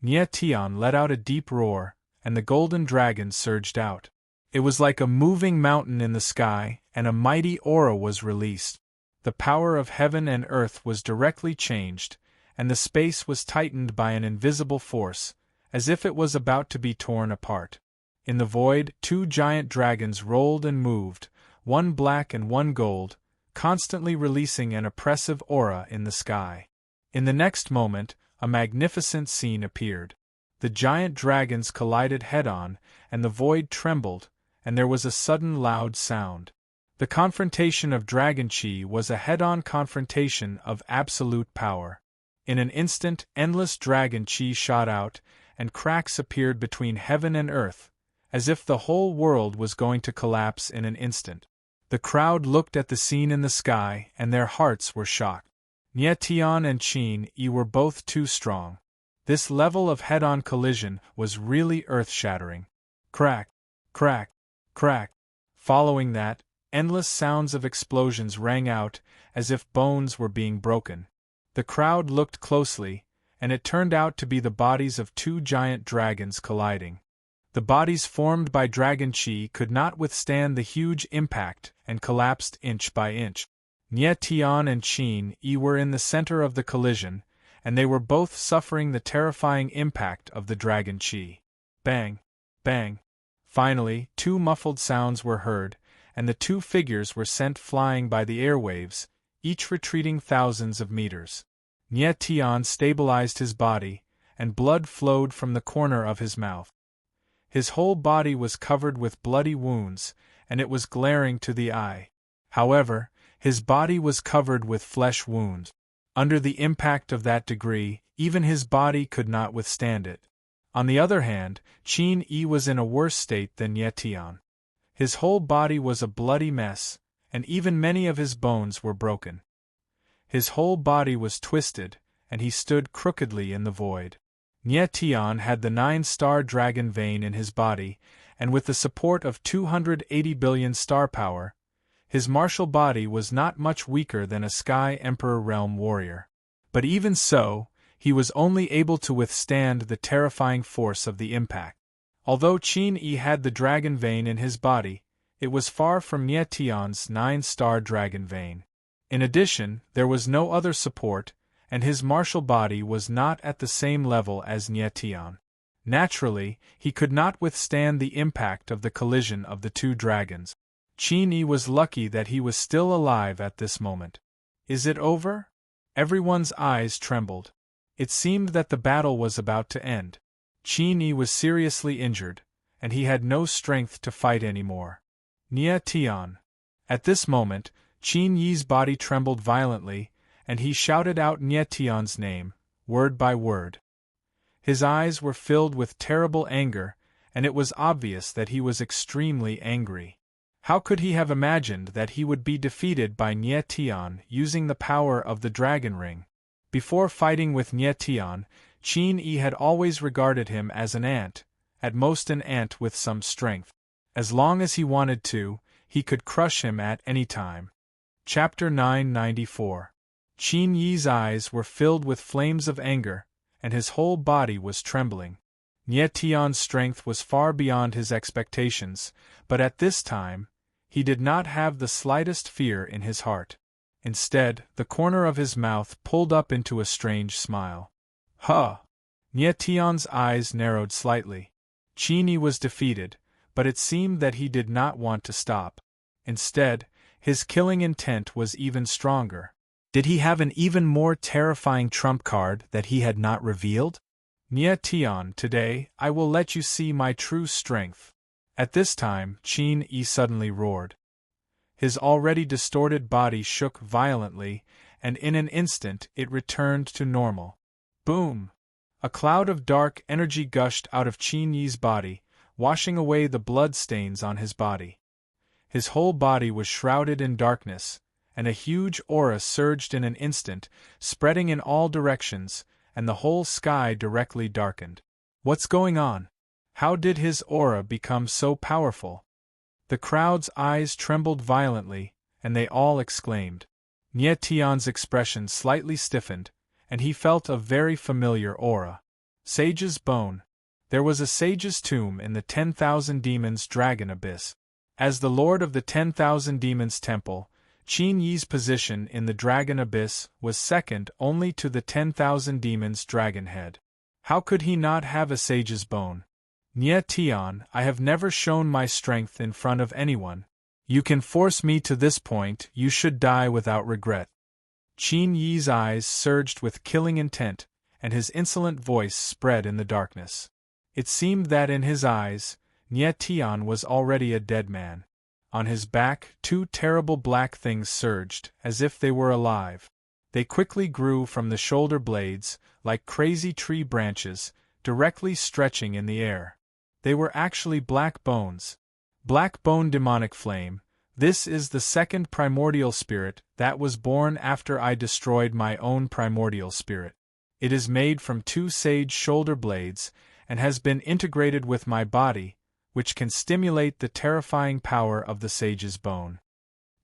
Nie Tian let out a deep roar, and the golden dragon surged out. It was like a moving mountain in the sky, and a mighty aura was released. The power of heaven and earth was directly changed, and the space was tightened by an invisible force, as if it was about to be torn apart. In the void, 2 giant dragons rolled and moved, one black and one gold, constantly releasing an oppressive aura in the sky. In the next moment, a magnificent scene appeared. The giant dragons collided head-on, and the void trembled, and there was a sudden loud sound. The confrontation of Dragon Chi was a head-on confrontation of absolute power. In an instant, endless Dragon Chi shot out, and cracks appeared between heaven and earth, as if the whole world was going to collapse in an instant. The crowd looked at the scene in the sky, and their hearts were shocked. Nie Tian and Qin Yi were both too strong. This level of head-on collision was really earth-shattering. Crack, crack, crack. Following that, endless sounds of explosions rang out, as if bones were being broken. The crowd looked closely, and it turned out to be the bodies of 2 giant dragons colliding. The bodies formed by Dragon Chi could not withstand the huge impact and collapsed inch by inch. Nie Tian and Qin Yi were in the center of the collision, and they were both suffering the terrifying impact of the Dragon Chi. Bang! Bang! Finally, 2 muffled sounds were heard, and the 2 figures were sent flying by the airwaves, each retreating thousands of meters. Nie Tian stabilized his body, and blood flowed from the corner of his mouth. His whole body was covered with bloody wounds, and it was glaring to the eye. However, his body was covered with flesh wounds. Under the impact of that degree, even his body could not withstand it. On the other hand, Qin Yi was in a worse state than Nie Tian. His whole body was a bloody mess, and even many of his bones were broken. His whole body was twisted, and he stood crookedly in the void. Nie Tian had the 9-star dragon vein in his body, and with the support of 280 billion star power, his martial body was not much weaker than a Sky Emperor realm warrior. But even so, he was only able to withstand the terrifying force of the impact. Although Qin Yi had the dragon vein in his body, it was far from Nie Tian's 9-star dragon vein. In addition, there was no other support, and his martial body was not at the same level as Nie Tian. Naturally, he could not withstand the impact of the collision of the 2 dragons. Qin Yi was lucky that he was still alive at this moment. Is it over? Everyone's eyes trembled. It seemed that the battle was about to end. Qin Yi was seriously injured, and he had no strength to fight anymore. Nie Tian. At this moment, Qin Yi's body trembled violently, and he shouted out Nie Tian's name, word by word. His eyes were filled with terrible anger, and it was obvious that he was extremely angry. How could he have imagined that he would be defeated by Nie Tian using the power of the dragon ring? Before fighting with Nie Tian, Qin Yi had always regarded him as an ant, at most an ant with some strength. As long as he wanted to, he could crush him at any time. Chapter 994. Qin Yi's eyes were filled with flames of anger, and his whole body was trembling. Nie Tian's strength was far beyond his expectations, but at this time, he did not have the slightest fear in his heart. Instead, the corner of his mouth pulled up into a strange smile. Huh! Nie Tian's eyes narrowed slightly. Qin Yi was defeated, but it seemed that he did not want to stop. Instead, his killing intent was even stronger. Did he have an even more terrifying trump card that he had not revealed? Nie Tian, today, I will let you see my true strength. At this time, Qin Yi suddenly roared. His already distorted body shook violently, and in an instant it returned to normal. Boom! A cloud of dark energy gushed out of Qin Yi's body, washing away the blood stains on his body. His whole body was shrouded in darkness, and a huge aura surged in an instant, spreading in all directions, and the whole sky directly darkened. What's going on? How did his aura become so powerful? The crowd's eyes trembled violently, and they all exclaimed. Nie Tian's expression slightly stiffened, and he felt a very familiar aura. Sage's bone. There was a sage's tomb in the 10,000 Demons Dragon Abyss. As the lord of the 10,000 Demons Temple, Qin Yi's position in the Dragon Abyss was second only to the 10,000 Demons Dragon Head. How could he not have a sage's bone? Nie Tian, I have never shown my strength in front of anyone. You can force me to this point, you should die without regret. Qin Yi's eyes surged with killing intent, and his insolent voice spread in the darkness. It seemed that in his eyes, Nie Tian was already a dead man. On his back, two terrible black things surged, as if they were alive. They quickly grew from the shoulder blades, like crazy tree branches, directly stretching in the air. They were actually black bones. Black bone demonic flame. This is the second primordial spirit that was born after I destroyed my own primordial spirit. It is made from two sage shoulder blades, and has been integrated with my body, which can stimulate the terrifying power of the sage's bone.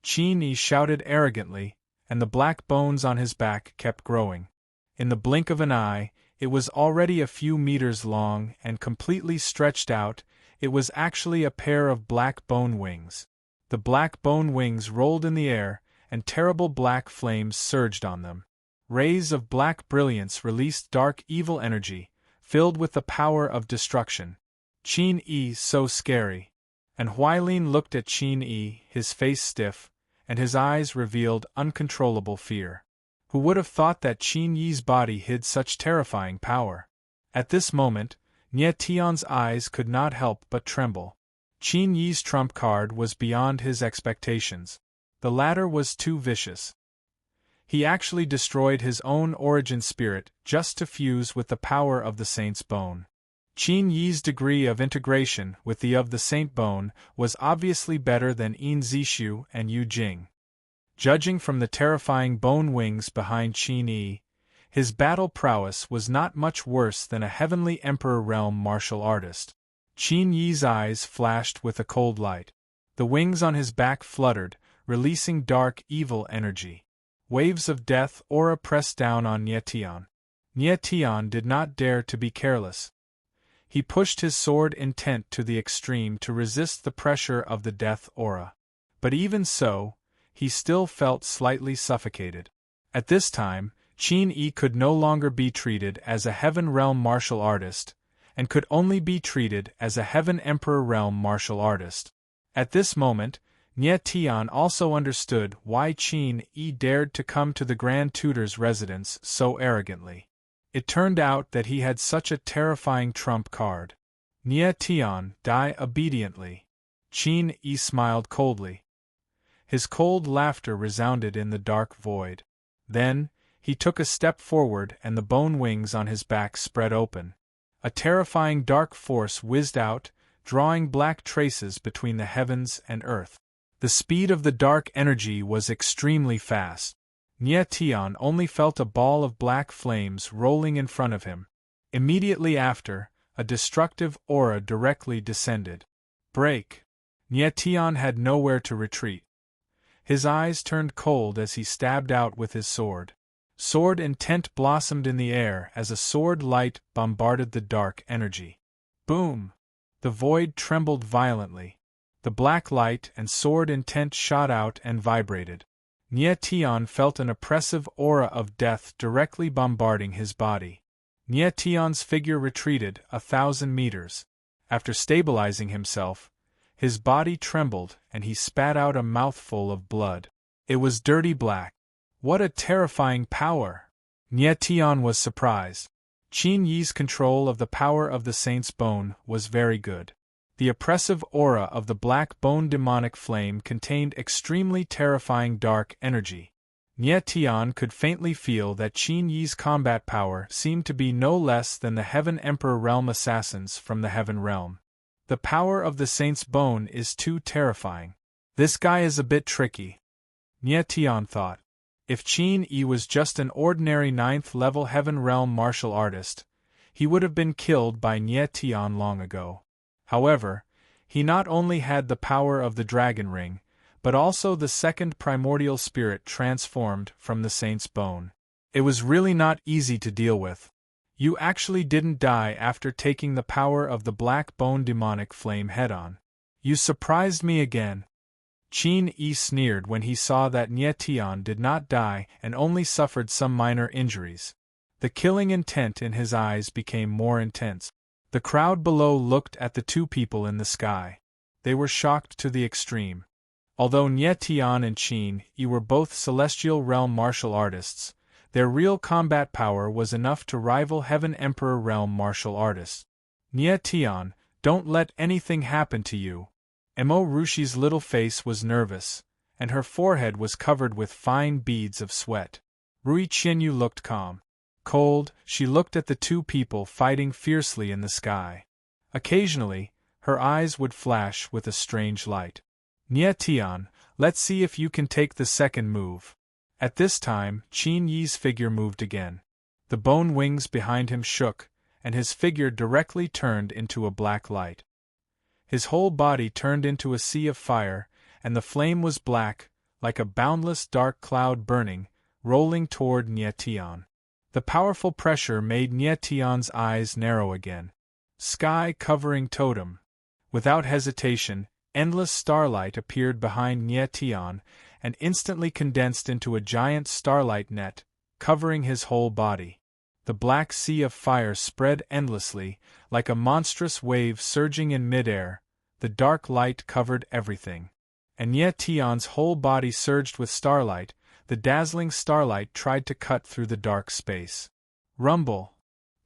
Qin Yi shouted arrogantly, and the black bones on his back kept growing. In the blink of an eye, it was already a few meters long and completely stretched out. It was actually a pair of black bone wings. The black bone wings rolled in the air, and terrible black flames surged on them. Rays of black brilliance released dark evil energy, filled with the power of destruction. Qin Yi, so scary. And Huailin looked at Qin Yi, his face stiff, and his eyes revealed uncontrollable fear. Who would have thought that Qin Yi's body hid such terrifying power? At this moment, Nie Tian's eyes could not help but tremble. Qin Yi's trump card was beyond his expectations. The latter was too vicious. He actually destroyed his own origin spirit just to fuse with the power of the saint's bone. Qin Yi's degree of integration with the of the saint bone was obviously better than Yin Zishu and Yu Jing. Judging from the terrifying bone wings behind Qin Yi, his battle prowess was not much worse than a heavenly emperor realm martial artist. Qin Yi's eyes flashed with a cold light. The wings on his back fluttered, releasing dark evil energy. Waves of death aura pressed down on Nie Tian. Nie Tian did not dare to be careless. He pushed his sword intent to the extreme to resist the pressure of the death aura. But even so, he still felt slightly suffocated. At this time, Qin Yi could no longer be treated as a Heaven Realm martial artist, and could only be treated as a Heaven Emperor Realm martial artist. At this moment, Nie Tian also understood why Qin Yi dared to come to the Grand Tutor's residence so arrogantly. It turned out that he had such a terrifying trump card. Nie Tian, die obediently. Qin Yi smiled coldly. His cold laughter resounded in the dark void. Then, he took a step forward and the bone wings on his back spread open. A terrifying dark force whizzed out, drawing black traces between the heavens and earth. The speed of the dark energy was extremely fast. Nie Tian only felt a ball of black flames rolling in front of him. Immediately after, a destructive aura directly descended. Break! Nietion had nowhere to retreat. His eyes turned cold as he stabbed out with his sword. Sword intent blossomed in the air as a sword light bombarded the dark energy. Boom! The void trembled violently. The black light and sword intent shot out and vibrated. Nietion felt an oppressive aura of death directly bombarding his body. Nietion's figure retreated 1,000 meters. After stabilizing himself, his body trembled and he spat out a mouthful of blood. It was dirty black. What a terrifying power! Nietion was surprised. Qin Yi's control of the power of the Saint's Bone was very good. The oppressive aura of the black bone demonic flame contained extremely terrifying dark energy. Nietion could faintly feel that Qin Yi's combat power seemed to be no less than the Heaven Emperor Realm assassins from the Heaven Realm. The power of the Saint's Bone is too terrifying. This guy is a bit tricky, Nietion thought. If Qin Yi was just an ordinary 9th-level Heaven Realm martial artist, he would have been killed by Nietion long ago. However, he not only had the power of the Dragon Ring, but also the second primordial spirit transformed from the Saint's Bone. It was really not easy to deal with. You actually didn't die after taking the power of the black bone demonic flame head-on. You surprised me again. Qin Yi sneered when he saw that Nietion did not die and only suffered some minor injuries. The killing intent in his eyes became more intense. The crowd below looked at the two people in the sky. They were shocked to the extreme. Although Nietion and Qin Yi were both Celestial Realm martial artists, their real combat power was enough to rival Heaven Emperor Realm martial artists. Nietion, don't let anything happen to you. Mo Rushi's little face was nervous, and her forehead was covered with fine beads of sweat. Rui Qinyu looked calm. Cold, she looked at the two people fighting fiercely in the sky. Occasionally, her eyes would flash with a strange light. Nietion, let's see if you can take the second move. At this time, Qin Yi's figure moved again. The bone wings behind him shook, and his figure directly turned into a black light. His whole body turned into a sea of fire, and the flame was black, like a boundless dark cloud burning, rolling toward Nietion. The powerful pressure made Nietion's eyes narrow again. Sky-covering totem. Without hesitation, endless starlight appeared behind Nietion and instantly condensed into a giant starlight net, covering his whole body. The black sea of fire spread endlessly, like a monstrous wave surging in midair. The dark light covered everything. And Nietion's whole body surged with starlight. The dazzling starlight tried to cut through the dark space. Rumble!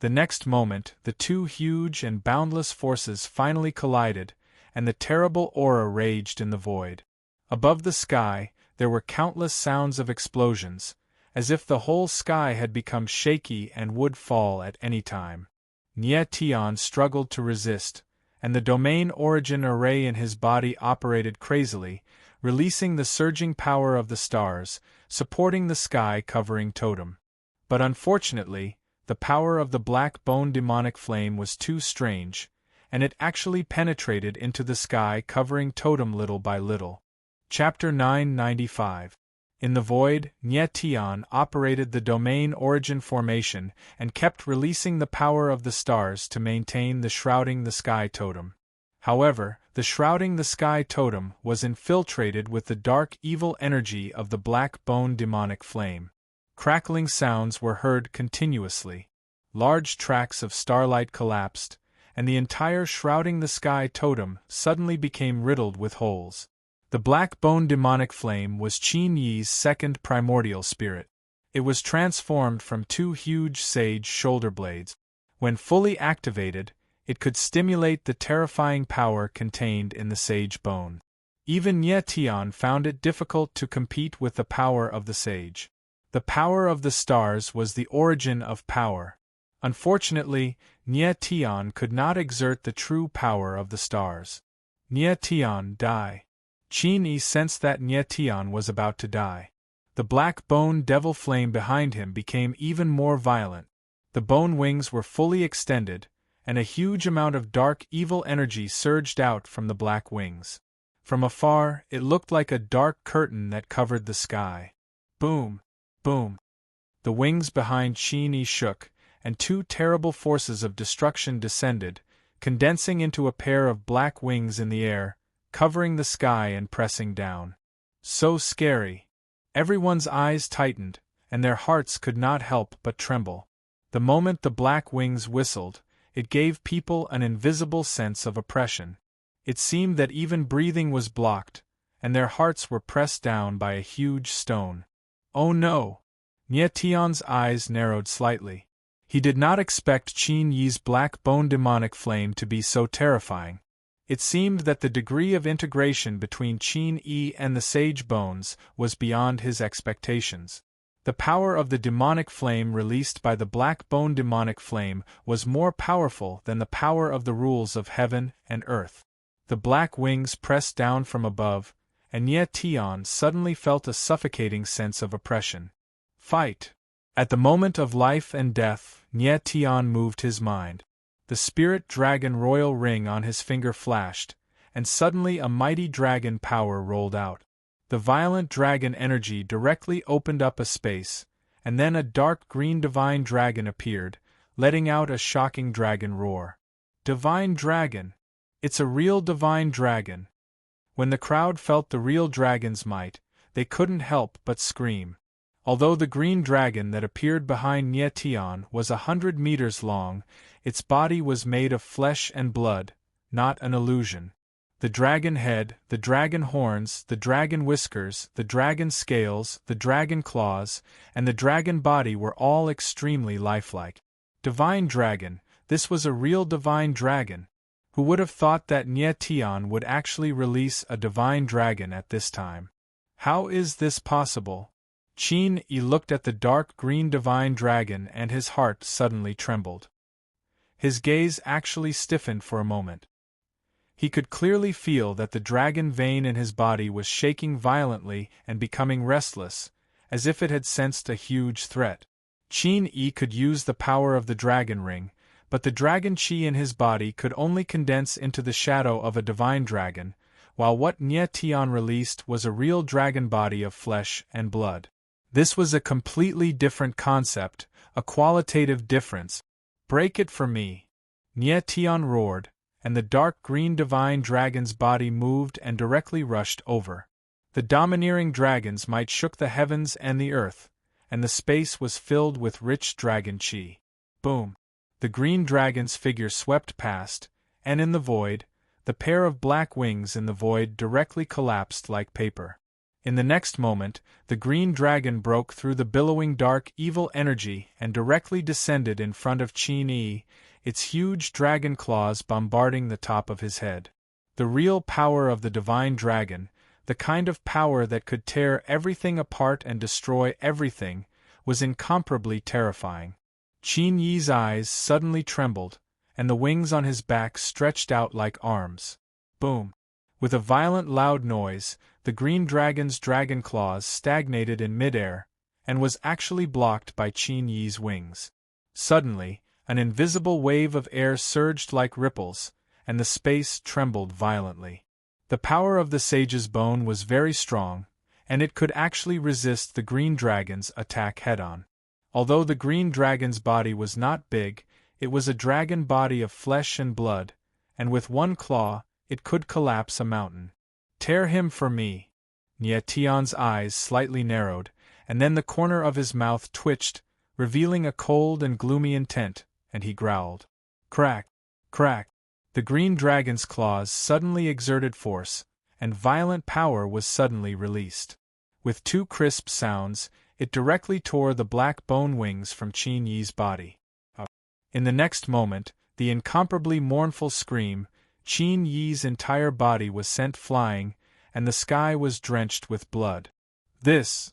The next moment, the two huge and boundless forces finally collided, and the terrible aura raged in the void. Above the sky, there were countless sounds of explosions, as if the whole sky had become shaky and would fall at any time. Nietion struggled to resist, and the domain origin array in his body operated crazily, releasing the surging power of the stars, supporting the sky-covering totem. But unfortunately, the power of the black bone demonic flame was too strange, and it actually penetrated into the sky-covering totem little by little. Chapter 995. In the void, Nietion operated the domain origin formation and kept releasing the power of the stars to maintain the shrouding the sky totem. However, the shrouding the sky totem was infiltrated with the dark evil energy of the black bone demonic flame. Crackling sounds were heard continuously. Large tracts of starlight collapsed, and the entire shrouding the sky totem suddenly became riddled with holes. The black bone demonic flame was Qin Yi's second primordial spirit. It was transformed from two huge sage shoulder blades. When fully activated, it could stimulate the terrifying power contained in the sage bone. Even Nietion found it difficult to compete with the power of the sage. The power of the stars was the origin of power. Unfortunately, Nietion could not exert the true power of the stars. Nietion, die. Qin Yi sensed that Nietion was about to die. The black bone devil flame behind him became even more violent. The bone wings were fully extended, and a huge amount of dark evil energy surged out from the black wings. From afar, it looked like a dark curtain that covered the sky. Boom! Boom! The wings behind Qin Yi shook, and two terrible forces of destruction descended, condensing into a pair of black wings in the air, covering the sky and pressing down. So scary! Everyone's eyes tightened, and their hearts could not help but tremble. The moment the black wings whistled, it gave people an invisible sense of oppression. It seemed that even breathing was blocked, and their hearts were pressed down by a huge stone. Oh no! Nie Tian's eyes narrowed slightly. He did not expect Qin Yi's black bone demonic flame to be so terrifying. It seemed that the degree of integration between Qin Yi and the sage bones was beyond his expectations. The power of the demonic flame released by the black bone demonic flame was more powerful than the power of the rules of heaven and earth. The black wings pressed down from above, and Nie Tian suddenly felt a suffocating sense of oppression. Fight! At the moment of life and death, Nie Tian moved his mind. The spirit dragon royal ring on his finger flashed, and suddenly a mighty dragon power rolled out. The violent dragon energy directly opened up a space, and then a dark green divine dragon appeared, letting out a shocking dragon roar. Divine dragon! It's a real divine dragon! When the crowd felt the real dragon's might, they couldn't help but scream. Although the green dragon that appeared behind Nie Tian was 100 meters long, its body was made of flesh and blood, not an illusion. The dragon head, the dragon horns, the dragon whiskers, the dragon scales, the dragon claws, and the dragon body were all extremely lifelike. Divine dragon, this was a real divine dragon. Who would have thought that Nie Tian would actually release a divine dragon at this time? How is this possible? Qin Yi looked at the dark green divine dragon and his heart suddenly trembled. His gaze actually stiffened for a moment. He could clearly feel that the dragon vein in his body was shaking violently and becoming restless, as if it had sensed a huge threat. Qin Yi could use the power of the dragon ring, but the dragon qi in his body could only condense into the shadow of a divine dragon, while what Nie Tian released was a real dragon body of flesh and blood. This was a completely different concept, a qualitative difference. Break it for me! Nie Tian roared, and the dark green divine dragon's body moved and directly rushed over. The domineering dragon's might shook the heavens and the earth, and the space was filled with rich dragon qi. Boom! The green dragon's figure swept past, and in the void, the pair of black wings in the void directly collapsed like paper. In the next moment, the green dragon broke through the billowing dark evil energy and directly descended in front of Qin Yi, its huge dragon claws bombarding the top of his head. The real power of the divine dragon, the kind of power that could tear everything apart and destroy everything, was incomparably terrifying. Qin Yi's eyes suddenly trembled, and the wings on his back stretched out like arms. Boom! With a violent loud noise, the green dragon's dragon claws stagnated in midair, and was actually blocked by Qin Yi's wings. Suddenly, an invisible wave of air surged like ripples, and the space trembled violently. The power of the sage's bone was very strong, and it could actually resist the green dragon's attack head-on. Although the green dragon's body was not big, it was a dragon body of flesh and blood, and with one claw, it could collapse a mountain. Tear him for me! Nie Tian's eyes slightly narrowed, and then the corner of his mouth twitched, revealing a cold and gloomy intent, and he growled. Crack! Crack! The green dragon's claws suddenly exerted force, and violent power was suddenly released. With two crisp sounds, it directly tore the black bone wings from Qin Yi's body. In the next moment, the incomparably mournful scream, Qin Yi's entire body was sent flying, and the sky was drenched with blood. This!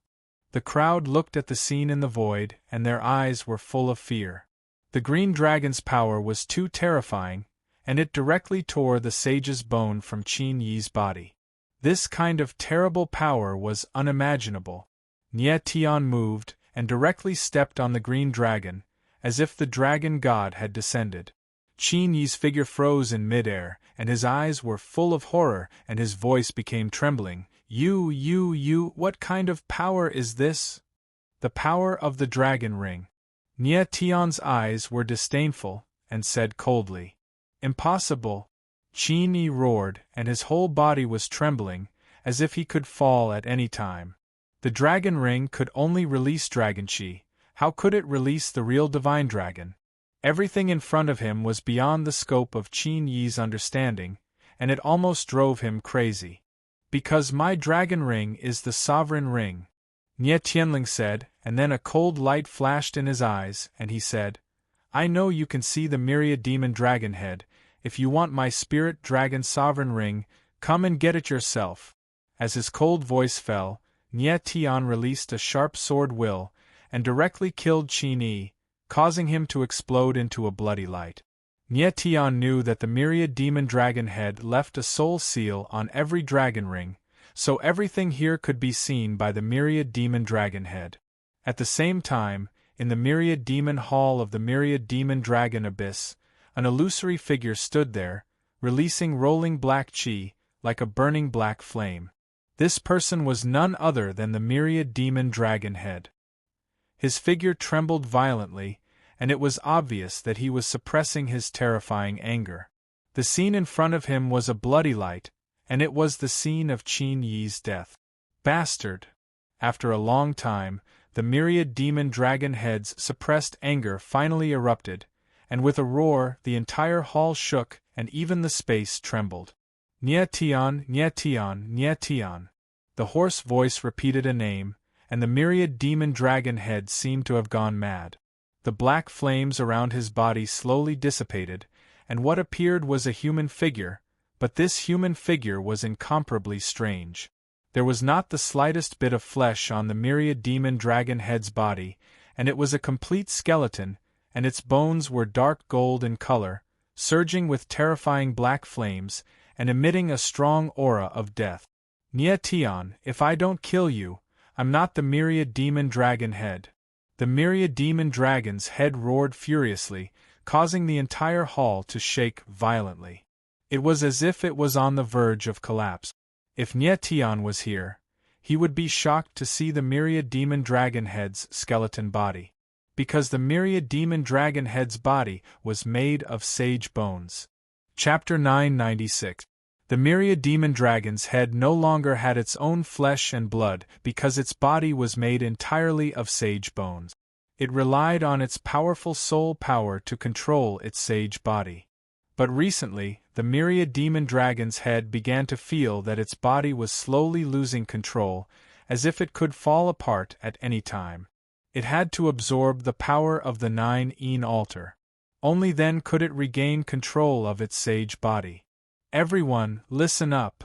The crowd looked at the scene in the void, and their eyes were full of fear. The green dragon's power was too terrifying, and it directly tore the sage's bone from Qin Yi's body. This kind of terrible power was unimaginable. Nie Tian moved, and directly stepped on the green dragon, as if the dragon god had descended. Qin Yi's figure froze in midair, and his eyes were full of horror, and his voice became trembling. You, what kind of power is this? The power of the dragon ring. Nie Tian's eyes were disdainful, and said coldly. Impossible. Qin Yi roared, and his whole body was trembling, as if he could fall at any time. The dragon ring could only release dragon qi. How could it release the real divine dragon? Everything in front of him was beyond the scope of Qin Yi's understanding, and it almost drove him crazy. Because my dragon ring is the sovereign ring, Nie Tianling said, and then a cold light flashed in his eyes, and he said, I know you can see the myriad demon dragon head. If you want my spirit dragon sovereign ring, come and get it yourself. As his cold voice fell, Nie Tian released a sharp sword will, and directly killed Qin Yi, causing him to explode into a bloody light. Nie Tian knew that the myriad demon dragon head left a soul seal on every dragon ring, so everything here could be seen by the myriad demon dragon head. At the same time, in the myriad demon hall of the myriad demon dragon abyss, an illusory figure stood there, releasing rolling black qi, like a burning black flame. This person was none other than the myriad demon dragon head. His figure trembled violently, and it was obvious that he was suppressing his terrifying anger. The scene in front of him was a bloody light, and it was the scene of Qin Yi's death. Bastard! After a long time, the myriad demon dragon head's suppressed anger finally erupted, and with a roar the entire hall shook and even the space trembled. Nie Tian, Nie Tian, Nie Tian. The hoarse voice repeated a name, and the myriad demon dragon head seemed to have gone mad. The black flames around his body slowly dissipated, and what appeared was a human figure, but this human figure was incomparably strange. There was not the slightest bit of flesh on the myriad demon dragon head's body, and it was a complete skeleton, and its bones were dark gold in color, surging with terrifying black flames, and emitting a strong aura of death. Nie Tian, if I don't kill you, I'm not the myriad demon dragon head. The myriad demon dragon's head roared furiously, causing the entire hall to shake violently. It was as if it was on the verge of collapse. If Nie Tian was here, he would be shocked to see the myriad demon dragon head's skeleton body. Because the myriad demon dragon head's body was made of sage bones. Chapter 996. The myriad demon dragon's head no longer had its own flesh and blood because its body was made entirely of sage bones. It relied on its powerful soul power to control its sage body. But recently, the myriad demon dragon's head began to feel that its body was slowly losing control, as if it could fall apart at any time. It had to absorb the power of the 9 altar. Only then could it regain control of its sage body. Everyone, listen up.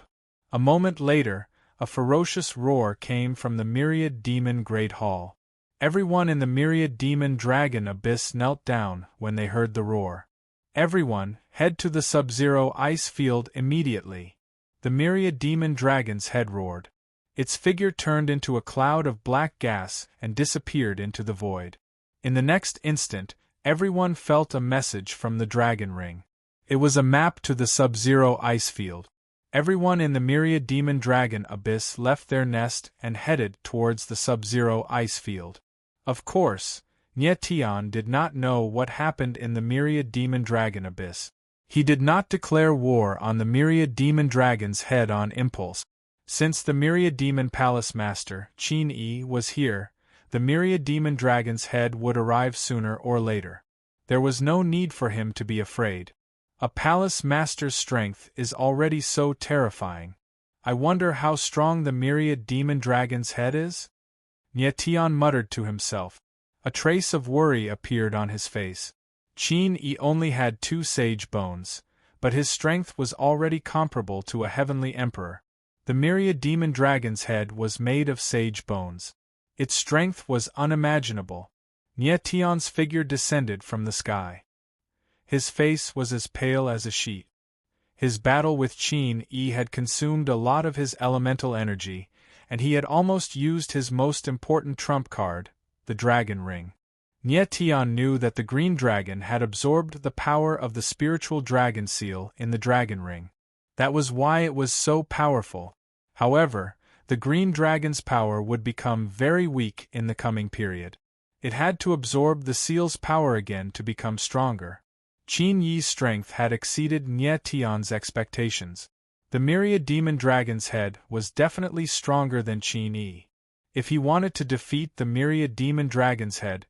A moment later, a ferocious roar came from the myriad demon great hall. Everyone in the myriad demon dragon abyss knelt down when they heard the roar. Everyone, head to the sub-zero ice field immediately. The myriad demon dragon's head roared. Its figure turned into a cloud of black gas and disappeared into the void. In the next instant, everyone felt a message from the dragon ring. It was a map to the sub-zero ice field. Everyone in the myriad demon dragon abyss left their nest and headed towards the sub-zero ice field. Of course, Nie Tian did not know what happened in the myriad demon dragon abyss. He did not declare war on the myriad demon dragon's head on impulse. Since the myriad demon palace master, Qin Yi, was here, the myriad demon dragon's head would arrive sooner or later. There was no need for him to be afraid. A palace master's strength is already so terrifying. I wonder how strong the myriad demon dragon's head is? Nie Tian muttered to himself. A trace of worry appeared on his face. Qin Yi only had 2 sage bones, but his strength was already comparable to a heavenly emperor. The myriad demon dragon's head was made of sage bones. Its strength was unimaginable. Nie Tian's figure descended from the sky. His face was as pale as a sheet. His battle with Qin Yi had consumed a lot of his elemental energy, and he had almost used his most important trump card, the dragon ring. Nietian knew that the green dragon had absorbed the power of the spiritual dragon seal in the dragon ring. That was why it was so powerful. However, the green dragon's power would become very weak in the coming period. It had to absorb the seal's power again to become stronger. Qin Yi's strength had exceeded Nietian's expectations. The myriad demon dragon's head was definitely stronger than Qin Yi. If he wanted to defeat the myriad demon dragon's head,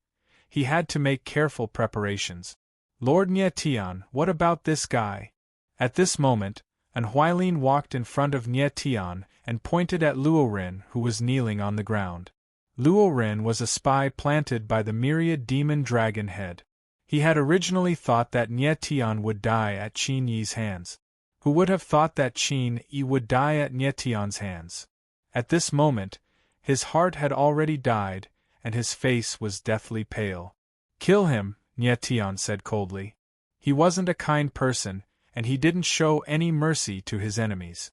he had to make careful preparations. Lord Nietian, what about this guy? At this moment, an Huailin walked in front of Nietian and pointed at Luorin, who was kneeling on the ground. Luorin was a spy planted by the myriad demon dragon head. He had originally thought that Nietian would die at Qin Yi's hands. Who would have thought that Qin Yi would die at Nietian's hands? At this moment, his heart had already died, and his face was deathly pale. Kill him, Nietian said coldly. He wasn't a kind person, and he didn't show any mercy to his enemies.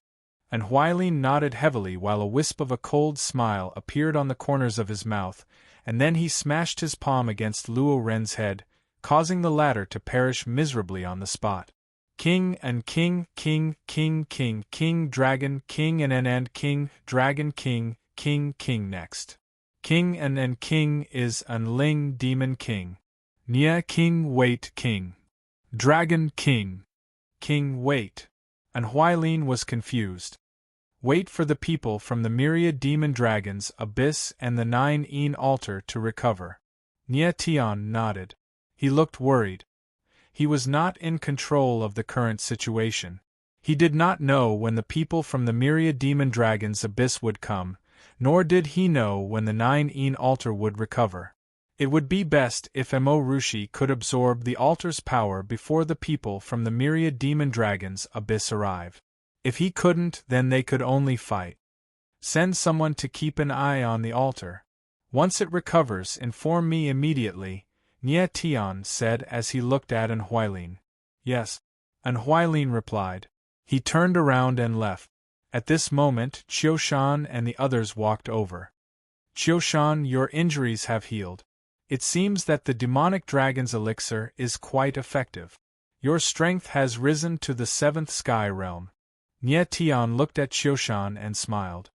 And Huailin nodded heavily while a wisp of a cold smile appeared on the corners of his mouth, and then he smashed his palm against Luo Ren's head, causing the latter to perish miserably on the spot. King and king, king, king, king, king, dragon, king and king, dragon, king, king, king next. King and king is an Ling demon king. Nia king wait king. Dragon king. King wait. And Huailin was confused. Wait for the people from the myriad demon dragons abyss and the 9 Yin altar to recover. Nietian nodded. He looked worried. He was not in control of the current situation. He did not know when the people from the myriad demon dragons abyss would come, nor did he know when the 9 Yin altar would recover. It would be best if Mo Rushi could absorb the altar's power before the people from the myriad demon dragons abyss arrive. If he couldn't, then they could only fight. Send someone to keep an eye on the altar. Once it recovers, inform me immediately, Nietian said as he looked at An Huailin. Yes. An Huailin replied. He turned around and left. At this moment, Qiushan and the others walked over. Qiushan, your injuries have healed. It seems that the demonic dragon's elixir is quite effective. Your strength has risen to the 7th sky realm. Nietian looked at Qiushan and smiled.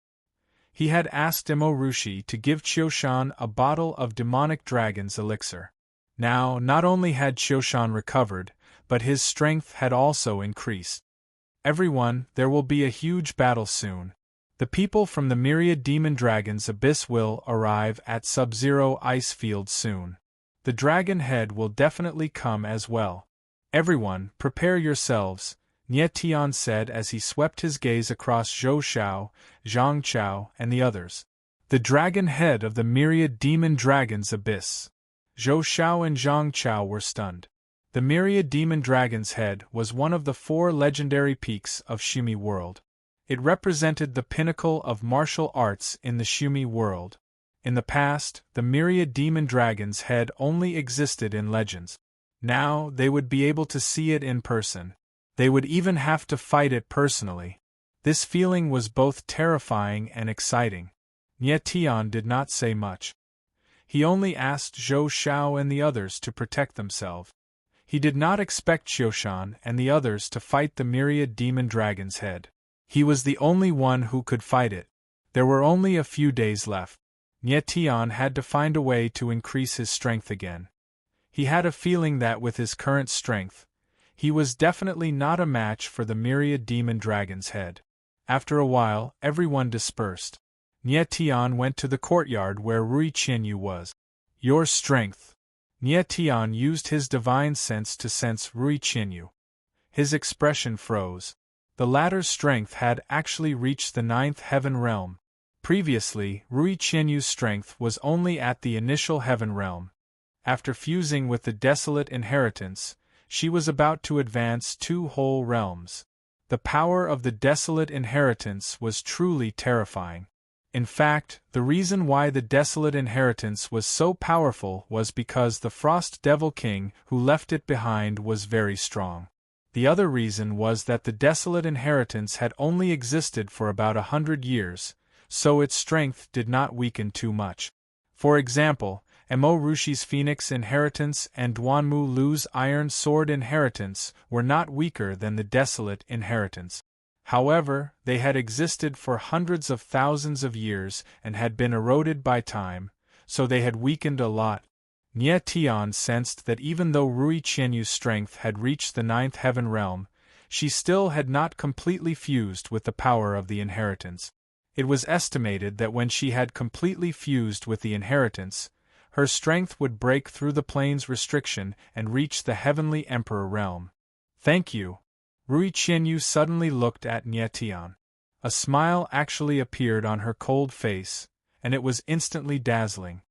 He had asked Mo Rushi to give Qiushan a bottle of demonic dragon's elixir. Now, not only had Qiushan recovered, but his strength had also increased. Everyone, there will be a huge battle soon. The people from the myriad demon dragons abyss will arrive at Sub-Zero Ice Field soon. The dragon head will definitely come as well. Everyone, prepare yourselves, Nietian said as he swept his gaze across Zhou Xiao, Zhang Chao, and the others. The dragon head of the myriad demon dragons abyss. Zhou Xiao and Zhang Chao were stunned. The myriad demon dragon's head was one of the 4 legendary peaks of Shumi world. It represented the pinnacle of martial arts in the Shumi world. In the past, the myriad demon dragon's head only existed in legends. Now, they would be able to see it in person. They would even have to fight it personally. This feeling was both terrifying and exciting. Nietian did not say much. He only asked Zhou Xiao and the others to protect themselves. He did not expect Qiushan and the others to fight the myriad demon dragon's head. He was the only one who could fight it. There were only a few days left. Nietian had to find a way to increase his strength again. He had a feeling that with his current strength, he was definitely not a match for the myriad demon dragon's head. After a while, everyone dispersed. Nietian went to the courtyard where Rui Qianyu was. Your strength. Nietian used his divine sense to sense Rui Qianyu. His expression froze. The latter's strength had actually reached the 9th heaven realm. Previously, Rui Qianyu's strength was only at the initial heaven realm. After fusing with the desolate inheritance, she was about to advance 2 whole realms. The power of the desolate inheritance was truly terrifying. In fact, the reason why the desolate inheritance was so powerful was because the Frost Devil King who left it behind was very strong. The other reason was that the desolate inheritance had only existed for about 100 years, so its strength did not weaken too much. For example, Mo Rushi's Phoenix inheritance and Duanmu Lu's Iron Sword inheritance were not weaker than the Desolate inheritance. However, they had existed for hundreds of thousands of years and had been eroded by time, so they had weakened a lot. Nie Tian sensed that even though Rui Qianyu's strength had reached the ninth heaven realm, she still had not completely fused with the power of the inheritance. It was estimated that when she had completely fused with the inheritance, her strength would break through the plane's restriction and reach the heavenly emperor realm. Thank you. Rui Qianyu suddenly looked at Nie Tian. A smile actually appeared on her cold face, and it was instantly dazzling.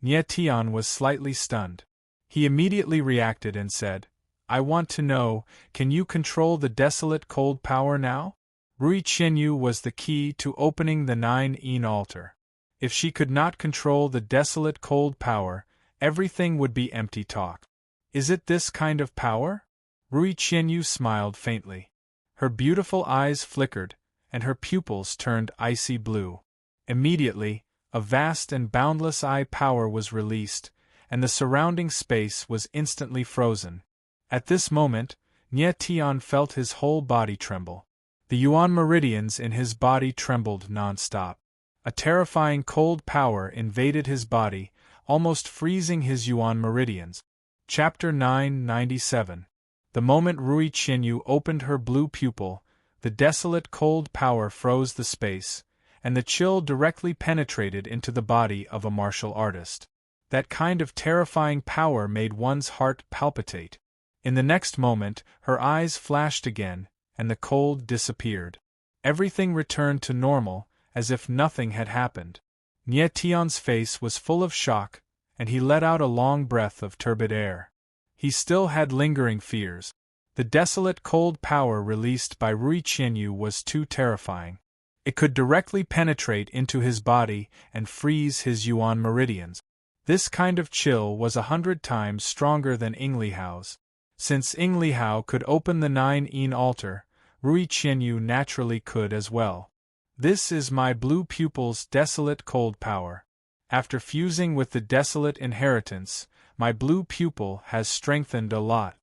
Nie Tian was slightly stunned. He immediately reacted and said, I want to know, can you control the desolate cold power now? Rui Qianyu was the key to opening the 9-yin altar. If she could not control the desolate cold power, everything would be empty talk. Is it this kind of power? Rui Qianyu smiled faintly. Her beautiful eyes flickered, and her pupils turned icy blue. Immediately, a vast and boundless eye power was released, and the surrounding space was instantly frozen. At this moment, Nie Tian felt his whole body tremble. The yuan meridians in his body trembled non-stop. A terrifying cold power invaded his body, almost freezing his yuan meridians. Chapter 997. The moment Rui Qianyu opened her blue pupil, the desolate cold power froze the space, and the chill directly penetrated into the body of a martial artist. That kind of terrifying power made one's heart palpitate. In the next moment, her eyes flashed again, and the cold disappeared. Everything returned to normal, as if nothing had happened. Nie Tian's face was full of shock, and he let out a long breath of turbid air. He still had lingering fears. The desolate cold power released by Rui Qianyu was too terrifying. It could directly penetrate into his body and freeze his yuan meridians. This kind of chill was 100 times stronger than Ying Lihao's. Since Ying Lihao could open the 9-yin altar, Rui Qianyu naturally could as well. This is my blue pupil's desolate cold power. After fusing with the desolate inheritance, my blue pupil has strengthened a lot.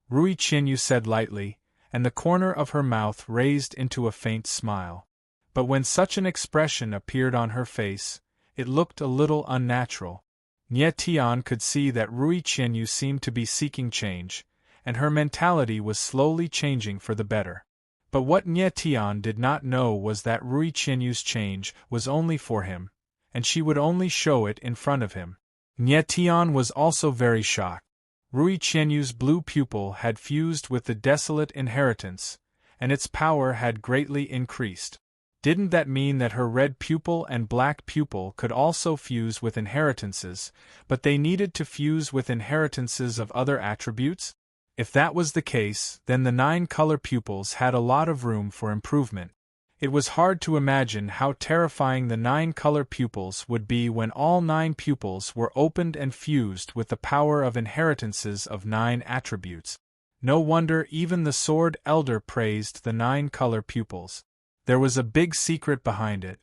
Rui Qianyu said lightly, and the corner of her mouth raised into a faint smile. But when such an expression appeared on her face, it looked a little unnatural. Nie Tian could see that Rui Qianyu seemed to be seeking change, and her mentality was slowly changing for the better. But what Nie Tian did not know was that Rui Qianyu's change was only for him, and she would only show it in front of him. Nie Tian was also very shocked. Rui Qianyu's blue pupil had fused with the desolate inheritance, and its power had greatly increased. Didn't that mean that her red pupil and black pupil could also fuse with inheritances, but they needed to fuse with inheritances of other attributes? If that was the case, then the 9 color pupils had a lot of room for improvement. It was hard to imagine how terrifying the 9 color pupils would be when all 9 pupils were opened and fused with the power of inheritances of 9 attributes. No wonder even the Sword Elder praised the 9 color pupils. There was a big secret behind it.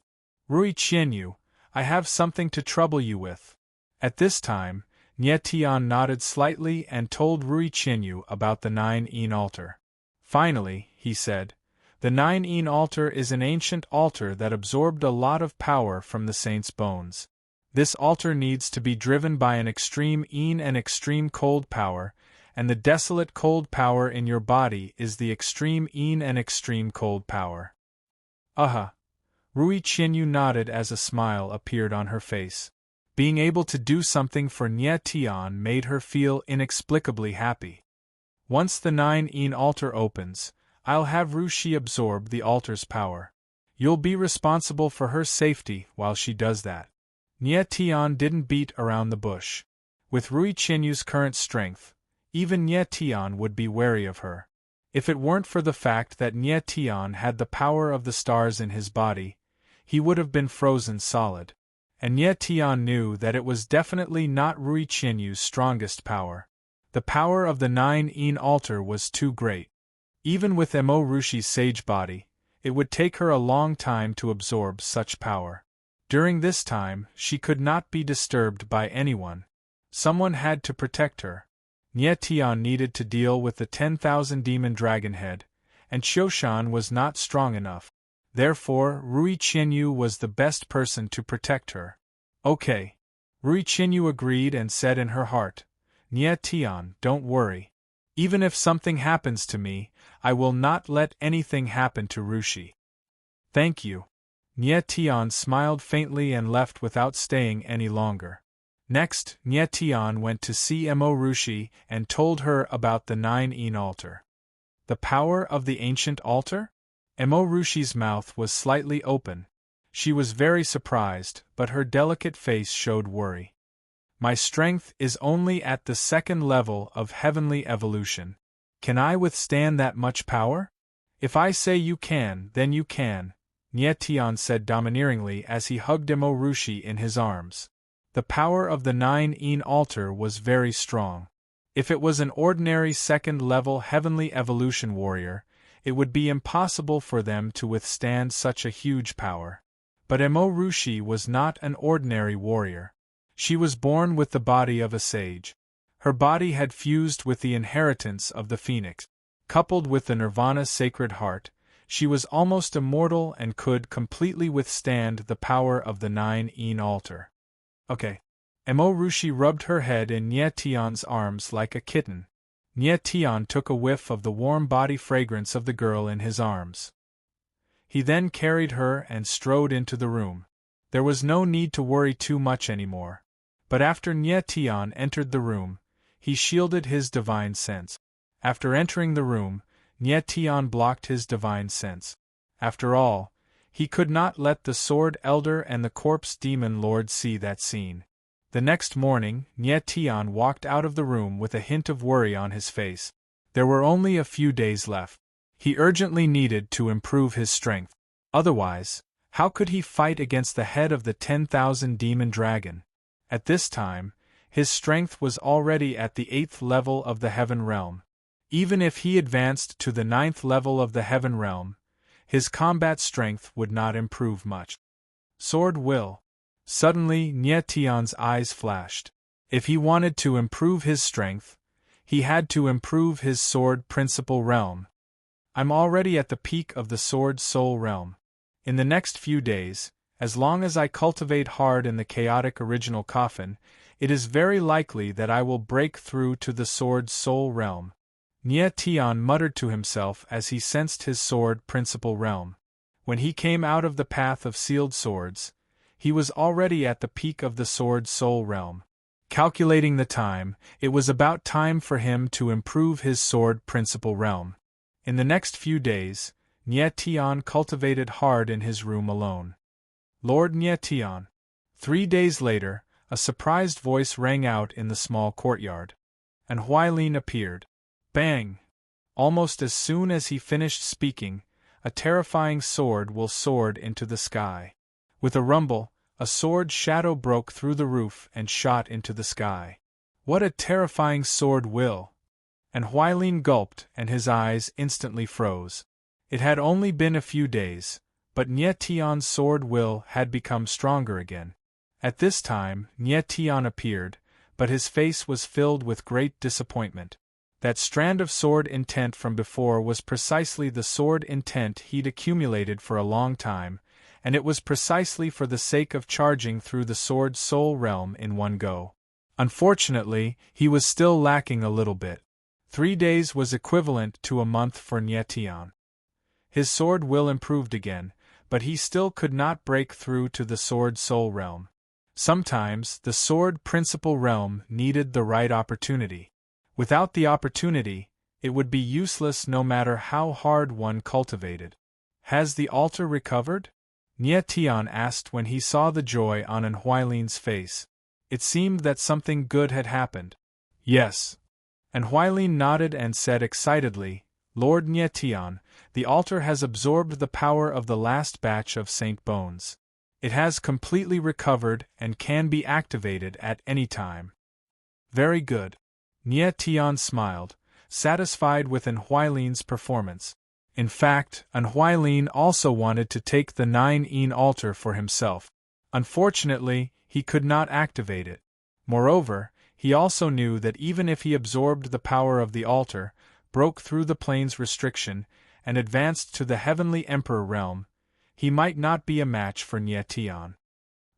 Rui Qianyu, I have something to trouble you with. At this time, Nie Tian nodded slightly and told Rui Qianyu about the 9-yin altar. Finally, he said, the 9-yin altar is an ancient altar that absorbed a lot of power from the saint's bones. This altar needs to be driven by an extreme yin and extreme cold power, and the desolate cold power in your body is the extreme yin and extreme cold power. Aha! Rui Qianyu nodded as a smile appeared on her face. Being able to do something for Nie Tian made her feel inexplicably happy. Once the 9-yin altar opens, I'll have Rushi absorb the altar's power. You'll be responsible for her safety while she does that. Nie Tian didn't beat around the bush. With Rui Qianyu's current strength, even Nie Tian would be wary of her. If it weren't for the fact that Nie Tian had the power of the stars in his body, he would have been frozen solid. And Nie Tian knew that it was definitely not Rui Qianyu's strongest power. The power of the 9-yin altar was too great. Even with Mo Rushi's sage body, it would take her a long time to absorb such power. During this time, she could not be disturbed by anyone, Someone had to protect her. Nie Tian needed to deal with the 10,000 demon dragon head, and Qiushan was not strong enough. Therefore, Rui Qianyu was the best person to protect her. Okay. Rui Qianyu agreed and said in her heart, Nie Tian, don't worry. Even if something happens to me, I will not let anything happen to Rushi. Thank you. Nie Tian smiled faintly and left without staying any longer. Next, Nie Tian went to see Mo Rushi and told her about the 9-in altar. The power of the ancient altar? Mo Rushi's mouth was slightly open. She was very surprised, but her delicate face showed worry. My strength is only at the 2nd level of heavenly evolution. Can I withstand that much power? If I say you can, then you can, Nie Tian said domineeringly as he hugged Mo Rushi in his arms. The power of the 9-in altar was very strong. If it was an ordinary 2nd-level heavenly evolution warrior, it would be impossible for them to withstand such a huge power. But Mo Rushi was not an ordinary warrior. She was born with the body of a sage. Her body had fused with the inheritance of the phoenix. Coupled with the nirvana sacred heart, she was almost immortal and could completely withstand the power of the 9-in altar. Okay. Mo Rushi rubbed her head in Nie Tian's arms like a kitten. Nie Tian took a whiff of the warm body fragrance of the girl in his arms. He then carried her and strode into the room. There was no need to worry too much anymore. But after Nie Tian entered the room, he shielded his divine sense. After entering the room, Nie Tian blocked his divine sense. After all, he could not let the Sword Elder and the Corpse Demon Lord see that scene. The next morning, Nie Tian walked out of the room with a hint of worry on his face. There were only a few days left. He urgently needed to improve his strength. Otherwise, how could he fight against the head of the 10,000 demon dragon? At this time, his strength was already at the 8th level of the Heaven Realm. Even if he advanced to the 9th level of the Heaven Realm, his combat strength would not improve much. Sword will. Suddenly, Nie Tian's eyes flashed. If he wanted to improve his strength, he had to improve his sword principal realm. I'm already at the peak of the sword soul realm. In the next few days, as long as I cultivate hard in the chaotic original coffin, it is very likely that I will break through to the sword soul realm. Nie Tian muttered to himself as he sensed his sword principal realm. When he came out of the path of sealed swords, he was already at the peak of the sword soul realm. Calculating the time, it was about time for him to improve his sword principal realm. In the next few days, Nie Tian cultivated hard in his room alone. Lord Nie Tian. 3 days later, a surprised voice rang out in the small courtyard. And Huailin appeared. Bang! Almost as soon as he finished speaking, a terrifying sword will soared into the sky. With a rumble, a sword shadow broke through the roof and shot into the sky. What a terrifying sword will! And Huailin gulped and his eyes instantly froze. It had only been a few days, but Nie Tian's sword will had become stronger again. At this time, Nie Tian appeared, but his face was filled with great disappointment. That strand of sword intent from before was precisely the sword intent he'd accumulated for a long time, and it was precisely for the sake of charging through the sword soul realm in one go. Unfortunately, he was still lacking a little bit. 3 days was equivalent to a month for Nie Tian. His sword will improved again, but he still could not break through to the sword soul realm. Sometimes, the sword principal realm needed the right opportunity. Without the opportunity, it would be useless no matter how hard one cultivated. Has the altar recovered? Nie Tian asked when he saw the joy on Huailin's face. It seemed that something good had happened. Yes. And Huailin nodded and said excitedly, Lord Nie Tian, the altar has absorbed the power of the last batch of Saint Bones. It has completely recovered and can be activated at any time. Very good. Nie Tian smiled, satisfied with Huailin's performance. In fact, Huailin also wanted to take the 9-in altar for himself. Unfortunately, he could not activate it. Moreover, He also knew that even if he absorbed the power of the altar, broke through the plane's restriction, and advanced to the heavenly emperor realm, he might not be a match for Nie Tian.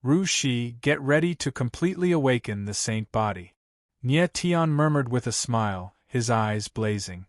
Ru Shi, get ready to completely awaken the saint body. Nie Tian murmured with a smile, his eyes blazing.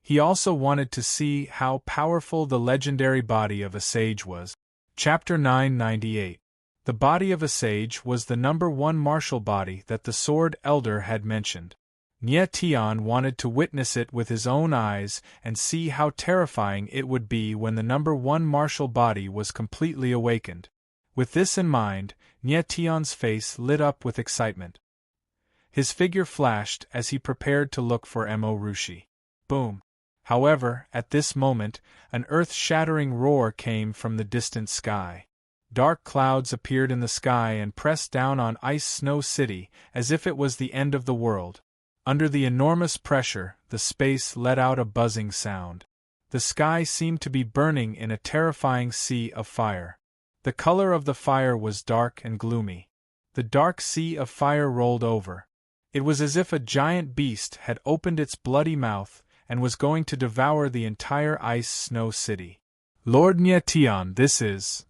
He also wanted to see how powerful the legendary body of a sage was. Chapter 998. The body of a sage was the number 1 martial body that the Sword Elder had mentioned. Nie Tian wanted to witness it with his own eyes and see how terrifying it would be when the number 1 martial body was completely awakened. With this in mind, Nie Tian's face lit up with excitement. His figure flashed as he prepared to look for Mo Rushi. Boom! However, at this moment, an earth-shattering roar came from the distant sky. Dark clouds appeared in the sky and pressed down on Ice Snow City as if it was the end of the world. Under the enormous pressure, the space let out a buzzing sound. The sky seemed to be burning in a terrifying sea of fire. The color of the fire was dark and gloomy. The dark sea of fire rolled over. It was as if a giant beast had opened its bloody mouth and was going to devour the entire Ice Snow City. Lord Nie Tian, this is...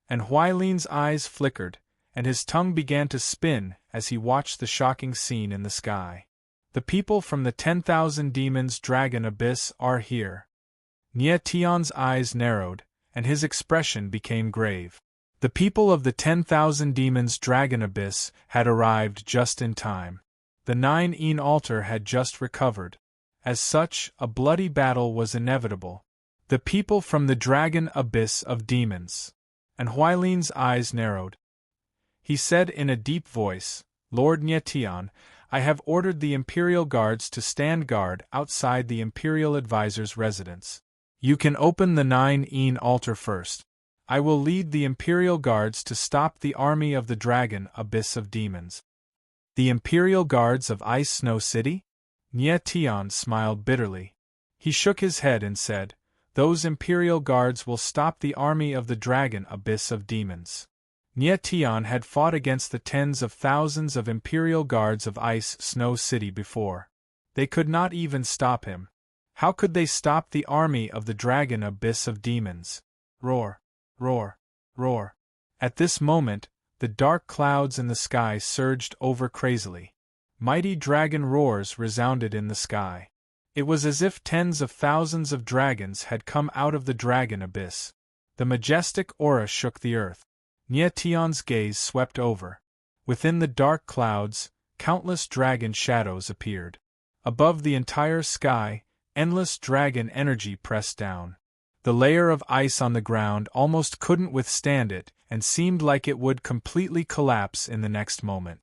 And Huailin's eyes flickered, and his tongue began to spin as he watched the shocking scene in the sky. The people from the 10,000 Demons Dragon Abyss are here. Nie Tian's eyes narrowed, and his expression became grave. The people of the 10,000 Demons Dragon Abyss had arrived just in time. The 9 altar had just recovered. As such, a bloody battle was inevitable. The people from the Dragon Abyss of Demons. And Huailin's eyes narrowed. He said in a deep voice, Lord Nie Tian, I have ordered the Imperial Guards to stand guard outside the Imperial Advisor's residence. You can open the 9 altar first. I will lead the Imperial Guards to stop the army of the Dragon Abyss of Demons. The Imperial Guards of Ice Snow City? Nie Tian smiled bitterly. He shook his head and said, Those Imperial Guards will stop the army of the Dragon Abyss of Demons. Nie Tian had fought against the tens of thousands of Imperial Guards of Ice Snow City before. They could not even stop him. How could they stop the army of the Dragon Abyss of Demons? Roar, roar, roar. At this moment, the dark clouds in the sky surged over crazily. Mighty dragon roars resounded in the sky. It was as if tens of thousands of dragons had come out of the Dragon Abyss. The majestic aura shook the earth. Nie Tian's gaze swept over. Within the dark clouds, countless dragon shadows appeared. Above the entire sky, endless dragon energy pressed down. The layer of ice on the ground almost couldn't withstand it and seemed like it would completely collapse in the next moment.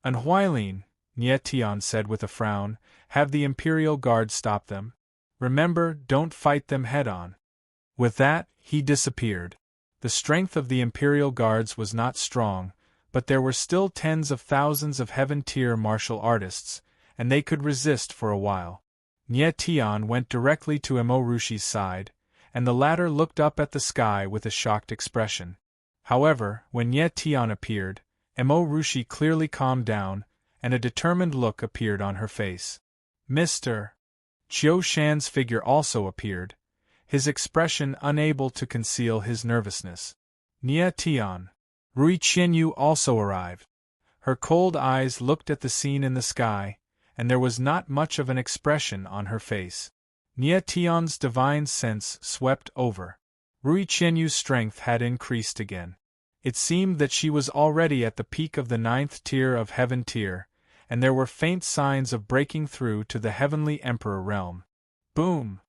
And Huailin, Nie Tian said with a frown, have the Imperial Guard stop them. Remember, don't fight them head-on. With that, he disappeared. The strength of the Imperial Guards was not strong, but there were still tens of thousands of heaven-tier martial artists, and they could resist for a while. Nie Tian went directly to Mo Rushi's side, and the latter looked up at the sky with a shocked expression. However, when Nie Tian appeared, Mo Rushi clearly calmed down, and a determined look appeared on her face. Mr. Qiu Shan's figure also appeared, his expression unable to conceal his nervousness. Nie Tian. Rui Qianyu also arrived. Her cold eyes looked at the scene in the sky, and there was not much of an expression on her face. Nie Tian's divine sense swept over. Rui Qianyu's strength had increased again. It seemed that she was already at the peak of the 9th tier of Heaven tier, and there were faint signs of breaking through to the Heavenly Emperor realm. Boom!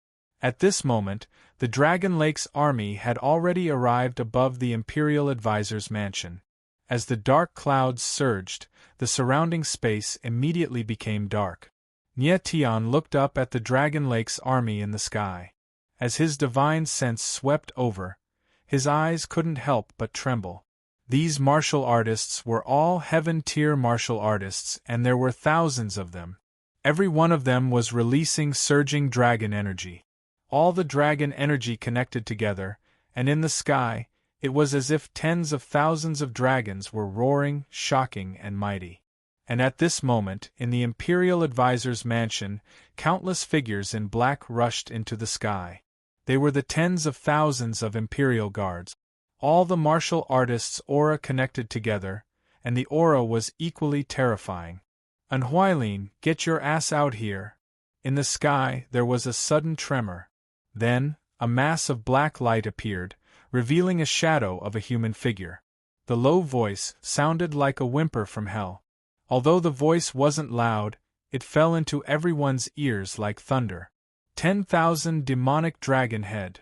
At this moment, the Dragon Lake's army had already arrived above the Imperial Advisor's mansion. As the dark clouds surged, the surrounding space immediately became dark. Nie Tian looked up at the Dragon Lake's army in the sky. As his divine sense swept over, his eyes couldn't help but tremble. These martial artists were all Heaven-tier martial artists, and there were thousands of them. Every one of them was releasing surging dragon energy. All the dragon energy connected together, and in the sky, it was as if tens of thousands of dragons were roaring, shocking, and mighty. And at this moment, in the Imperial Advisor's mansion, countless figures in black rushed into the sky. They were the tens of thousands of Imperial guards. All the martial artists' aura connected together, and the aura was equally terrifying. "Unhuailin, get your ass out here!" In the sky, there was a sudden tremor. Then, a mass of black light appeared, revealing a shadow of a human figure. The low voice sounded like a whimper from hell. Although the voice wasn't loud, it fell into everyone's ears like thunder. 10,000 demonic dragon head.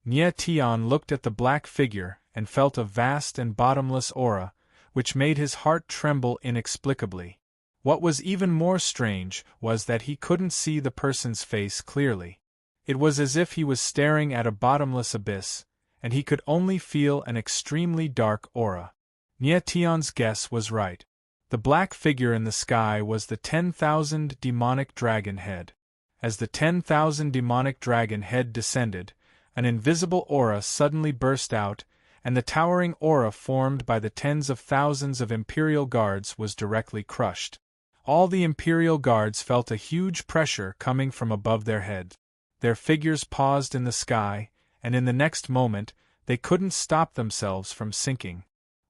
Nie Tian looked at the black figure and felt a vast and bottomless aura, which made his heart tremble inexplicably. What was even more strange was that he couldn't see the person's face clearly. It was as if he was staring at a bottomless abyss, and he could only feel an extremely dark aura. Nie Tian's guess was right. The black figure in the sky was the 10,000 demonic dragon head. As the 10,000 demonic dragon head descended, an invisible aura suddenly burst out, and the towering aura formed by the tens of thousands of Imperial guards was directly crushed. All the Imperial guards felt a huge pressure coming from above their heads. Their figures paused in the sky, and in the next moment, they couldn't stop themselves from sinking.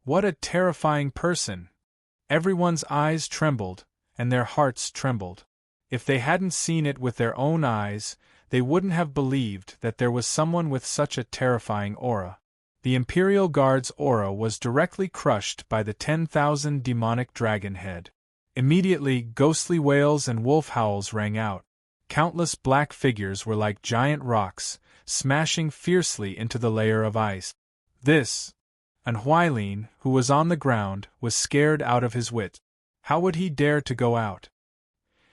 What a terrifying person! Everyone's eyes trembled, and their hearts trembled. If they hadn't seen it with their own eyes, they wouldn't have believed that there was someone with such a terrifying aura. The Imperial Guard's aura was directly crushed by the 10,000 demonic dragon head. Immediately, ghostly wails and wolf howls rang out. Countless black figures were like giant rocks, smashing fiercely into the layer of ice. Unhuailin, who was on the ground, was scared out of his wits. How would he dare to go out?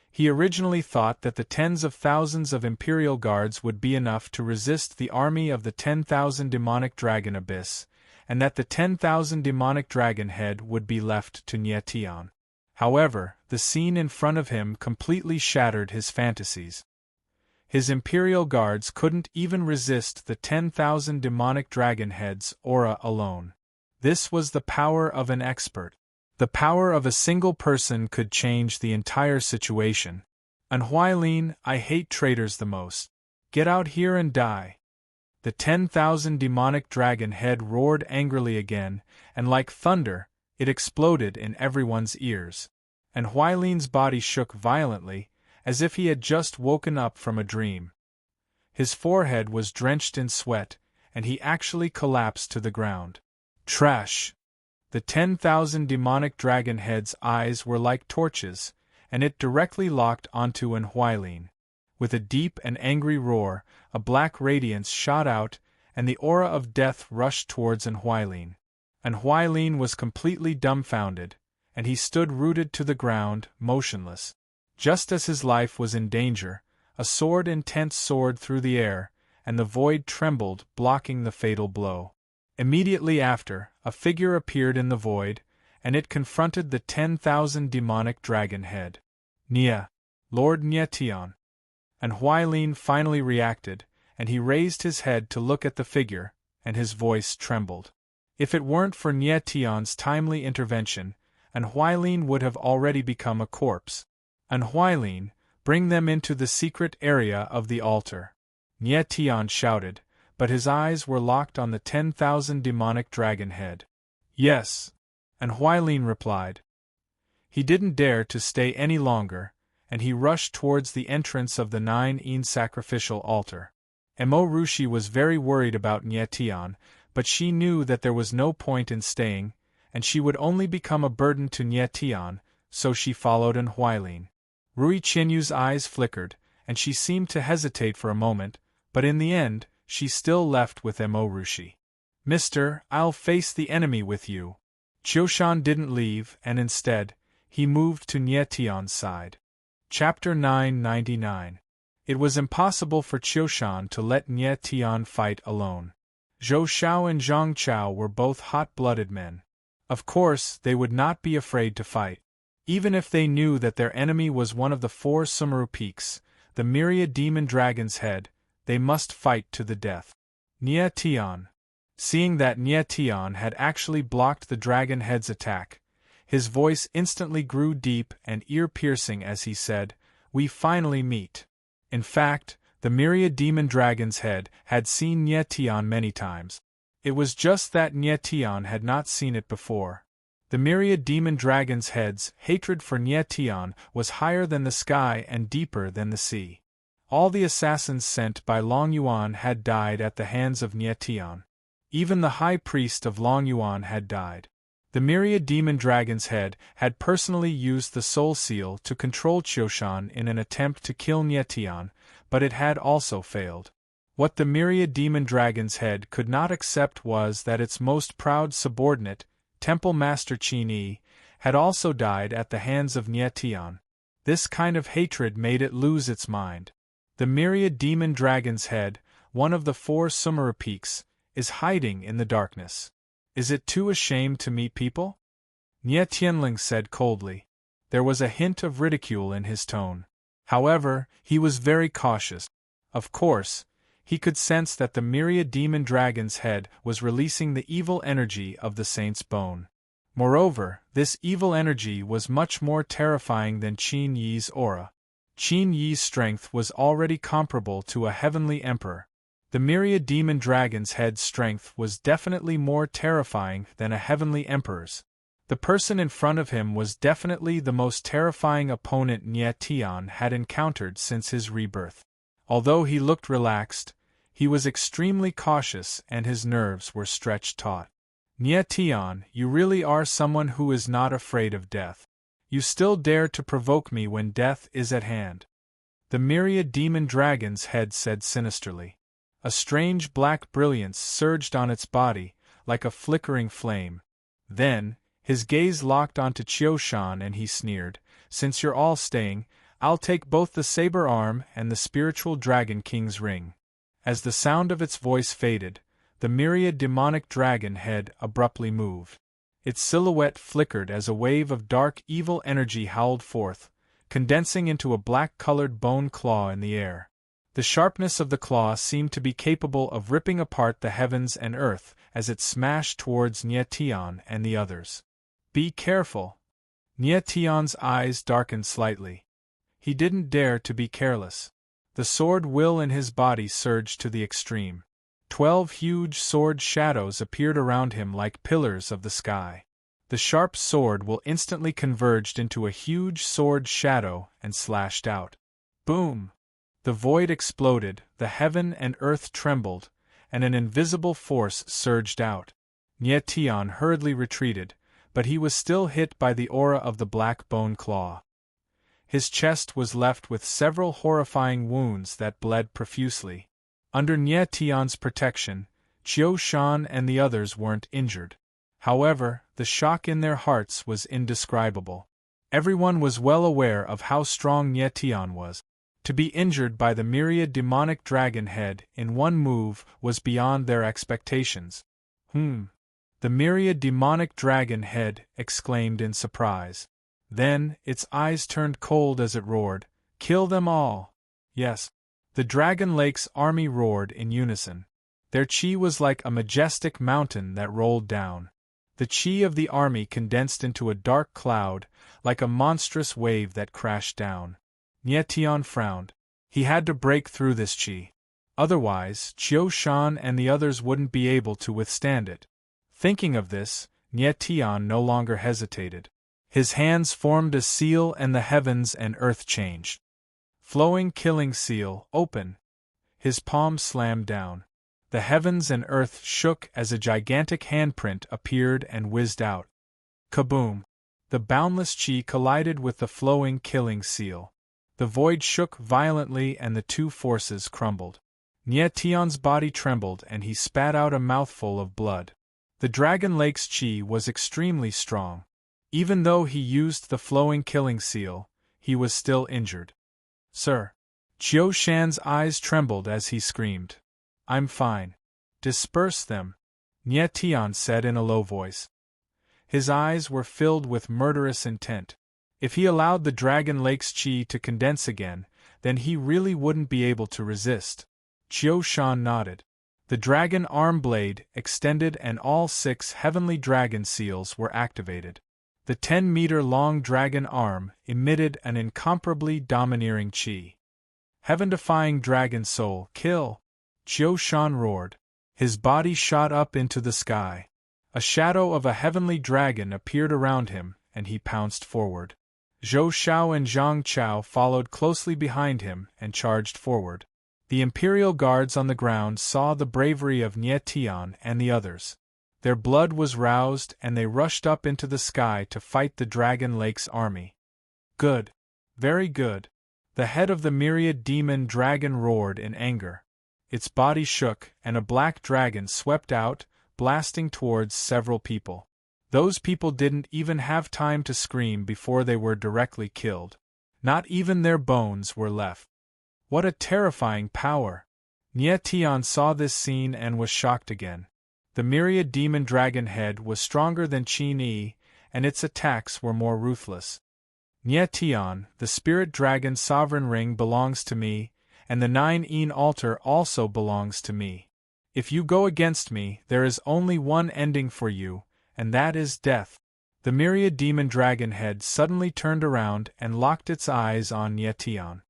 He originally thought that the tens of thousands of Imperial guards would be enough to resist the army of the 10,000 demonic dragon abyss, and that the 10,000 demonic dragon head would be left to Nie Tian. However, the scene in front of him completely shattered his fantasies. His Imperial guards couldn't even resist the 10,000 demonic dragon head's aura alone. This was the power of an expert. The power of a single person could change the entire situation. Unhuailin, I hate traitors the most. Get out here and die. The 10,000 demonic dragon head roared angrily again, and like thunder, it exploded in everyone's ears. Unhuailin's body shook violently, as if he had just woken up from a dream. His forehead was drenched in sweat, and he actually collapsed to the ground. Trash! The 10,000 demonic dragon head's eyes were like torches, and it directly locked onto Unhuailin. With a deep and angry roar, a black radiance shot out, and the aura of death rushed towards Unhuailin. Unhuailin was completely dumbfounded, and he stood rooted to the ground, motionless. Just as his life was in danger, a sword intense soared through the air, and the void trembled, blocking the fatal blow. Immediately after, a figure appeared in the void, and it confronted the 10,000 demonic dragon head. Nia, Lord Nie Tian. Unhuailin finally reacted, and he raised his head to look at the figure, and his voice trembled. If it weren't for Nie Tian's timely intervention, Unhuailin would have already become a corpse. Unhuailin, bring them into the secret area of the altar. Nie Tian shouted, but his eyes were locked on the 10,000 demonic dragon head. Yes, Unhuailin replied. He didn't dare to stay any longer, and he rushed towards the entrance of the 9 sacrificial altar. Emo Rushi was very worried about Nie Tian, but she knew that there was no point in staying, and she would only become a burden to Nie Tian, so she followed Unhuailin. Rui Qinyu's eyes flickered, and she seemed to hesitate for a moment, but in the end, she still left with Emo Rushi. Mister, I'll face the enemy with you. Qiushan didn't leave, and instead, he moved to Nie Tian's side. Chapter 999. It was impossible for Qiushan to let Nie Tian fight alone. Zhou Xiao and Zhang Chao were both hot-blooded men. Of course, they would not be afraid to fight. Even if they knew that their enemy was one of the 4 Sumeru peaks, the myriad demon dragon's head, they must fight to the death. Nie Tian. Seeing that Nie Tian had actually blocked the dragon head's attack, His voice instantly grew deep and ear-piercing as he said, "We finally meet." In fact, the myriad demon dragon's head had seen Nye Tian many times. It was just that Nye Tian had not seen it before. The myriad demon dragon's head's hatred for Nye Tian was higher than the sky and deeper than the sea. All the assassins sent by Long Yuan had died at the hands of Nye Tian. Even the high priest of Long Yuan had died. The myriad demon dragon's head had personally used the soul seal to control Qiushan in an attempt to kill Nye Tian, but it had also failed. What the myriad demon dragon's head could not accept was that its most proud subordinate, Temple Master Qin Yi, had also died at the hands of Nye Tian. This kind of hatred made it lose its mind. The myriad demon dragon's head, one of the 4 Sumera peaks, is hiding in the darkness. Is it too ashamed to meet people? Nye Tianling said coldly. There was a hint of ridicule in his tone. However, he was very cautious. Of course, he could sense that the myriad demon dragon's head was releasing the evil energy of the saint's bone. Moreover, this evil energy was much more terrifying than Qin Yi's aura. Qin Yi's strength was already comparable to a heavenly emperor. The myriad demon dragon's head's strength was definitely more terrifying than a heavenly emperor's. The person in front of him was definitely the most terrifying opponent Nye Tian had encountered since his rebirth. Although he looked relaxed, he was extremely cautious and his nerves were stretched taut. Nye Tian, you really are someone who is not afraid of death. You still dare to provoke me when death is at hand. The myriad demon dragon's head said sinisterly. A strange black brilliance surged on its body, like a flickering flame. Then, his gaze locked onto Qiushan and he sneered, "Since you're all staying, I'll take both the saber arm and the spiritual dragon king's ring." As the sound of its voice faded, the myriad demonic dragon head abruptly moved. Its silhouette flickered as a wave of dark evil energy howled forth, condensing into a black-colored bone claw in the air. The sharpness of the claw seemed to be capable of ripping apart the heavens and earth as it smashed towards Nye Tian and the others. "Be careful." Nye Tian's eyes darkened slightly. He didn't dare to be careless. The sword will in his body surged to the extreme. 12 huge sword shadows appeared around him like pillars of the sky. The sharp sword will instantly converged into a huge sword shadow and slashed out. Boom! The void exploded, the heaven and earth trembled, and an invisible force surged out. Nye Tian hurriedly retreated, but he was still hit by the aura of the black bone claw. His chest was left with several horrifying wounds that bled profusely. Under Nye Tian's protection, Qiushan and the others weren't injured. However, the shock in their hearts was indescribable. Everyone was well aware of how strong Nye Tian was. To be injured by the myriad demonic dragon head in one move was beyond their expectations. The myriad demonic dragon head exclaimed in surprise. Then, its eyes turned cold as it roared, "Kill them all!" Yes. The Dragon Lake's army roared in unison. Their chi was like a majestic mountain that rolled down. The chi of the army condensed into a dark cloud, like a monstrous wave that crashed down. Nye Tian frowned. He had to break through this chi. Otherwise, Qiushan and the others wouldn't be able to withstand it. Thinking of this, Nye Tian no longer hesitated. His hands formed a seal and the heavens and earth changed. Flowing killing seal, open. His palm slammed down. The heavens and earth shook as a gigantic handprint appeared and whizzed out. Kaboom! The boundless chi collided with the flowing killing seal. The void shook violently and the two forces crumbled. Nye Tian's body trembled and he spat out a mouthful of blood. The Dragon Lake's chi was extremely strong. Even though he used the flowing killing seal, he was still injured. "Sir." Qiushan's eyes trembled as he screamed. "I'm fine. Disperse them," Nye Tian said in a low voice. His eyes were filled with murderous intent. If he allowed the Dragon Lake's chi to condense again, then he really wouldn't be able to resist. Qiushan nodded. The dragon arm blade extended and all 6 heavenly dragon seals were activated. The 10-meter-long dragon arm emitted an incomparably domineering chi. Heaven-defying dragon soul, kill! Zhou Shan roared. His body shot up into the sky. A shadow of a heavenly dragon appeared around him, and he pounced forward. Zhou Xiao and Zhang Chao followed closely behind him and charged forward. The imperial guards on the ground saw the bravery of Nie Tian and the others. Their blood was roused and they rushed up into the sky to fight the Dragon Lake's army. Good. Very good. The head of the myriad demon dragon roared in anger. Its body shook, and a black dragon swept out, blasting towards several people. Those people didn't even have time to scream before they were directly killed. Not even their bones were left. What a terrifying power! Nie Tian saw this scene and was shocked again. The myriad demon dragon head was stronger than Qin Yi, and its attacks were more ruthless. Nie Tian, the spirit dragon sovereign ring belongs to me, and the 9-yin altar also belongs to me. If you go against me, there is only one ending for you, and that is death. The myriad demon dragon head suddenly turned around and locked its eyes on Nie Tian.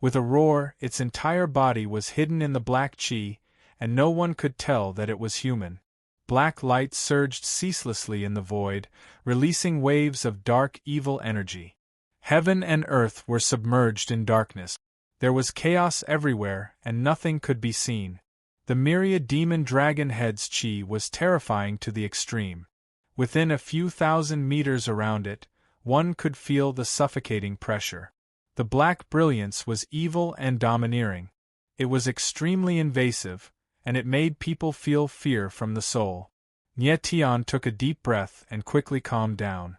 With a roar, its entire body was hidden in the black chi, and no one could tell that it was human. Black light surged ceaselessly in the void, releasing waves of dark evil energy. Heaven and earth were submerged in darkness. There was chaos everywhere, and nothing could be seen. The myriad demon dragon head's chi was terrifying to the extreme. Within a few thousand meters around it, one could feel the suffocating pressure. The black brilliance was evil and domineering. It was extremely invasive, and it made people feel fear from the soul. Nie Tian took a deep breath and quickly calmed down.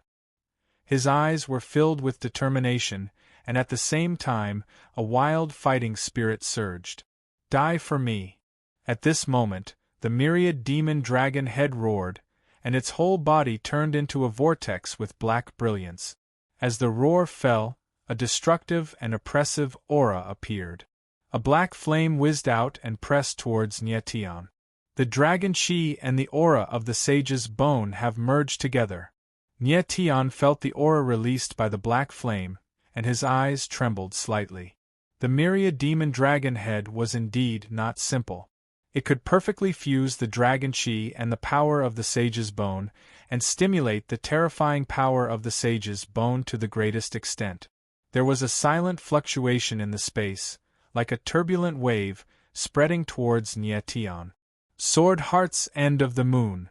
His eyes were filled with determination, and at the same time, a wild fighting spirit surged. Die for me! At this moment, the myriad demon dragon head roared, and its whole body turned into a vortex with black brilliance. As the roar fell, a destructive and oppressive aura appeared. A black flame whizzed out and pressed towards Nie Tian. The dragon chi and the aura of the sage's bone have merged together. Nie Tian felt the aura released by the black flame, and his eyes trembled slightly. The myriad demon dragon head was indeed not simple. It could perfectly fuse the dragon chi and the power of the sage's bone, and stimulate the terrifying power of the sage's bone to the greatest extent. There was a silent fluctuation in the space, like a turbulent wave, spreading towards Nie Tian. Sword Heart's End of the Moon.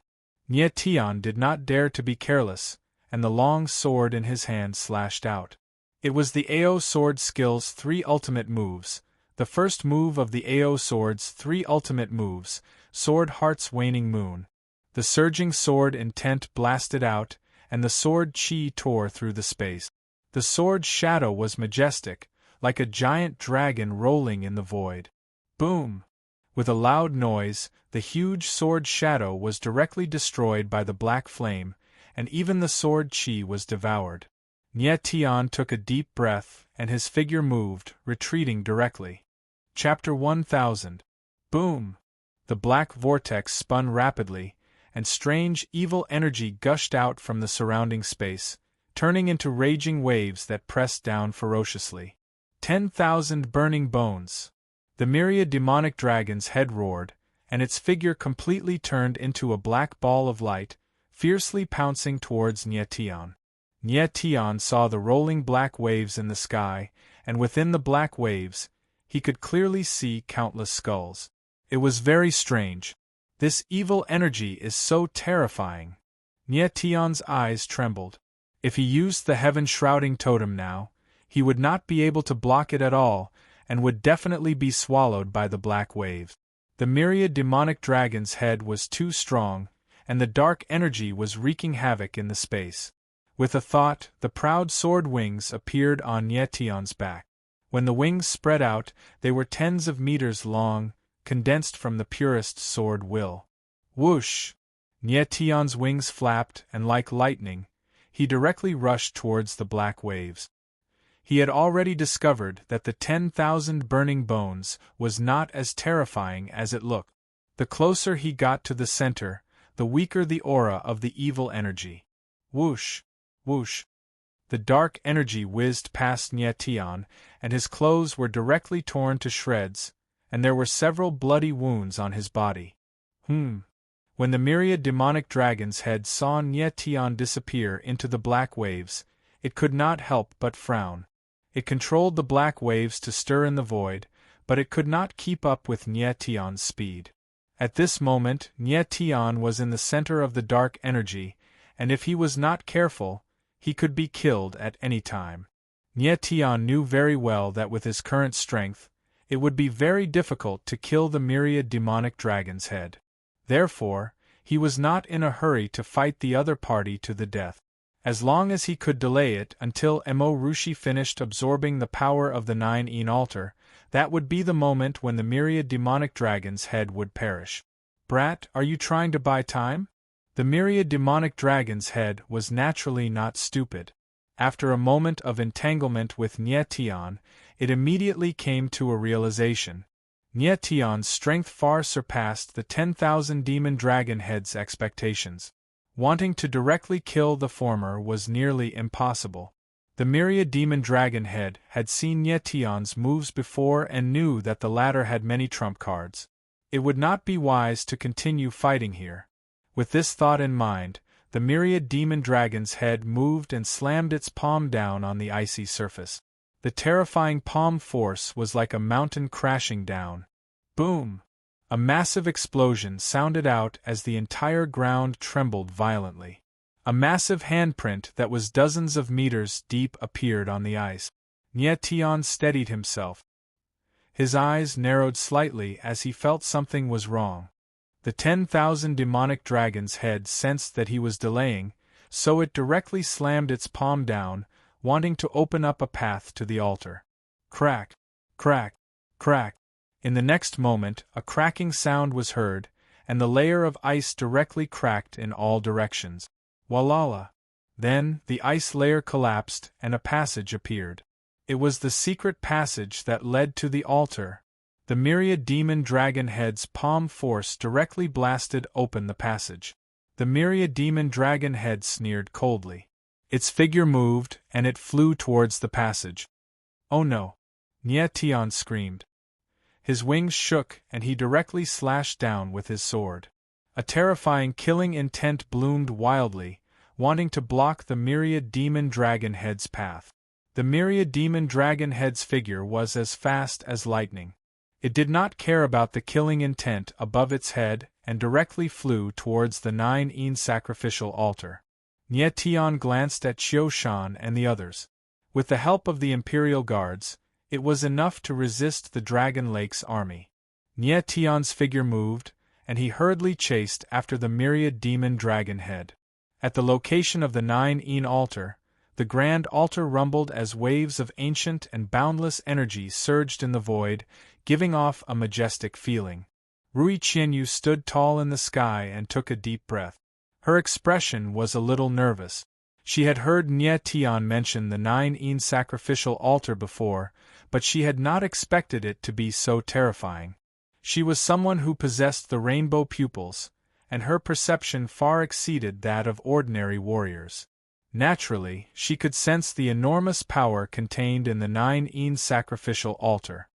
Nie Tian did not dare to be careless, and the long sword in his hand slashed out. It was the AO Sword skill's 3 ultimate moves, the first move of the AO Sword's 3 ultimate moves, Sword Heart's Waning Moon. The surging sword intent blasted out, and the sword chi tore through the space. The sword's shadow was majestic, like a giant dragon rolling in the void. Boom! With a loud noise, the huge sword shadow was directly destroyed by the black flame, and even the sword chi was devoured. Nie Tian took a deep breath, and his figure moved, retreating directly. Chapter 1000. Boom! The black vortex spun rapidly, and strange evil energy gushed out from the surrounding space, turning into raging waves that pressed down ferociously. 10,000 burning bones. The myriad demonic dragon's head roared, and its figure completely turned into a black ball of light, fiercely pouncing towards Nie Tian. Nie Tian saw the rolling black waves in the sky, and within the black waves, he could clearly see countless skulls. It was very strange. This evil energy is so terrifying. Nie Tian's eyes trembled. If he used the heaven-shrouding totem now, he would not be able to block it at all, and would definitely be swallowed by the black waves. The myriad demonic dragon's head was too strong, and the dark energy was wreaking havoc in the space. With a thought, the proud sword wings appeared on Nie Tian's back. When the wings spread out, they were tens of meters long, condensed from the purest sword will. Whoosh! Nie Tian's wings flapped, and like lightning, he directly rushed towards the black waves. He had already discovered that the 10,000 burning bones was not as terrifying as it looked. The closer he got to the center, the weaker the aura of the evil energy. Whoosh! Whoosh! The dark energy whizzed past Nye Tian, and his clothes were directly torn to shreds, and there were several bloody wounds on his body. When the myriad demonic dragon's head saw Nye Tian disappear into the black waves, it could not help but frown. It controlled the black waves to stir in the void, but it could not keep up with Nye Tian's speed. At this moment, Nye Tian was in the center of the dark energy, and if he was not careful, he could be killed at any time. Nye Tian knew very well that with his current strength, it would be very difficult to kill the myriad demonic dragon's head. Therefore, he was not in a hurry to fight the other party to the death. As long as he could delay it until Emo Rushi finished absorbing the power of the 9-Een altar, that would be the moment when the myriad demonic dragon's head would perish. Brat, are you trying to buy time? The myriad demonic dragon's head was naturally not stupid. After a moment of entanglement with Nye Tian, it immediately came to a realization. Nye Tian's strength far surpassed the 10,000 demon dragon heads' expectations. Wanting to directly kill the former was nearly impossible. The myriad demon dragon head had seen Nye Tian's moves before and knew that the latter had many trump cards. It would not be wise to continue fighting here. With this thought in mind, the myriad demon dragon's head moved and slammed its palm down on the icy surface. The terrifying palm force was like a mountain crashing down. Boom! A massive explosion sounded out as the entire ground trembled violently. A massive handprint that was dozens of meters deep appeared on the ice. Nye Tian steadied himself. His eyes narrowed slightly as he felt something was wrong. The 10,000 demonic dragon's head sensed that he was delaying, so it directly slammed its palm down, wanting to open up a path to the altar. Crack! Crack! Crack! In the next moment, a cracking sound was heard, and the layer of ice directly cracked in all directions. Walala! Then, the ice layer collapsed and a passage appeared. It was the secret passage that led to the altar. The myriad demon dragon head's palm force directly blasted open the passage. The myriad demon dragon head sneered coldly. Its figure moved, and it flew towards the passage. Oh no! Nye Tian screamed. His wings shook, and he directly slashed down with his sword. A terrifying killing intent bloomed wildly, wanting to block the myriad demon dragon head's path. The myriad demon dragon head's figure was as fast as lightning. It did not care about the killing intent above its head and directly flew towards the 9-Een sacrificial altar. Nye Tian glanced at Qiu Shan and the others. With the help of the Imperial Guards, it was enough to resist the Dragon Lake's army. Nye Tian's figure moved, and he hurriedly chased after the myriad demon dragon head. At the location of the 9-Een altar, the grand altar rumbled as waves of ancient and boundless energy surged in the void, giving off a majestic feeling. Rui Qianyu stood tall in the sky and took a deep breath. Her expression was a little nervous. She had heard Nye Tian mention the 9-Een sacrificial altar before, but she had not expected it to be so terrifying. She was someone who possessed the rainbow pupils, and her perception far exceeded that of ordinary warriors. Naturally, she could sense the enormous power contained in the 9-Een sacrificial altar.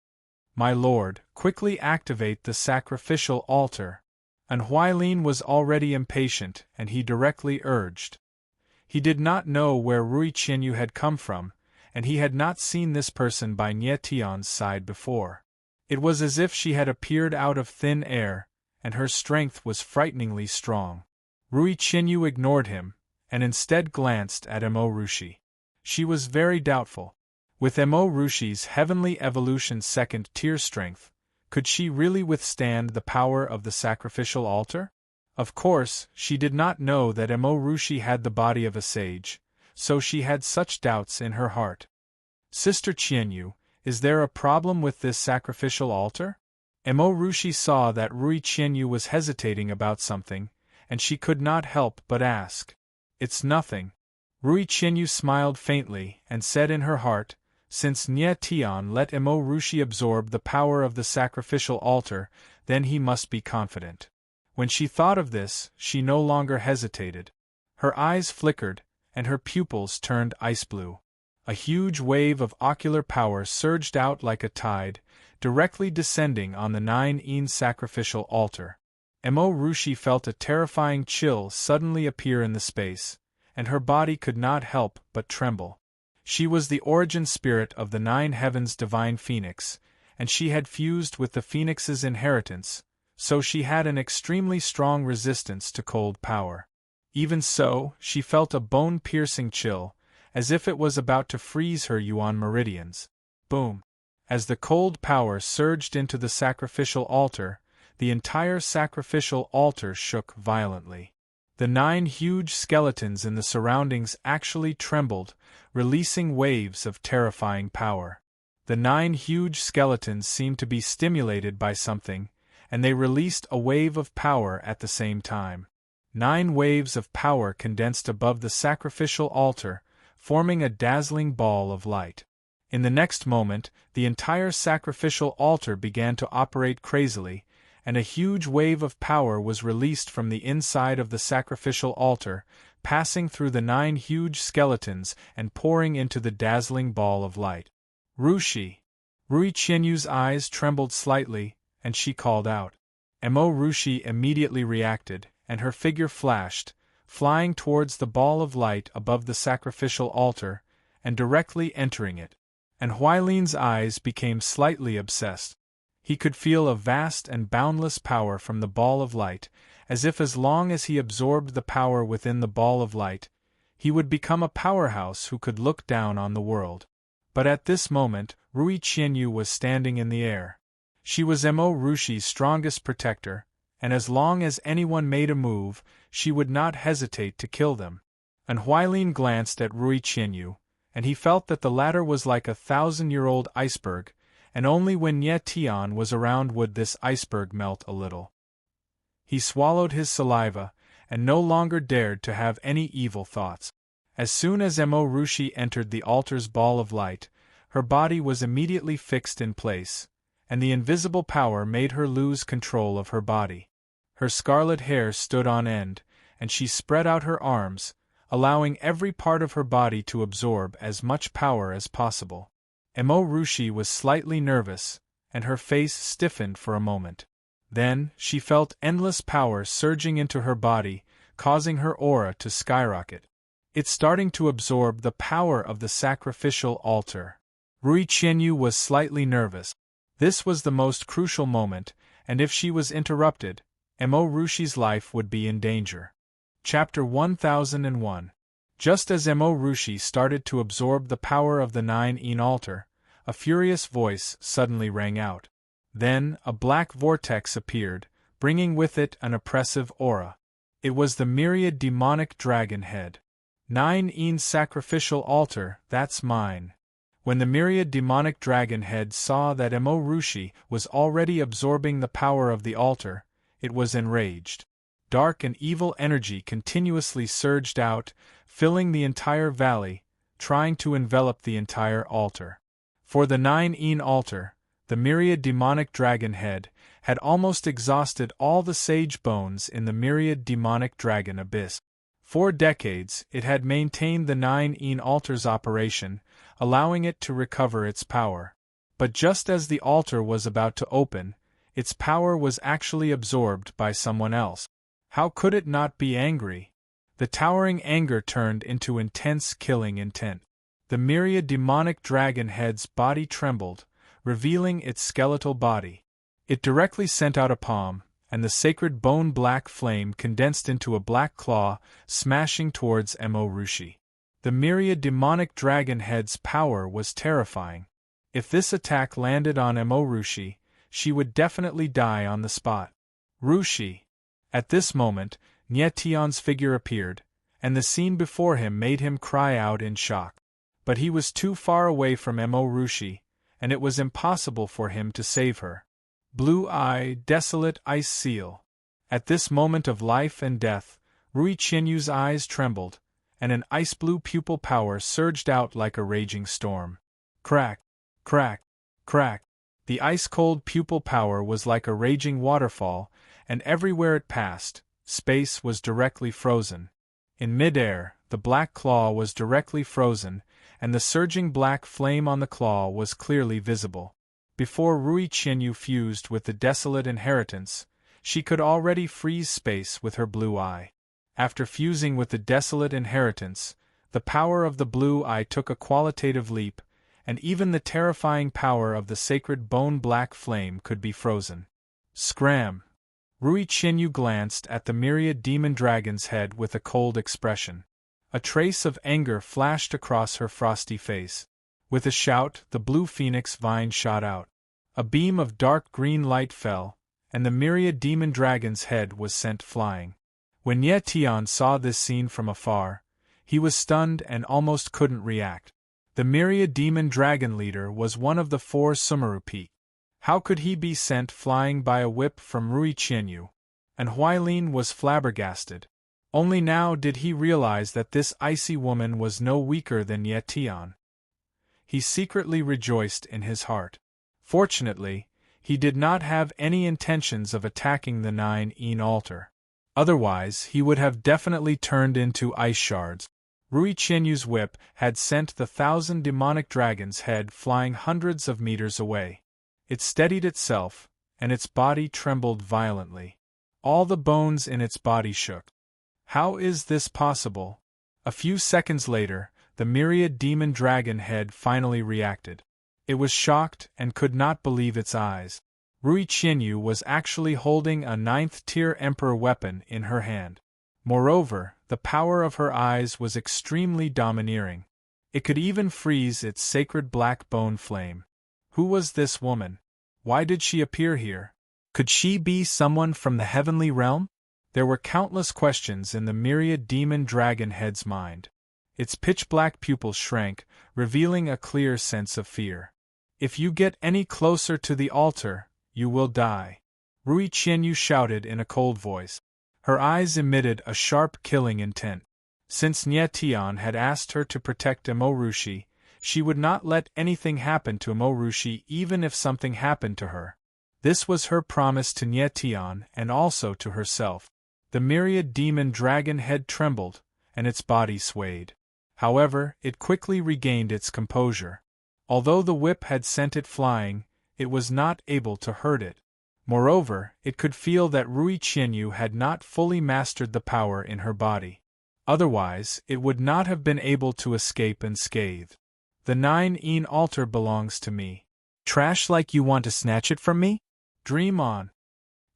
My lord, quickly activate the sacrificial altar. And Huilin was already impatient, and he directly urged. He did not know where Rui Qianyu had come from, and he had not seen this person by Nye Tian's side before. It was as if she had appeared out of thin air, and her strength was frighteningly strong. Rui Qianyu ignored him, and instead glanced at Emo Rushi. She was very doubtful. With Emo Rushi's heavenly evolution second-tier strength, could she really withstand the power of the sacrificial altar? Of course, she did not know that Emo Rushi had the body of a sage, so she had such doubts in her heart. Sister Qianyu, is there a problem with this sacrificial altar? Emo Rushi saw that Rui Qianyu was hesitating about something, and she could not help but ask. It's nothing. Rui Qianyu smiled faintly and said in her heart, since Nye Tian let Emo Rushi absorb the power of the sacrificial altar, then he must be confident. When she thought of this, she no longer hesitated. Her eyes flickered, and her pupils turned ice blue. A huge wave of ocular power surged out like a tide, directly descending on the 9-in sacrificial altar. Emo Rushi felt a terrifying chill suddenly appear in the space, and her body could not help but tremble. She was the origin spirit of the 9 heavens' divine phoenix, and she had fused with the phoenix's inheritance, so she had an extremely strong resistance to cold power. Even so, she felt a bone-piercing chill, as if it was about to freeze her yuan meridians. Boom! As the cold power surged into the sacrificial altar, the entire sacrificial altar shook violently. The 9 huge skeletons in the surroundings actually trembled, releasing waves of terrifying power. The 9 huge skeletons seemed to be stimulated by something, and they released a wave of power at the same time. 9 waves of power condensed above the sacrificial altar, forming a dazzling ball of light. In the next moment, the entire sacrificial altar began to operate crazily, and a huge wave of power was released from the inside of the sacrificial altar, passing through the 9 huge skeletons and pouring into the dazzling ball of light. Rushi! Rui Qianyu's eyes trembled slightly, and she called out. Emo Rushi immediately reacted, and her figure flashed, flying towards the ball of light above the sacrificial altar, and directly entering it. And Huailin's eyes became slightly obsessed. He could feel a vast and boundless power from the ball of light, as long as he absorbed the power within the ball of light, he would become a powerhouse who could look down on the world. But at this moment, Rui Qianyu was standing in the air. She was Emo Rushi's strongest protector, and as long as anyone made a move, she would not hesitate to kill them. And Huailin glanced at Rui Qianyu, and he felt that the latter was like a 1,000-year-old iceberg, and only when Nye Tian was around would this iceberg melt a little. He swallowed his saliva, and no longer dared to have any evil thoughts. As soon as Emo Rushi entered the altar's ball of light, her body was immediately fixed in place, and the invisible power made her lose control of her body. Her scarlet hair stood on end, and she spread out her arms, allowing every part of her body to absorb as much power as possible. Emo Rushi was slightly nervous, and her face stiffened for a moment. Then, she felt endless power surging into her body, causing her aura to skyrocket. It's starting to absorb the power of the sacrificial altar. Rui Qianyu was slightly nervous. This was the most crucial moment, and if she was interrupted, Emo Rushi's life would be in danger. Chapter 1001. Just as Emo Rushi started to absorb the power of the 9-in altar, a furious voice suddenly rang out. Then, a black vortex appeared, bringing with it an oppressive aura. It was the myriad demonic dragon head. 9-in sacrificial altar, that's mine. When the myriad demonic dragon head saw that Emo Rushi was already absorbing the power of the altar, it was enraged. Dark and evil energy continuously surged out, filling the entire valley, trying to envelop the entire altar. For the 9-in altar, the myriad demonic dragon head had almost exhausted all the sage bones in the myriad demonic dragon abyss. 4 decades it had maintained the 9-in altar's operation, allowing it to recover its power. But just as the altar was about to open, its power was actually absorbed by someone else. How could it not be angry? The towering anger turned into intense killing intent. The myriad demonic dragon head's body trembled, revealing its skeletal body. It directly sent out a palm, and the sacred bone-black flame condensed into a black claw, smashing towards Emo Rushi. The myriad demonic dragon head's power was terrifying. If this attack landed on Emo Rushi, she would definitely die on the spot. Rushi! At this moment, Nye Tian's figure appeared, and the scene before him made him cry out in shock. But he was too far away from Emo Rushi, and it was impossible for him to save her. Blue-eye, desolate ice seal. At this moment of life and death, Rui Qianyu's eyes trembled, and an ice-blue pupil power surged out like a raging storm. Crack! Crack! Crack! The ice-cold pupil power was like a raging waterfall, and everywhere it passed, space was directly frozen. In mid-air, the black claw was directly frozen, and the surging black flame on the claw was clearly visible. Before Rui Qianyu fused with the desolate inheritance, she could already freeze space with her blue eye. After fusing with the desolate inheritance, the power of the blue eye took a qualitative leap, and even the terrifying power of the sacred bone-black flame could be frozen. Scram! Rui Qianyu glanced at the myriad demon dragon's head with a cold expression. A trace of anger flashed across her frosty face. With a shout, the blue phoenix vine shot out. A beam of dark green light fell, and the myriad demon dragon's head was sent flying. When Ye Tian saw this scene from afar, he was stunned and almost couldn't react. The myriad demon dragon leader was one of the 4 Sumeru. How could he be sent flying by a whip from Rui Qianyu? And Huailin was flabbergasted. Only now did he realize that this icy woman was no weaker than Ye Tian. He secretly rejoiced in his heart. Fortunately, he did not have any intentions of attacking the 9-yin altar. Otherwise, he would have definitely turned into ice shards. Rui Qianyu's whip had sent the 1,000 demonic dragon's head flying hundreds of meters away. It steadied itself, and its body trembled violently. All the bones in its body shook. How is this possible? A few seconds later, the myriad demon dragon head finally reacted. It was shocked and could not believe its eyes. Rui Qianyu was actually holding a 9th-tier emperor weapon in her hand. Moreover, the power of her eyes was extremely domineering. It could even freeze its sacred black bone flame. Who was this woman? Why did she appear here? Could she be someone from the heavenly realm? There were countless questions in the myriad demon dragon head's mind. Its pitch-black pupils shrank, revealing a clear sense of fear. If you get any closer to the altar, you will die, Rui Qianyu shouted in a cold voice. Her eyes emitted a sharp killing intent. Since Nye Tian had asked her to protect Emorushi, she would not let anything happen to Emorushi even if something happened to her. This was her promise to Nye Tian and also to herself. The myriad demon dragon head trembled, and its body swayed. However, it quickly regained its composure. Although the whip had sent it flying, it was not able to hurt it. Moreover, it could feel that Rui Qianyu had not fully mastered the power in her body. Otherwise, it would not have been able to escape unscathed. The 9-yin altar belongs to me. Trash like you want to snatch it from me? Dream on.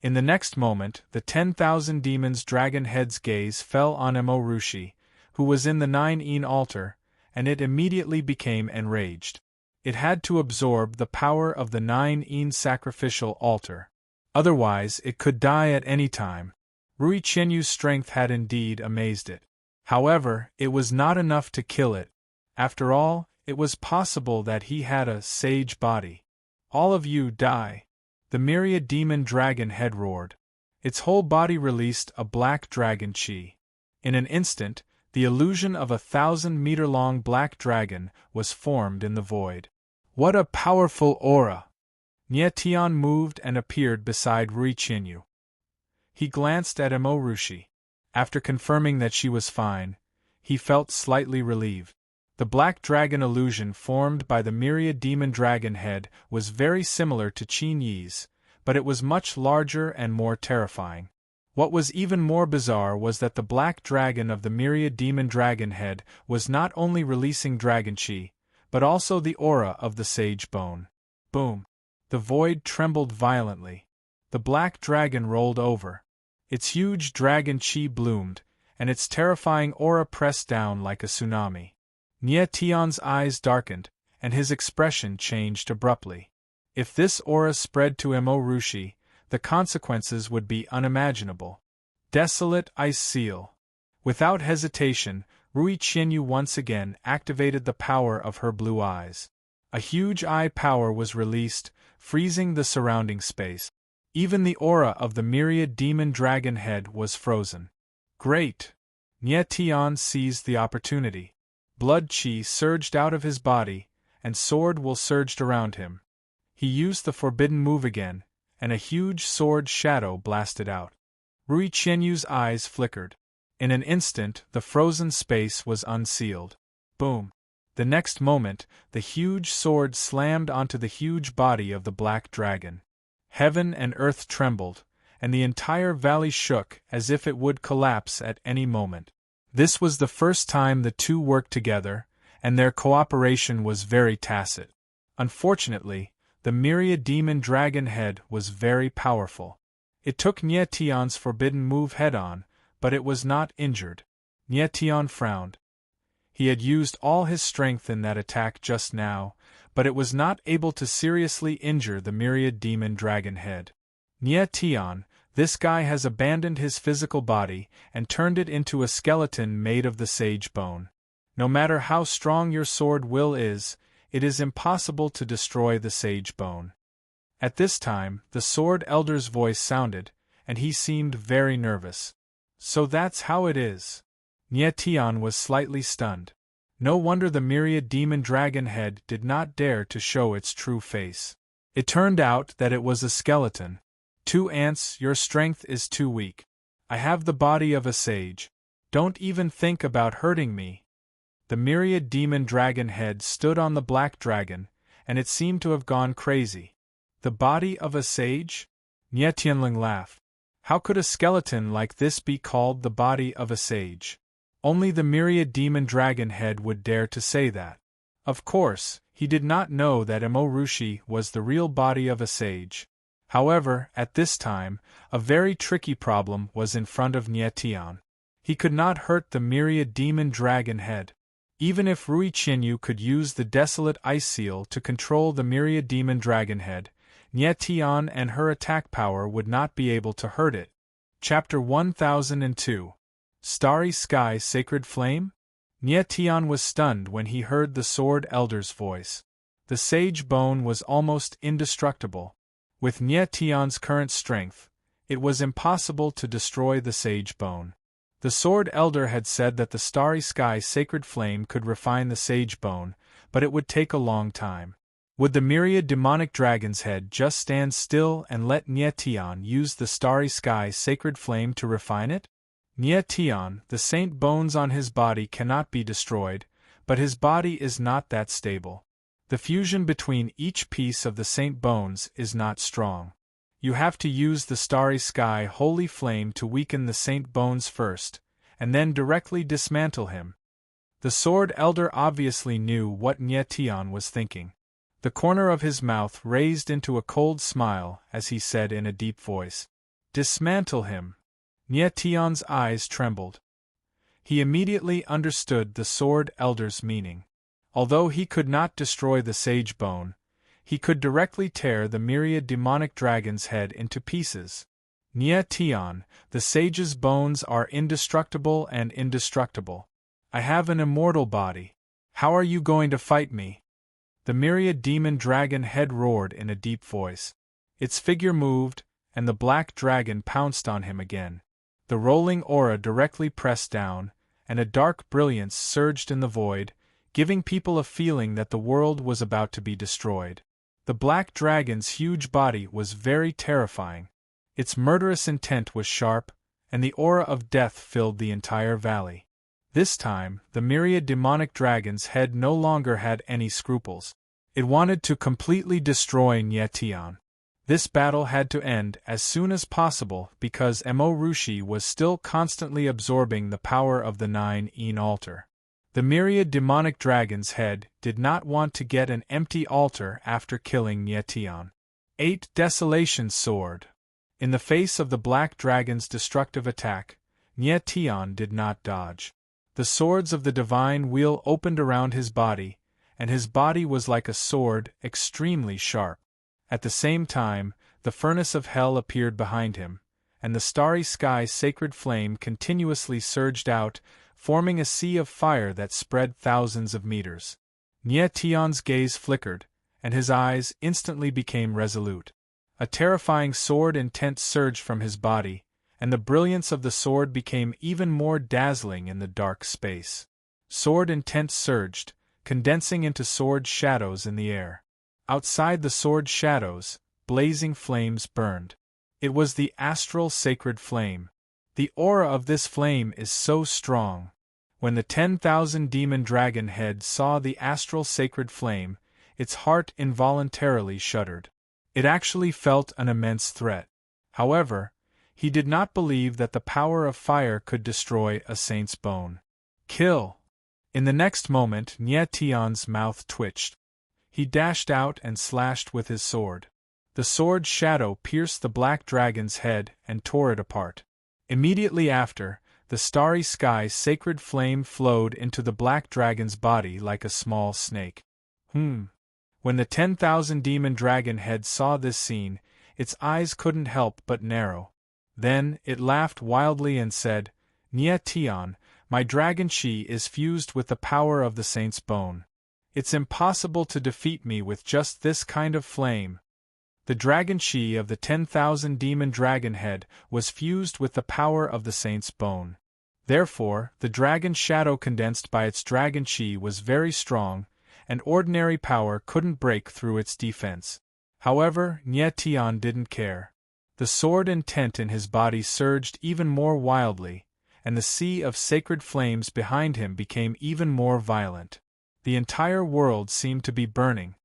In the next moment, the 10,000 demons' dragon head's gaze fell on Emorushi, who was in the 9-yin altar, and it immediately became enraged. It had to absorb the power of the 9-yin sacrificial altar. Otherwise, it could die at any time. Rui Qianyu's strength had indeed amazed it. However, it was not enough to kill it. After all, it was possible that he had a sage body. All of you die. The myriad demon dragon head roared. Its whole body released a black dragon chi. In an instant, the illusion of a 1,000-meter-long black dragon was formed in the void. What a powerful aura! Nye Tian moved and appeared beside Rui Qianyu. He glanced at Emorushi. After confirming that she was fine, he felt slightly relieved. The black dragon illusion formed by the myriad demon dragon head was very similar to Qin Yi's, but it was much larger and more terrifying. What was even more bizarre was that the black dragon of the myriad demon dragon head was not only releasing dragon chi, but also the aura of the sage bone. Boom! The void trembled violently. The black dragon rolled over. Its huge dragon chi bloomed, and its terrifying aura pressed down like a tsunami. Nye Tian's eyes darkened, and his expression changed abruptly. If this aura spread to Emorushi, the consequences would be unimaginable. Desolate ice seal. Without hesitation, Rui Qianyu once again activated the power of her blue eyes. A huge eye power was released, freezing the surrounding space. Even the aura of the myriad demon dragon head was frozen. Great! Nye Tian seized the opportunity. Blood chi surged out of his body, and sword will surged around him. He used the forbidden move again, and a huge sword shadow blasted out. Rui Qianyu's eyes flickered. In an instant, the frozen space was unsealed. Boom! The next moment, the huge sword slammed onto the huge body of the black dragon. Heaven and earth trembled, and the entire valley shook as if it would collapse at any moment. This was the first time the two worked together, and their cooperation was very tacit. Unfortunately, the myriad demon dragon head was very powerful. It took Nietian's forbidden move head-on, but it was not injured. Nietian frowned. He had used all his strength in that attack just now, but it was not able to seriously injure the myriad demon dragon head. Nietian, this guy has abandoned his physical body and turned it into a skeleton made of the sage bone. No matter how strong your sword will is, it is impossible to destroy the sage bone. At this time, the sword elder's voice sounded, and he seemed very nervous. So that's how it is. Nietian was slightly stunned. No wonder the myriad demon dragon head did not dare to show its true face. It turned out that it was a skeleton. 2 ants, your strength is too weak. I have the body of a sage. Don't even think about hurting me. The myriad demon dragon head stood on the black dragon, and it seemed to have gone crazy. The body of a sage? Nietianling laughed. How could a skeleton like this be called the body of a sage? Only the myriad demon dragon head would dare to say that. Of course, he did not know that Emorushi was the real body of a sage. However, at this time, a very tricky problem was in front of Nietian. He could not hurt the myriad demon dragon head. Even if Rui Qinyu could use the desolate ice seal to control the myriad demon dragon head, Nietian and her attack power would not be able to hurt it. Chapter 1002. Starry Sky Sacred Flame? Nietian was stunned when he heard the sword elder's voice. The sage bone was almost indestructible. With Nietian's current strength, it was impossible to destroy the sage bone. The sword elder had said that the Starry Sky Sacred Flame could refine the sage bone, but it would take a long time. Would the myriad demonic dragon's head just stand still and let Nietian use the Starry Sky Sacred Flame to refine it? Nietian, the saint bones on his body cannot be destroyed, but his body is not that stable. The fusion between each piece of the saint bones is not strong. You have to use the Starry Sky Holy Flame to weaken the saint bones first, and then directly dismantle him. The sword elder obviously knew what Nietian was thinking. The corner of his mouth raised into a cold smile as he said in a deep voice, "Dismantle him." Nietian's eyes trembled. He immediately understood the sword elder's meaning. Although he could not destroy the sage bone, he could directly tear the myriad demonic dragon's head into pieces. Nietian, the sage's bones are indestructible and indestructible. I have an immortal body. How are you going to fight me? The myriad demon dragon head roared in a deep voice. Its figure moved, and the black dragon pounced on him again. The rolling aura directly pressed down, and a dark brilliance surged in the void, giving people a feeling that the world was about to be destroyed. The black dragon's huge body was very terrifying. Its murderous intent was sharp, and the aura of death filled the entire valley. This time, the myriad demonic dragon's head no longer had any scruples. It wanted to completely destroy Nietian. This battle had to end as soon as possible because Emorushi was still constantly absorbing the power of the 9-yin altar. The myriad demonic dragon's head did not want to get an empty altar after killing Nietian. 8 Desolation Sword. In the face of the black dragon's destructive attack, Nietian did not dodge. The swords of the divine wheel opened around his body, and his body was like a sword, extremely sharp. At the same time, the furnace of hell appeared behind him, and the Starry Sky Sacred Flame continuously surged out, forming a sea of fire that spread thousands of meters. Nietian's gaze flickered, and his eyes instantly became resolute. A terrifying sword intent surged from his body, and the brilliance of the sword became even more dazzling in the dark space. Sword intent surged, condensing into sword shadows in the air. Outside the sword shadows, blazing flames burned. It was the astral sacred flame. The aura of this flame is so strong. When the 10,000 demon dragon head saw the astral sacred flame, its heart involuntarily shuddered. It actually felt an immense threat. However, he did not believe that the power of fire could destroy a saint's bone. Kill! In the next moment, Nye Tian's mouth twitched. He dashed out and slashed with his sword. The sword's shadow pierced the black dragon's head and tore it apart. Immediately after, the starry sky's sacred flame flowed into the black dragon's body like a small snake. When the 10,000 demon dragon head saw this scene, its eyes couldn't help but narrow. Then, it laughed wildly and said, Nye Tian, my dragon chi is fused with the power of the saint's bone. It's impossible to defeat me with just this kind of flame. The dragon chi of the 10,000 demon dragon head was fused with the power of the saint's bone. Therefore, the dragon's shadow condensed by its dragon chi was very strong, and ordinary power couldn't break through its defense. However, Nye Tian didn't care. The sword intent in his body surged even more wildly, and the sea of sacred flames behind him became even more violent. The entire world seemed to be burning.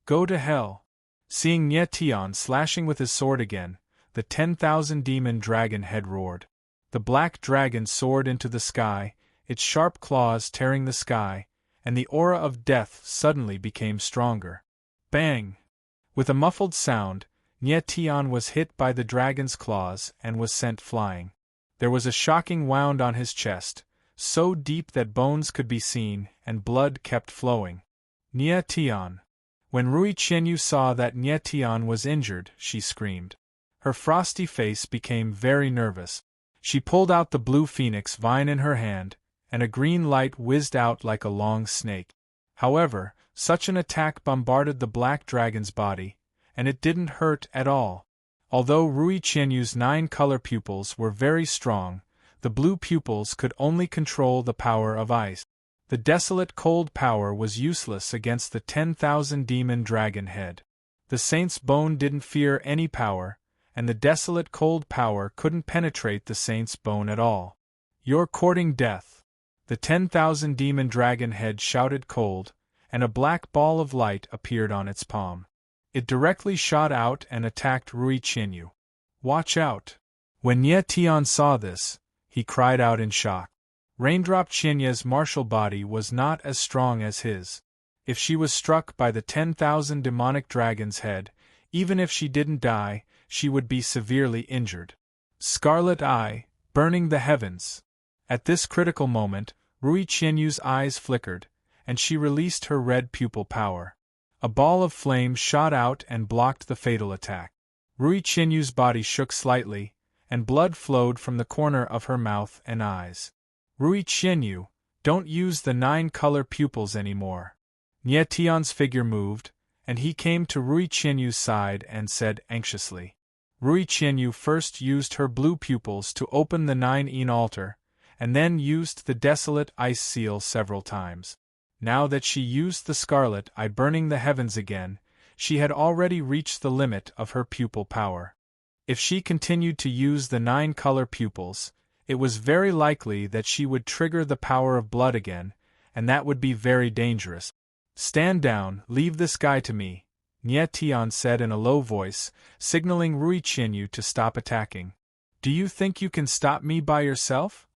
Go to hell! Seeing Nye Tian slashing with his sword again, the 10,000 demon dragon head roared. The black dragon soared into the sky, its sharp claws tearing the sky, and the aura of death suddenly became stronger. Bang! With a muffled sound, Nye Tian was hit by the dragon's claws and was sent flying. There was a shocking wound on his chest, so deep that bones could be seen and blood kept flowing. Nye Tian! When Rui Qianyu saw that Nye Tian was injured, she screamed. Her frosty face became very nervous. She pulled out the blue phoenix vine in her hand, and a green light whizzed out like a long snake. However, such an attack bombarded the black dragon's body, and it didn't hurt at all. Although Rui Qianyu's 9 color pupils were very strong, the blue pupils could only control the power of ice. The desolate cold power was useless against the 10,000 demon dragon head. The saint's bone didn't fear any power, and the desolate cold power couldn't penetrate the saint's bone at all. You're courting death! The 10,000 demon dragon head shouted cold, and a black ball of light appeared on its palm. It directly shot out and attacked Rui Qianyu. Watch out! When Nye Tian saw this, he cried out in shock. Raindrop Qianyu's martial body was not as strong as his. If she was struck by the 10,000 demonic dragon's head, even if she didn't die, she would be severely injured. Scarlet Eye, burning the heavens! At this critical moment, Rui Qianyu's eyes flickered, and she released her red pupil power. A ball of flame shot out and blocked the fatal attack. Rui Qianyu's body shook slightly, and blood flowed from the corner of her mouth and eyes. Rui Qianyu, don't use the 9 color pupils anymore. Nye Tian's figure moved, and he came to Rui Qianyu's side and said anxiously. Rui Qianyu first used her blue pupils to open the 9-yin altar, and then used the desolate ice seal several times. Now that she used the scarlet eye burning the heavens again, she had already reached the limit of her pupil power. If she continued to use the 9 color pupils, it was very likely that she would trigger the power of blood again, and that would be very dangerous. Stand down, leave this guy to me, Nye Tian said in a low voice, signaling Rui Qianyu to stop attacking. Do you think you can stop me by yourself?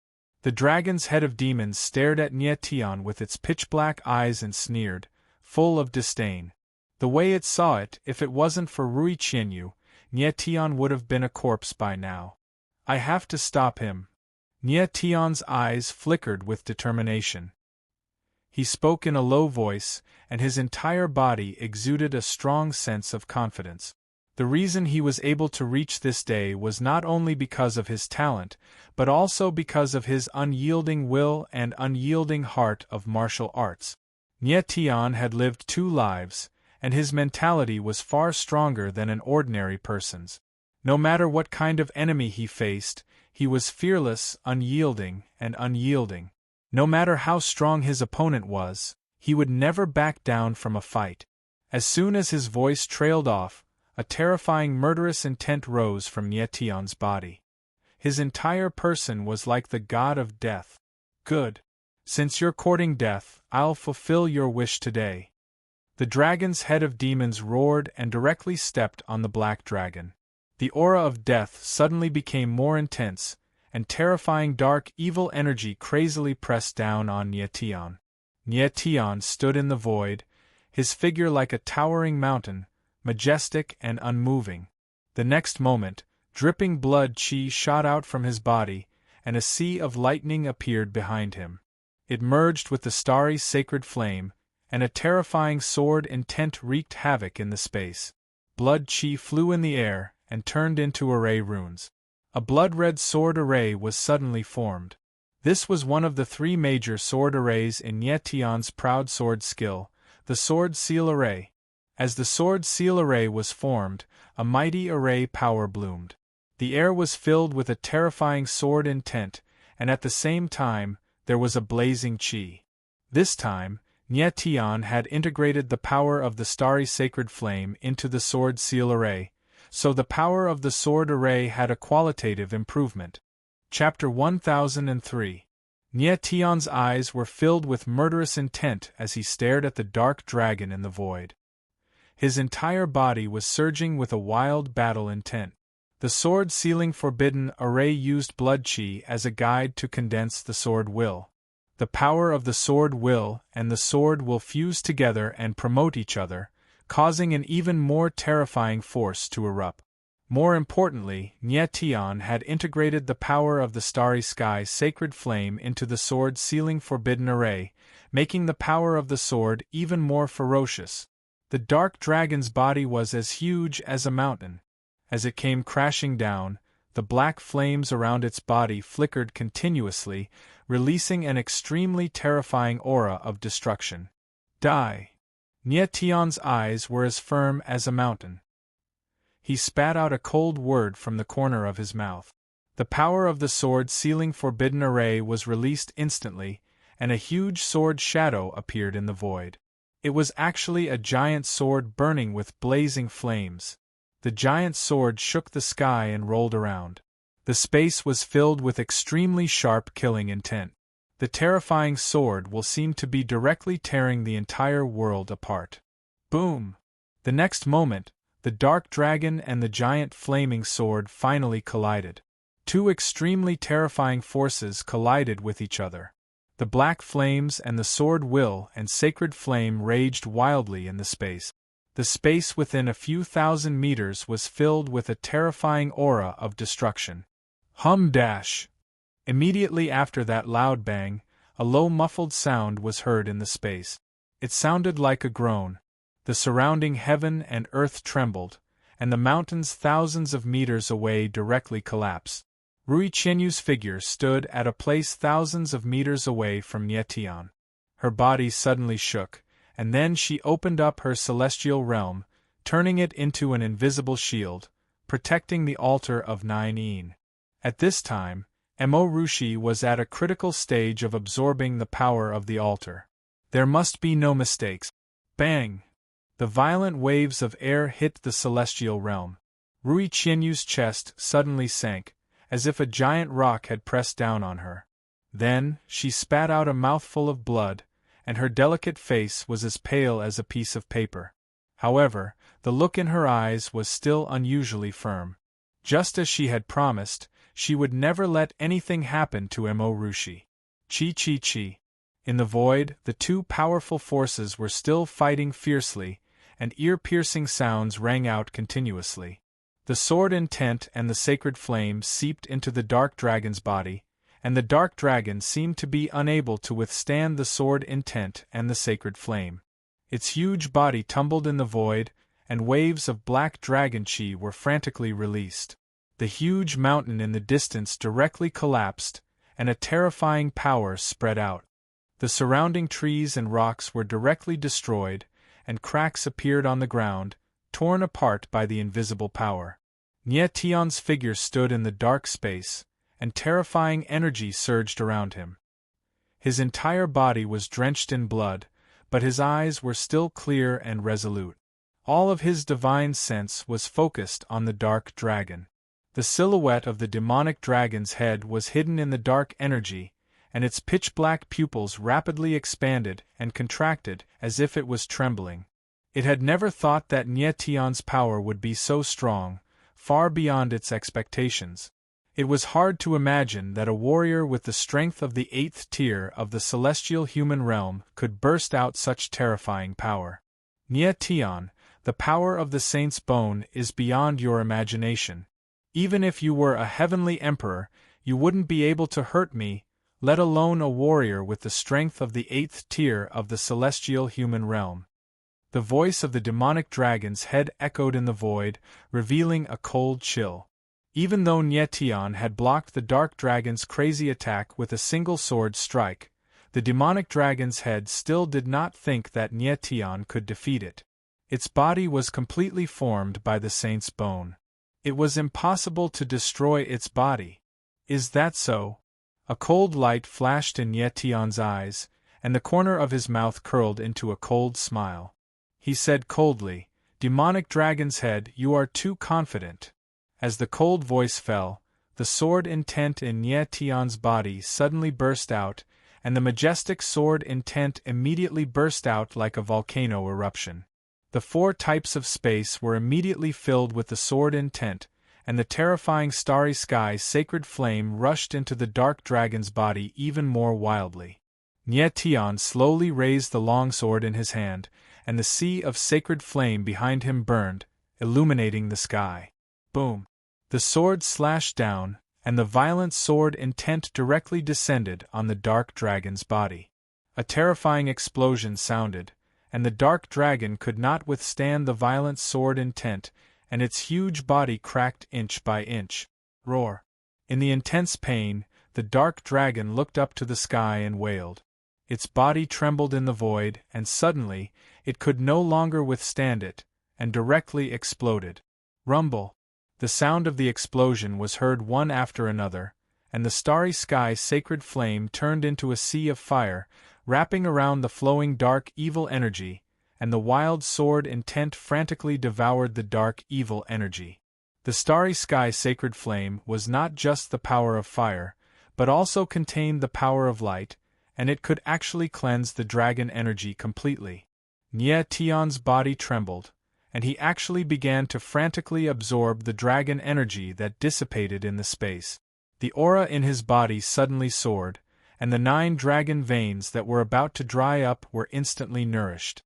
The dragon's head of demons stared at Nye Tian with its pitch-black eyes and sneered, full of disdain. The way it saw it, if it wasn't for Rui Qianyu, Nye Tian would have been a corpse by now. I have to stop him. Nye Tian's eyes flickered with determination. He spoke in a low voice, and his entire body exuded a strong sense of confidence. The reason he was able to reach this day was not only because of his talent, but also because of his unyielding will and unyielding heart of martial arts. Nye Tian had lived 2 lives, and his mentality was far stronger than an ordinary person's. No matter what kind of enemy he faced, he was fearless, unyielding, and unyielding. No matter how strong his opponent was, he would never back down from a fight. As soon as his voice trailed off, a terrifying murderous intent rose from Nye Tian's body. His entire person was like the god of death. Good. Since you're courting death, I'll fulfill your wish today. The dragon's head of demons roared and directly stepped on the black dragon. The aura of death suddenly became more intense, and terrifying dark evil energy crazily pressed down on Nietion. Nietion stood in the void, his figure like a towering mountain, majestic and unmoving. The next moment, dripping blood chi shot out from his body, and a sea of lightning appeared behind him. It merged with the starry sacred flame, and a terrifying sword intent wreaked havoc in the space. Blood chi flew in the air and turned into array runes. A blood-red sword array was suddenly formed. This was one of the three major sword arrays in Nietion's proud sword skill, the sword seal array. As the sword seal array was formed, a mighty array power bloomed. The air was filled with a terrifying sword intent, and at the same time, there was a blazing chi. This time, Nietion had integrated the power of the starry sacred flame into the sword seal array, so the power of the sword array had a qualitative improvement. Chapter 1003. Nietion's eyes were filled with murderous intent as he stared at the dark dragon in the void. His entire body was surging with a wild battle intent. The sword sealing forbidden array used blood chi as a guide to condense the sword will. The power of the sword will and the sword will fuse together and promote each other, causing an even more terrifying force to erupt. More importantly, Nietion had integrated the power of the starry sky sacred flame into the sword sealing forbidden array, making the power of the sword even more ferocious. The dark dragon's body was as huge as a mountain. As it came crashing down, the black flames around its body flickered continuously, releasing an extremely terrifying aura of destruction. Die! Nietion's eyes were as firm as a mountain. He spat out a cold word from the corner of his mouth. The power of the sword sealing forbidden array was released instantly, and a huge sword shadow appeared in the void. It was actually a giant sword burning with blazing flames. The giant sword shook the sky and rolled around. The space was filled with extremely sharp killing intent. The terrifying sword will seem to be directly tearing the entire world apart. Boom! The next moment, the dark dragon and the giant flaming sword finally collided. Two extremely terrifying forces collided with each other. The black flames and the sword will and sacred flame raged wildly in the space. The space within a few thousand meters was filled with a terrifying aura of destruction. Hum-dash! Immediately after that loud bang, a low muffled sound was heard in the space. It sounded like a groan. The surrounding heaven and earth trembled, and the mountains thousands of meters away directly collapsed. Rui Qianyu's figure stood at a place thousands of meters away from Nietion. Her body suddenly shook, and then she opened up her celestial realm, turning it into an invisible shield, protecting the altar of Nine Yin. At this time, Mo Rushi was at a critical stage of absorbing the power of the altar. There must be no mistakes. Bang! The violent waves of air hit the celestial realm. Rui Qianyu's chest suddenly sank, as if a giant rock had pressed down on her. Then, she spat out a mouthful of blood, and her delicate face was as pale as a piece of paper. However, the look in her eyes was still unusually firm. Just as she had promised, she would never let anything happen to Mo Rushi. Chi. In the void, the two powerful forces were still fighting fiercely, and ear-piercing sounds rang out continuously. The sword intent and the sacred flame seeped into the dark dragon's body, and the dark dragon seemed to be unable to withstand the sword intent and the sacred flame. Its huge body tumbled in the void, and waves of black dragon chi were frantically released. The huge mountain in the distance directly collapsed, and a terrifying power spread out. The surrounding trees and rocks were directly destroyed, and cracks appeared on the ground, torn apart by the invisible power. Nietion's figure stood in the dark space, and terrifying energy surged around him. His entire body was drenched in blood, but his eyes were still clear and resolute. All of his divine sense was focused on the dark dragon. The silhouette of the demonic dragon's head was hidden in the dark energy, and its pitch-black pupils rapidly expanded and contracted as if it was trembling. It had never thought that Nietion's power would be so strong, far beyond its expectations. It was hard to imagine that a warrior with the strength of the 8th tier of the celestial human realm could burst out such terrifying power. Nietion, the power of the saint's bone is beyond your imagination. Even if you were a heavenly emperor, you wouldn't be able to hurt me, let alone a warrior with the strength of the 8th tier of the celestial human realm. The voice of the demonic dragon's head echoed in the void, revealing a cold chill. Even though Nietion had blocked the dark dragon's crazy attack with a single sword strike, the demonic dragon's head still did not think that Nietion could defeat it. Its body was completely formed by the saint's bone. It was impossible to destroy its body. Is that so? A cold light flashed in Nietion's eyes, and the corner of his mouth curled into a cold smile. He said coldly, "Demonic dragon's head, you are too confident." As the cold voice fell, the sword intent in Nietion's body suddenly burst out, and the majestic sword intent immediately burst out like a volcano eruption. The 4 types of space were immediately filled with the sword intent, and the terrifying starry sky sacred flame rushed into the dark dragon's body even more wildly. Nietion slowly raised the long sword in his hand, and the sea of sacred flame behind him burned, illuminating the sky. Boom! The sword slashed down, and the violent sword intent directly descended on the dark dragon's body. A terrifying explosion sounded, and the dark dragon could not withstand the violent sword intent, and its huge body cracked inch by inch. Roar! In the intense pain, the dark dragon looked up to the sky and wailed. Its body trembled in the void, and suddenly, it could no longer withstand it, and directly exploded. Rumble! The sound of the explosion was heard one after another, and the starry sky sacred flame turned into a sea of fire, wrapping around the flowing dark evil energy, and the wild sword intent frantically devoured the dark evil energy. The starry sky sacred flame was not just the power of fire, but also contained the power of light, and it could actually cleanse the dragon energy completely. Nietion's body trembled, and he actually began to frantically absorb the dragon energy that dissipated in the space. The aura in his body suddenly soared, and the 9 dragon veins that were about to dry up were instantly nourished.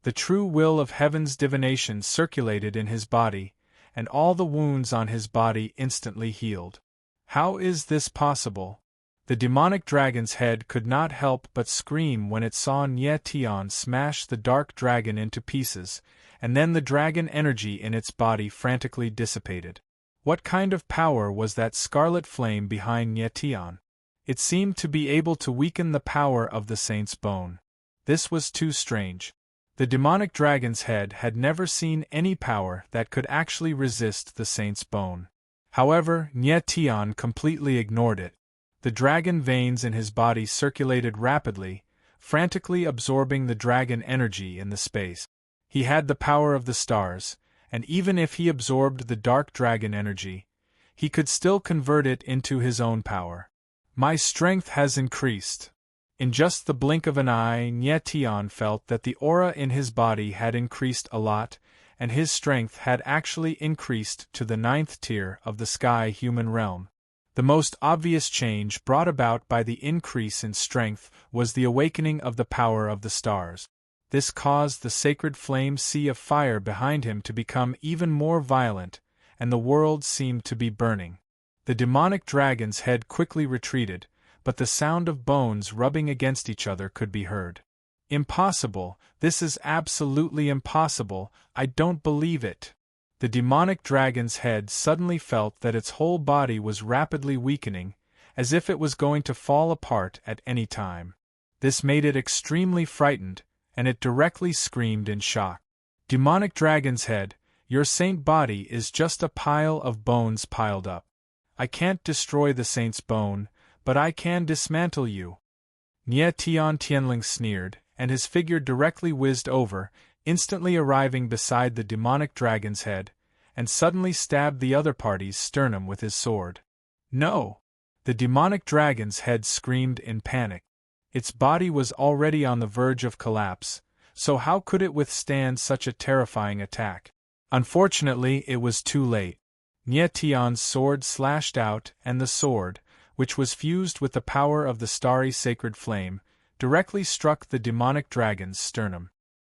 The true will of heaven's divination circulated in his body, and all the wounds on his body instantly healed. How is this possible? The demonic dragon's head could not help but scream when it saw Nietion smash the dark dragon into pieces, and then the dragon energy in its body frantically dissipated. What kind of power was that scarlet flame behind Nietion? It seemed to be able to weaken the power of the saint's bone. This was too strange. The demonic dragon's head had never seen any power that could actually resist the saint's bone. However, Nietion completely ignored it. The dragon veins in his body circulated rapidly, frantically absorbing the dragon energy in the space. He had the power of the stars, and even if he absorbed the dark dragon energy, he could still convert it into his own power. My strength has increased. In just the blink of an eye, Nietion felt that the aura in his body had increased a lot, and his strength had actually increased to the 9th tier of the sky human realm. The most obvious change brought about by the increase in strength was the awakening of the power of the stars. This caused the sacred flame sea of fire behind him to become even more violent, and the world seemed to be burning. The demonic dragon's head quickly retreated, but the sound of bones rubbing against each other could be heard. Impossible, this is absolutely impossible, I don't believe it. The demonic dragon's head suddenly felt that its whole body was rapidly weakening, as if it was going to fall apart at any time. This made it extremely frightened, and it directly screamed in shock. Demonic dragon's head, your saint body is just a pile of bones piled up. I can't destroy the saint's bone, but I can dismantle you. Nietion Tianling sneered, and his figure directly whizzed over, instantly arriving beside the demonic dragon's head, and suddenly stabbed the other party's sternum with his sword. No! The demonic dragon's head screamed in panic. Its body was already on the verge of collapse, so how could it withstand such a terrifying attack? Unfortunately, it was too late. Nie Tian's sword slashed out, and the sword, which was fused with the power of the starry sacred flame, directly struck the demonic dragon's sternum.